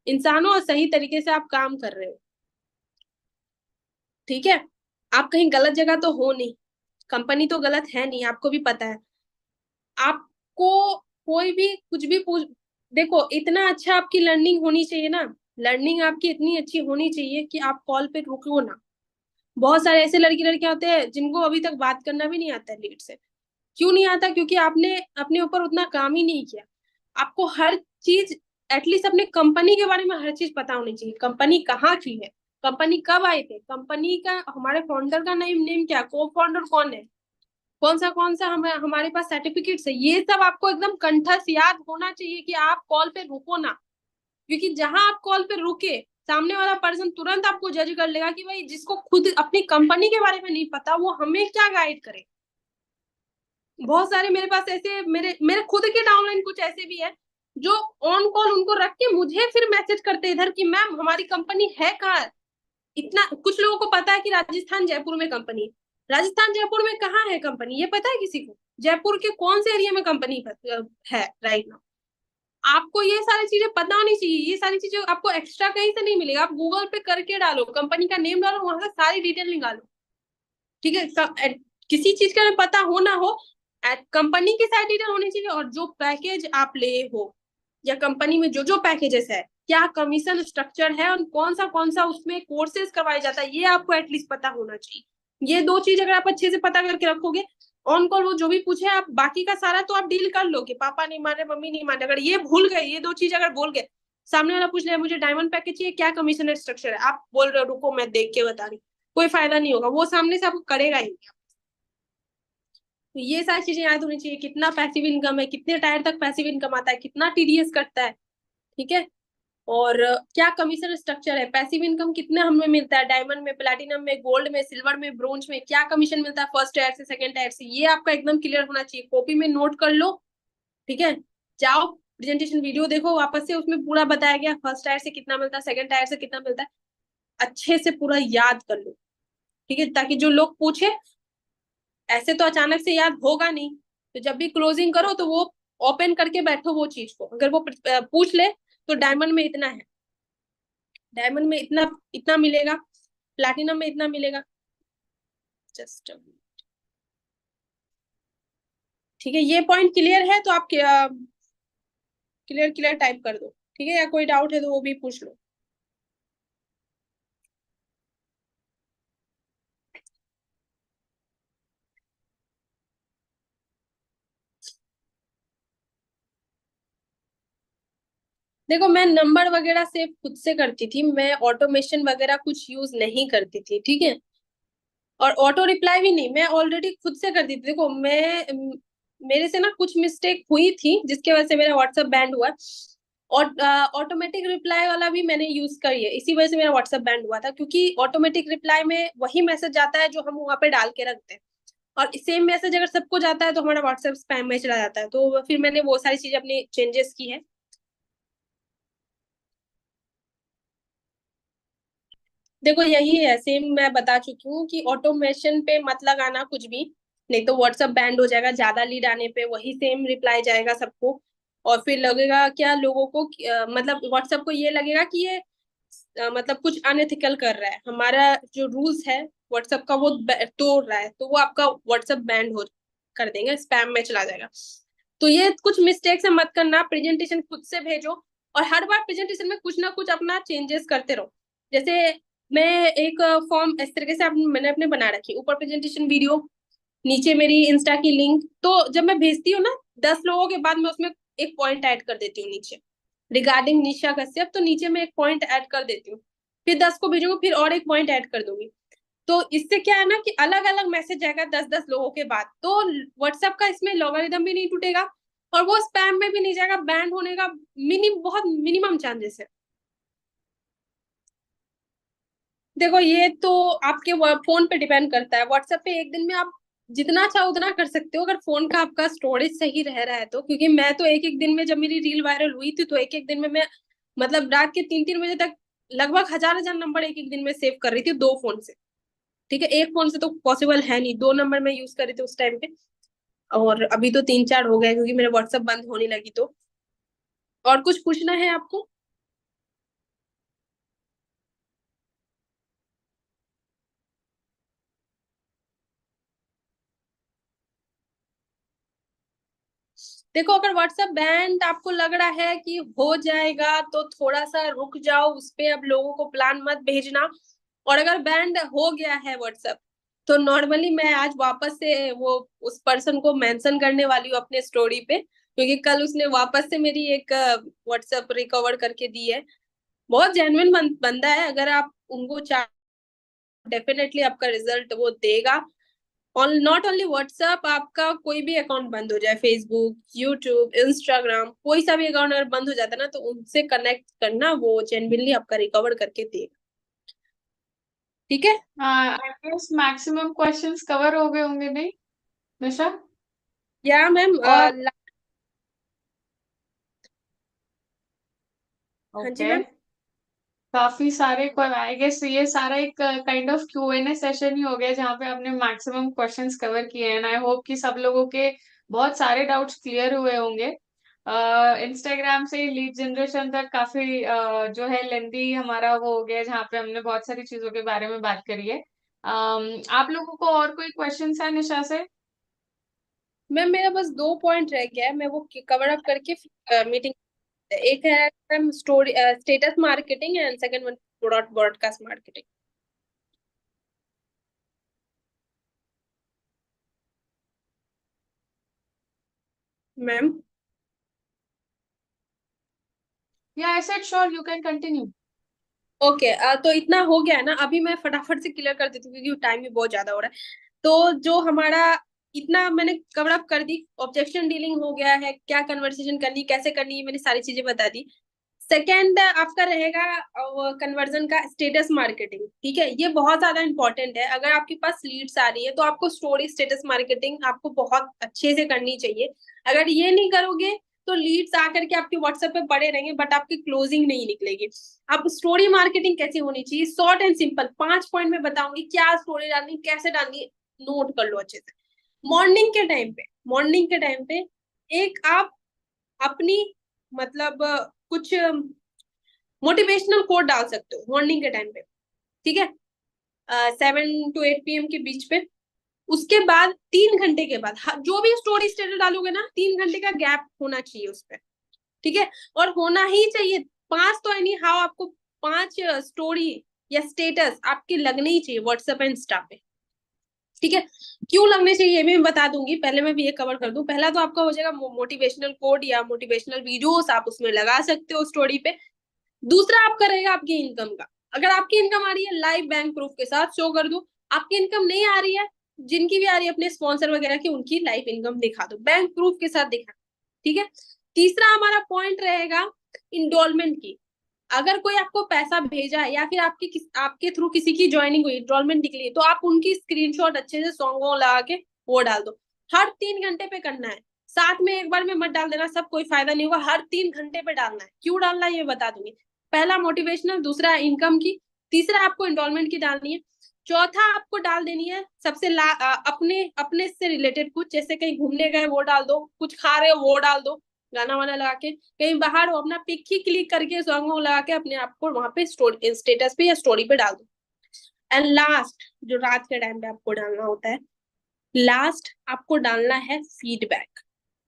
इंसान हो और सही तरीके से आप काम कर रहे हो। ठीक है, आप कहीं गलत जगह तो हो नहीं, कंपनी तो गलत है नहीं, आपको भी पता है। आपको कोई भी कुछ भी पूछ, देखो इतना अच्छा आपकी लर्निंग होनी चाहिए ना, लर्निंग आपकी इतनी अच्छी होनी चाहिए कि आप कॉल पे रुको ना। बहुत सारे ऐसे लड़की लड़कियां होते हैं जिनको अभी तक बात करना भी नहीं आता है लीड से। क्यों नहीं आता? क्योंकि आपने अपने ऊपर उतना काम ही नहीं किया। आपको हर चीज, एटलीस्ट अपने कंपनी के बारे में हर चीज पता होनी चाहिए। कंपनी कहाँ की है, कंपनी कब आए थे, कंपनी का हमारे फाउंडर का नेम नेम क्या, को फाउंडर कौन है, कौन सा हमारे पास सर्टिफिकेट्स है, ये सब आपको एकदम कंठस्थ याद होना चाहिए कि आप कॉल पे रुको ना। क्योंकि जहां आप कॉल पे रुके, सामने वाला पर्सन तुरंत आपको जज कर लेगा कि भाई जिसको खुद अपनी कंपनी के बारे में नहीं पता वो हमें क्या गाइड करे। बहुत सारे मेरे पास ऐसे, मेरे मेरे खुद के डाउनलाइन कुछ ऐसे भी है जो ऑन कॉल उनको रख के मुझे फिर मैसेज करते इधर कि मैम हमारी कंपनी है कहाँ। इतना कुछ लोगों को पता है कि राजस्थान जयपुर में कंपनी है। राजस्थान जयपुर में कहाँ है कंपनी, ये पता है किसी को? जयपुर के कौन से एरिया में कंपनी है राइट नाउ। आपको ये सारी चीजें पता होनी चाहिए, ये सारी चीजें आपको एक्स्ट्रा कहीं से नहीं मिलेगा। आप गूगल पे करके डालो, कंपनी का नेम डालो, वहां से सारी डिटेल निकालो, ठीक है। किसी चीज का पता हो ना हो, कंपनी की सारी डिटेल होनी चाहिए, और जो पैकेज आप ले हो या कंपनी में जो जो पैकेजेस है, क्या कमीशन स्ट्रक्चर है, और कौन सा उसमें कोर्सेज करवाया जाता है, ये आपको एटलीस्ट पता होना चाहिए। ये दो चीज अगर आप अच्छे से पता करके रखोगे, ऑन कॉल वो जो भी पूछे आप बाकी का सारा तो आप डील कर लोगे। पापा नहीं मान रहे, मम्मी नहीं मान रहे, अगर ये भूल गए, ये दो चीज अगर बोल गए, सामने वाला पूछ रहा है मुझे डायमंड पैकेज चाहिए, क्या कमीशन स्ट्रक्चर है, आप बोल रहे हो रुको मैं देख के बता रही, कोई फायदा नहीं होगा, वो सामने से आपको करेगा ही नहीं। तो ये सारी चीजें याद होनी चाहिए, कितना पैसिव इनकम है, कितने टायर तक पैसिव इनकम आता है, कितना टीडीएस कटता है, ठीक है। और क्या कमीशन स्ट्रक्चर है, पैसिव इनकम कितने हमें मिलता है, डायमंड में, प्लैटिनम में, गोल्ड में, सिल्वर में, ब्रोंज में क्या कमीशन मिलता है, फर्स्ट टायर से सेकंड टायर से, ये आपका एकदम क्लियर होना चाहिए। कॉपी में नोट कर लो, ठीक है। जाओ प्रेजेंटेशन वीडियो देखो वापस से, उसमें पूरा बताया गया फर्स्ट टायर से कितना मिलता है, सेकंड टायर से कितना मिलता है, अच्छे से पूरा याद कर लो, ठीक है, ताकि जो लोग पूछे, ऐसे तो अचानक से याद होगा नहीं, तो जब भी क्लोजिंग करो तो वो ओपन करके बैठो वो चीज को, अगर वो पूछ ले तो डायमंड में इतना है, डायमंड में इतना इतना मिलेगा, प्लैटिनम में इतना मिलेगा, जस्ट, ठीक है। ये पॉइंट क्लियर है तो आप क्लियर क्लियर टाइप कर दो, ठीक है, या कोई डाउट है तो वो भी पूछ लो। देखो मैं नंबर वगैरह सेव खुद से करती थी, मैं ऑटोमेशन वगैरह कुछ यूज नहीं करती थी, ठीक है। और ऑटो रिप्लाई भी नहीं, मैं ऑलरेडी खुद से करती थी। देखो मैं मेरे से ना कुछ मिस्टेक हुई थी जिसकी वजह से मेरा व्हाट्सएप बैंड हुआ, और ऑटोमेटिक रिप्लाई वाला भी मैंने यूज करी है, इसी वजह से मेरा व्हाट्सएप बैंड हुआ था, क्योंकि ऑटोमेटिक रिप्लाई में वही मैसेज जाता है जो हम वहां पे डाल के रखते हैं, और सेम मैसेज अगर सबको जाता है तो हमारा व्हाट्सएप स्पैम में चला जाता है, तो फिर मैंने वो सारी चीजें अपनी चेंजेस की है। देखो यही है, सेम मैं बता चुकी हूँ कि ऑटोमेशन पे मत लगाना कुछ भी, नहीं तो व्हाट्सएप बैंड हो जाएगा, ज्यादा लीड आने पे वही सेम रिप्लाई जाएगा सबको, और फिर लगेगा क्या लोगों को मतलब व्हाट्सएप को ये लगेगा कि ये मतलब कुछ अनएथिकल कर रहा है, हमारा जो रूल्स है व्हाट्सएप का वो तोड़ रहा है, तो वो आपका व्हाट्सएप बैंड हो कर देंगे, स्पैम में चला जाएगा। तो ये कुछ मिस्टेक से मत करना, प्रेजेंटेशन खुद से भेजो, और हर बार प्रेजेंटेशन में कुछ ना कुछ अपना चेंजेस करते रहो। जैसे मैं एक फॉर्म इस तरीके से मैंने अपने बना रखी, ऊपर प्रेजेंटेशन वीडियो, नीचे मेरी इंस्टा की लिंक, तो जब मैं भेजती हूँ ना 10 लोगों के बाद मैं उसमें एक पॉइंट ऐड कर देती हूँ नीचे, रिगार्डिंग निशा कश्यप, तो नीचे मैं एक पॉइंट ऐड कर देती हूँ, फिर 10 को भेजूंगी, फिर और एक पॉइंट ऐड कर दूंगी। तो इससे क्या है ना कि अलग अलग मैसेज जाएगा 10-10 लोगों के बाद, तो व्हाट्सएप का इसमें लॉगरिदम भी नहीं टूटेगा, और वो स्पैम में भी नहीं जाएगा, बैंड होने का बहुत मिनिमम चांसेस है। देखो ये तो आपके फोन पे डिपेंड करता है, व्हाट्सएप पे एक दिन में आप जितना चाहो उतना कर सकते हो, अगर फोन का आपका स्टोरेज सही रह रहा है तो, क्योंकि मैं तो एक एक दिन में, जब मेरी रील वायरल हुई थी तो एक एक दिन में मैं मतलब रात के 3-3 बजे तक लगभग हजार हजार नंबर एक एक दिन में सेव कर रही थी, 2 फोन से, ठीक है। एक फोन से तो पॉसिबल है नहीं, 2 नंबर में यूज कर रही थी उस टाइम पे, और अभी तो 3-4 हो गए क्योंकि मेरा व्हाट्सएप बंद होने लगी तो। और कुछ पूछना है आपको? देखो अगर व्हाट्सएप बैंड आपको लग रहा है कि हो जाएगा तो थोड़ा सा रुक जाओ उस पे, अब लोगों को प्लान मत भेजना। और अगर बैंड हो गया है व्हाट्सएप, तो नॉर्मली मैं आज वापस से वो उस पर्सन को मेंशन करने वाली हूँ अपने स्टोरी पे, क्योंकि कल उसने वापस से मेरी एक व्हाट्सएप रिकवर करके दी है। बहुत जेन्युइन बंदा है, अगर आप उनको चाह, डेफिनेटली आपका रिजल्ट वो देगा। और नॉट ओनली व्हाट्सएप, आपका कोई भी अकाउंट बंद हो जाए, फेसबुक, यूट्यूब, इंस्टाग्राम, कोई सा भी अकाउंट अगर बंद हो जाता है ना, तो उनसे कनेक्ट करना, वो जेन्युइनली आपका रिकवर करके देगा, ठीक है। हाँ, I guess maximum questions cover हो गए होंगे, नहीं निशा? या मैम और हाँ जी ओके, मैम। काफी सारे, आई गेस ये सारा एक काइंड ऑफ Q&A सेशन ही हो गया जहाँ पे आपने मैक्सिमम क्वेश्चंस कवर किए हैं। एंड आई होप कि सब लोगों के बहुत सारे डाउट्स क्लियर हुए होंगे। इंस्टाग्राम से लीड जनरेशन तक काफी जो है लेंदी हमारा वो हो गया, जहाँ पे हमने बहुत सारी चीजों के बारे में बात करी है। आप लोगों को और कोई क्वेश्चंस है निशा से? मैम मेरा बस 2 पॉइंट रह गया है, मैं वो कवर अप करके मीटिंग। एक है ma'am story status marketing and second one broadcast marketing. Ma'am या I said sure, you can continue. Okay, तो इतना हो गया है ना, अभी मैं फटाफट से क्लियर कर देती हूँ क्योंकि टाइम भी बहुत ज्यादा हो रहा है। तो जो हमारा इतना मैंने कवर अप कर दी, ऑब्जेक्शन डीलिंग हो गया है, क्या कन्वर्सेशन करनी कैसे करनी है, मैंने सारी चीजें बता दी। सेकेंड आपका रहेगा कन्वर्जन का स्टेटस मार्केटिंग। ठीक है, ये बहुत ज्यादा इंपॉर्टेंट है। अगर आपके पास लीड्स आ रही है तो आपको स्टोरी स्टेटस मार्केटिंग आपको बहुत अच्छे से करनी चाहिए। अगर ये नहीं करोगे तो लीड्स आकर के आपके व्हाट्सएप पे पड़े रहेंगे बट आपकी क्लोजिंग नहीं निकलेगी। अब स्टोरी मार्केटिंग कैसे होनी चाहिए, शॉर्ट एंड सिंपल 5 पॉइंट में बताऊंगी, क्या स्टोरी डालनी कैसे डालनी, नोट कर लो अच्छे से। मॉर्निंग के टाइम पे एक आप अपनी मतलब कुछ मोटिवेशनल कोट डाल सकते हो मॉर्निंग के टाइम पे। ठीक है, 7 to 8 PM के बीच पे। उसके बाद 3 घंटे के बाद जो भी स्टोरी स्टेटस डालोगे ना, 3 घंटे का गैप होना चाहिए उस पर। ठीक है, और होना ही चाहिए 5 तो एनी हाउ आपको 5 स्टोरी या स्टेटस आपके लगने ही चाहिए व्हाट्सएप एंड इंस्टा पे। ठीक है, क्यों लगने चाहिए ये भी मैं बता दूंगी, पहले मैं भी ये कवर कर दूं। पहला तो आपका हो जाएगा मोटिवेशनल कोड या मोटिवेशनल वीडियोस आप उसमें लगा सकते हो स्टोरी पे। दूसरा आपका रहेगा आपकी इनकम का। अगर आपकी इनकम आ रही है लाइव बैंक प्रूफ के साथ शो कर दो। आपकी इनकम नहीं आ रही है, जिनकी भी आ रही है अपने स्पॉन्सर वगैरह की उनकी लाइव इनकम दिखा दो, बैंक प्रूफ के साथ दिखा। ठीक है, तीसरा हमारा पॉइंट रहेगा इंडोलमेंट की। अगर कोई आपको पैसा भेजा है या फिर आपके थ्रू किसी की ज्वाइनिंग हुई, एनरोलमेंट निकली, तो आप उनकी स्क्रीनशॉट अच्छे से सॉन्ग लगा के वो डाल दो। हर 3 घंटे पे करना है, साथ में एक बार में मत डाल देना, सब कोई फायदा नहीं होगा। हर 3 घंटे पे डालना है, क्यों डालना है ये बता दूंगी। पहला मोटिवेशनल, दूसरा इनकम की, तीसरा आपको एनरोलमेंट की डालनी है, चौथा आपको डाल देनी है सबसे अपने अपने से रिलेटेड कुछ, जैसे कहीं घूमने गए वो डाल दो, कुछ खा रहे हो वो डाल दो, गाना वाना लगा के। कहीं बाहर हो अपना पिक ही क्लिक करके सॉन्ग लगा के अपने आप को वहां पे स्टोरी स्टेटस पे या स्टोरी पे डाल दो। एंड लास्ट जो रात के टाइम पे आपको डालना होता है, लास्ट आपको डालना है फीडबैक।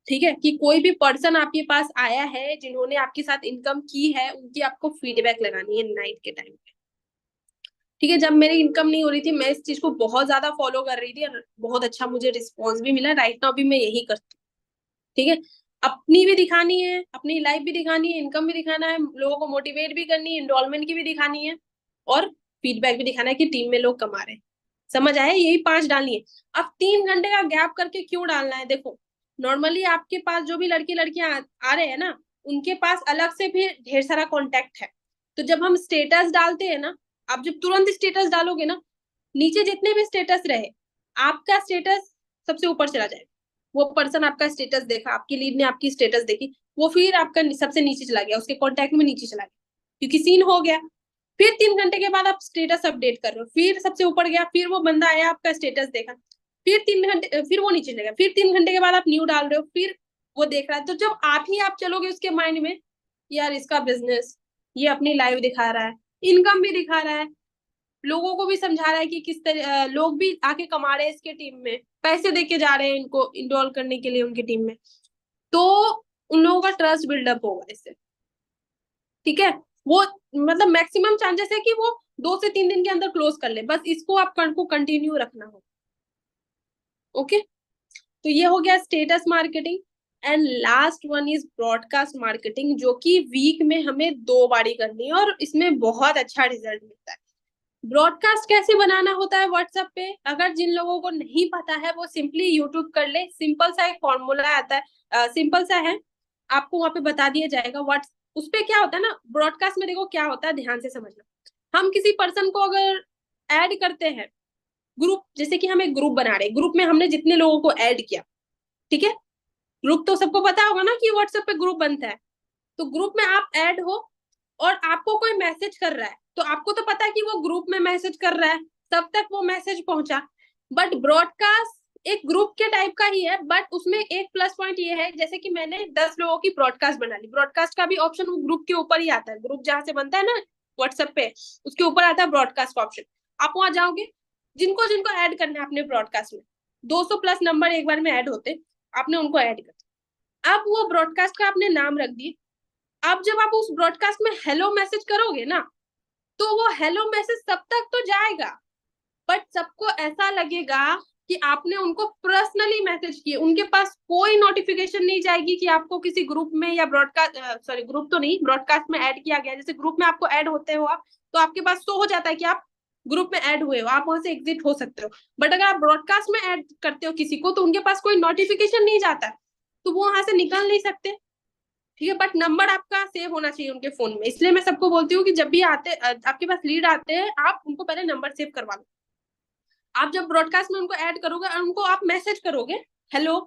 ठीक है, कि कोई भी पर्सन आपके पास आया है जिन्होंने आपके साथ इनकम की है, उनकी आपको फीडबैक लगानी है नाइट के टाइम पे। ठीक है, जब मेरी इनकम नहीं हो रही थी मैं इस चीज को बहुत ज्यादा फॉलो कर रही थी और बहुत अच्छा मुझे रिस्पॉन्स भी मिला। राइट नाउ भी मैं यही करती हूँ। ठीक है, अपनी भी दिखानी है, अपनी लाइफ भी दिखानी है, इनकम भी दिखाना है, लोगों को मोटिवेट भी करनी है, इनरोलमेंट की भी दिखानी है, और फीडबैक भी दिखाना है कि टीम में लोग कमा रहे हैं। समझ आया, यही 5 डालनी है। अब 3 घंटे का गैप करके क्यों डालना है, देखो नॉर्मली आपके पास जो भी लड़के लड़कियां आ रहे हैं ना, उनके पास अलग से भी ढेर सारा कॉन्टेक्ट है। तो जब हम स्टेटस डालते हैं ना, आप जब तुरंत स्टेटस डालोगे ना, नीचे जितने भी स्टेटस रहे आपका स्टेटस सबसे ऊपर चला जाएगा। वो पर्सन आपका स्टेटस देखा, आपकी लीड ने आपकी स्टेटस देखी, वो फिर आपका सबसे नीचे चला गया, उसके कॉन्टेक्ट में नीचे चला गया, क्योंकि सीन हो गया। फिर 3 घंटे के बाद आप स्टेटस अपडेट कर रहे हो, फिर सबसे ऊपर गया, फिर वो बंदा आया आपका स्टेटस देखा, फिर 3 घंटे फिर वो नीचे चला गया, फिर 3 घंटे के बाद आप न्यू डाल रहे हो, फिर वो देख रहा है। तो जब आप चलोगे उसके माइंड में, यार इसका बिजनेस, ये अपनी लाइव दिखा रहा है, इनकम भी दिखा रहा है, लोगों को भी समझा रहा है कि किस तरह लोग भी आके कमा रहे हैं इसके टीम में, पैसे देके जा रहे हैं इनको इनरोल करने के लिए उनकी टीम में, तो उन लोगों का ट्रस्ट बिल्डअप होगा इससे। ठीक है, वो मतलब मैक्सिमम चांसेस है कि वो 2 से 3 दिन के अंदर क्लोज कर ले, बस इसको आपको कंटिन्यू रखना हो। ओके, तो ये हो गया status marketing. And last one is broadcast marketing, जो कि वीक में हमें 2 बारी करनी है और इसमें बहुत अच्छा रिजल्ट मिलता है। ब्रॉडकास्ट कैसे बनाना होता है व्हाट्सएप पे, अगर जिन लोगों को नहीं पता है वो सिंपली यूट्यूब कर ले, सिंपल सा एक फॉर्मूला आता है, सिंपल सा है, आपको वहां पे बता दिया जाएगा। व्हाट्स उस पे क्या होता है ना, ब्रॉडकास्ट में देखो क्या होता है, ध्यान से समझना। हम किसी पर्सन को अगर ऐड करते हैं ग्रुप, जैसे कि हम एक ग्रुप बना रहे हैं, ग्रुप में हमने जितने लोगों को ऐड किया, ठीक है, ग्रुप तो सबको पता होगा ना कि व्हाट्सएप पे ग्रुप बनता है। तो ग्रुप में आप ऐड हो, और आपको कोई मैसेज कर रहा है तो आपको तो पता है कि वो ग्रुप में मैसेज कर रहा है, तब तक वो मैसेज पहुंचा। बट ब्रॉडकास्ट एक ग्रुप के टाइप का ही है, बट उसमें एक प्लस पॉइंट ये है, जैसे कि मैंने 10 लोगों की ब्रॉडकास्ट बना ली, ब्रॉडकास्ट का भी ऑप्शन वो ग्रुप के ऊपर ही आता है, ग्रुप जहां से बनता है ना व्हाट्सएप पे, उसके ऊपर आता है ब्रॉडकास्ट का ऑप्शन। आप वहां जाओगे, जिनको जिनको ऐड करना है अपने ब्रॉडकास्ट में, 200 प्लस नंबर एक बार में ऐड होते, आपने उनको ऐड कर, अब वो ब्रॉडकास्ट का आपने नाम रख दिए। अब जब आप उस ब्रॉडकास्ट में हेलो मैसेज करोगे ना, तो वो हेलो मैसेज सब तक तो जाएगा, बट सबको ऐसा लगेगा कि आपने उनको पर्सनली मैसेज किए, उनके पास कोई नोटिफिकेशन नहीं जाएगी कि आपको किसी ग्रुप में या ब्रॉडकास्ट, सॉरी ग्रुप तो नहीं, ब्रॉडकास्ट में ऐड किया गया। जैसे ग्रुप में आपको ऐड होते हो आप, तो आपके पास शो हो जाता है कि आप ग्रुप में ऐड हुए हो, आप वहां से एग्जिट हो सकते हो। बट अगर आप ब्रॉडकास्ट में ऐड करते हो किसी को, तो उनके पास कोई नोटिफिकेशन नहीं जाता, तो वो वहां से निकल नहीं सकते। ठीक है, बट नंबर आपका सेव होना चाहिए उनके फोन में, इसलिए मैं सबको बोलती हूँ कि जब भी आते आपके पास लीड आते हैं, आप उनको पहले नंबर सेव करवा लो। आप जब ब्रॉडकास्ट में उनको ऐड करोगे और उनको आप मैसेज करोगे हेलो,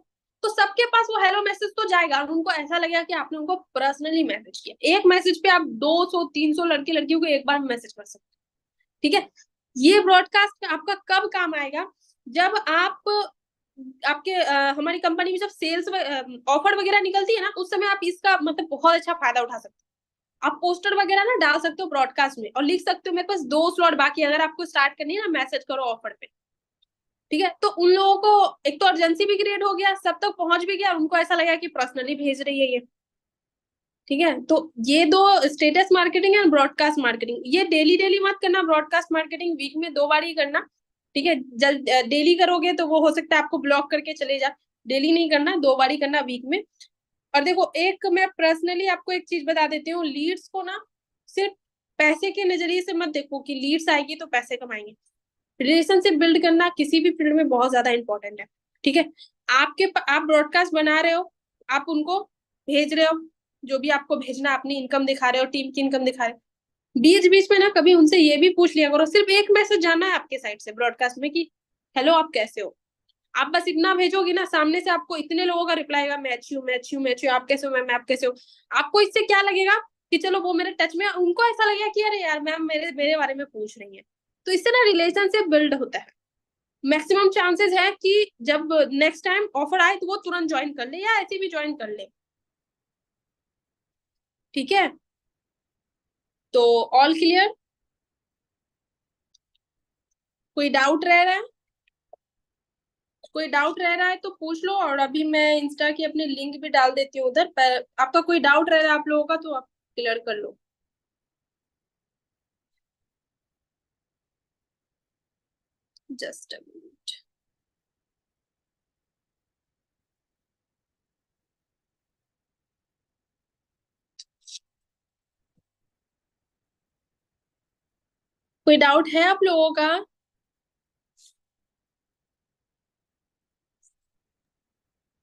तो सबके पास वो हेलो मैसेज तो जाएगा, और उनको ऐसा लगेगा कि आपने उनको पर्सनली मैसेज किया। एक मैसेज पे आप 200 300 लड़के लड़कियों को एक बार में मैसेज कर सकते हो। ठीक है, ये ब्रॉडकास्ट आपका कब काम आएगा, जब आप आपके हमारी कंपनी में जब सेल्स ऑफर वगैरह निकलती है ना, उस समय आप इसका मतलब बहुत अच्छा फायदा उठा सकते हो। आप पोस्टर वगैरह ना डाल सकते हो ब्रॉडकास्ट में, और लिख सकते हो मेरे पास 2 स्लॉट बाकी, अगर आपको स्टार्ट करनी है ना, मैसेज करो ऑफर पे। ठीक है, तो उन लोगों को एक तो अर्जेंसी भी क्रिएट हो गया, सब तक पहुंच भी गया, उनको ऐसा लगा कि पर्सनली भेज रही है ये। ठीक है, तो ये दो, स्टेटस मार्केटिंग है, ब्रॉडकास्ट मार्केटिंग, ये डेली डेली मत करना, ब्रॉडकास्ट मार्केटिंग वीक में 2 बार ही करना। ठीक है, जल्द डेली करोगे तो वो हो सकता है आपको ब्लॉक करके चले जा, डेली नहीं करना, 2 बार ही करना वीक में। और देखो, एक मैं पर्सनली आपको एक चीज बता देती हूँ, लीड्स को ना सिर्फ पैसे के नजरिए से मत देखो कि लीड्स आएगी तो पैसे कमाएंगे। रिलेशनशिप बिल्ड करना किसी भी फील्ड में बहुत ज्यादा इंपॉर्टेंट है। ठीक है, आप ब्रॉडकास्ट बना रहे हो, आप उनको भेज रहे हो, जो भी आपको भेजना, अपनी इनकम दिखा रहे हो, टीम की इनकम दिखा रहे हो, बीच बीच में ना कभी उनसे ये भी पूछ लिया करो, सिर्फ एक मैसेज जाना है आपके साइड से ब्रॉडकास्ट में कि हेलो आप कैसे हो। आप बस इतना भेजोगे ना, सामने से आपको इतने लोगों का रिप्लाई आएगा, मैं अच्छी हूँ, मैं अच्छी हूँ, मैं अच्छी हूँ, आप कैसे हो मैम, आप कैसे हो। आपको इससे क्या लगेगा कि चलो वो मेरे टच में, उनको ऐसा लगेगा कि अरे यार मैम मेरे मेरे बारे में पूछ रही है। तो इससे ना रिलेशनशिप बिल्ड होता है। मैक्सिमम चांसेस है कि जब नेक्स्ट टाइम ऑफर आए तो वो तुरंत ज्वाइन कर ले, या ऐसे भी ज्वाइन कर ले। ठीक है, तो ऑल क्लियर, कोई डाउट रह रहा है, कोई डाउट रह रहा है तो पूछ लो, और अभी मैं इंस्टा की अपनी लिंक भी डाल देती हूँ उधर पर, आपका कोई डाउट रह रहा है आप लोगों का तो आप क्लियर कर लो। जस्ट अ मिनट, कोई डाउट है आप लोगों का?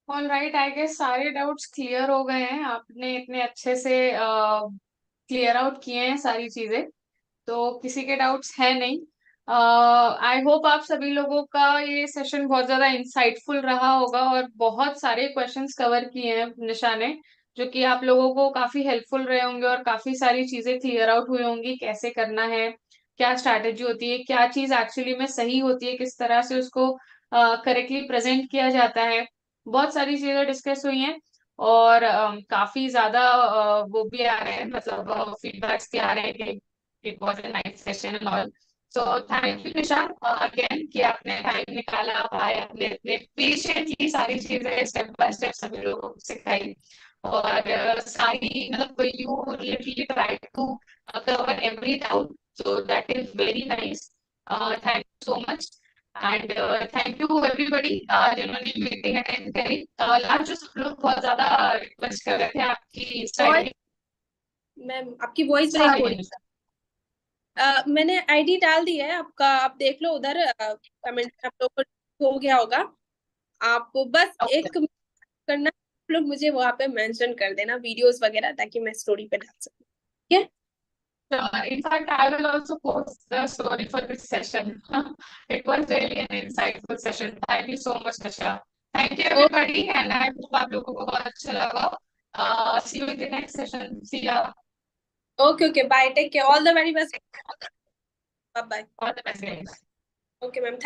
ऑल राइट, आई गेस सारे डाउट्स क्लियर हो गए हैं, आपने इतने अच्छे से क्लियर आउट किए हैं सारी चीजें, तो किसी के डाउट्स है नहीं। आई होप आप सभी लोगों का ये सेशन बहुत ज्यादा इंसाइटफुल रहा होगा, और बहुत सारे क्वेश्चंस कवर किए हैं निशा ने, जो कि आप लोगों को काफी हेल्पफुल रहे होंगे, और काफी सारी चीजें क्लियर आउट हुई होंगी, कैसे करना है, क्या स्ट्रैटेजी होती है, क्या चीज एक्चुअली में सही होती है, किस तरह से उसको करेक्टली प्रेजेंट किया जाता है। बहुत सारी चीजें डिस्कस हुई हैं, और काफी ज्यादा वो भी आ रहे हैं, मतलब फीडबैक्स भी आ रहे हैं कि it was a nice session and all. So thank you Nisha again कि आपने टाइम निकाला, आए अपने अपने पेशेंटली सारी चीजें स्टेप बाय स्टेप सभी लोगों को सिखाई, और सारी मतलब you literally try to cover every doubt, so that is very nice. Thank you so much. And thank you everybody जिन्होंने मीटिंग अटेंड करी। लास्ट जो सब लोग बहुत ज्यादा रिक्वेस्ट कर रहे थे आपकी वॉइस, स्टाइल। मैम आपकी वॉइस ब्रेक हो सॉरी, रही है। मैंने आईडी डाल दी है आपका, आप देख लो उधर, कमेंट में आप लोग को हो गया होगा। आप बस एक करना, आप लोग मुझे वहां पे मेंशन कर देना वीडियोस वगैरह, ताकि मैं स्टोरी पे डाल सकूं। ठीक है, In fact, I will also post the story for this session. It was really an insightful session. Thank you so much, Nisha. Thank you, O everybody, and I hope आप लोगों को बहुत अच्छा लगा. See you in the next session. See ya. Okay okay, bye, take care, all the very best. Bye bye. All the best. Okay ma'am, thank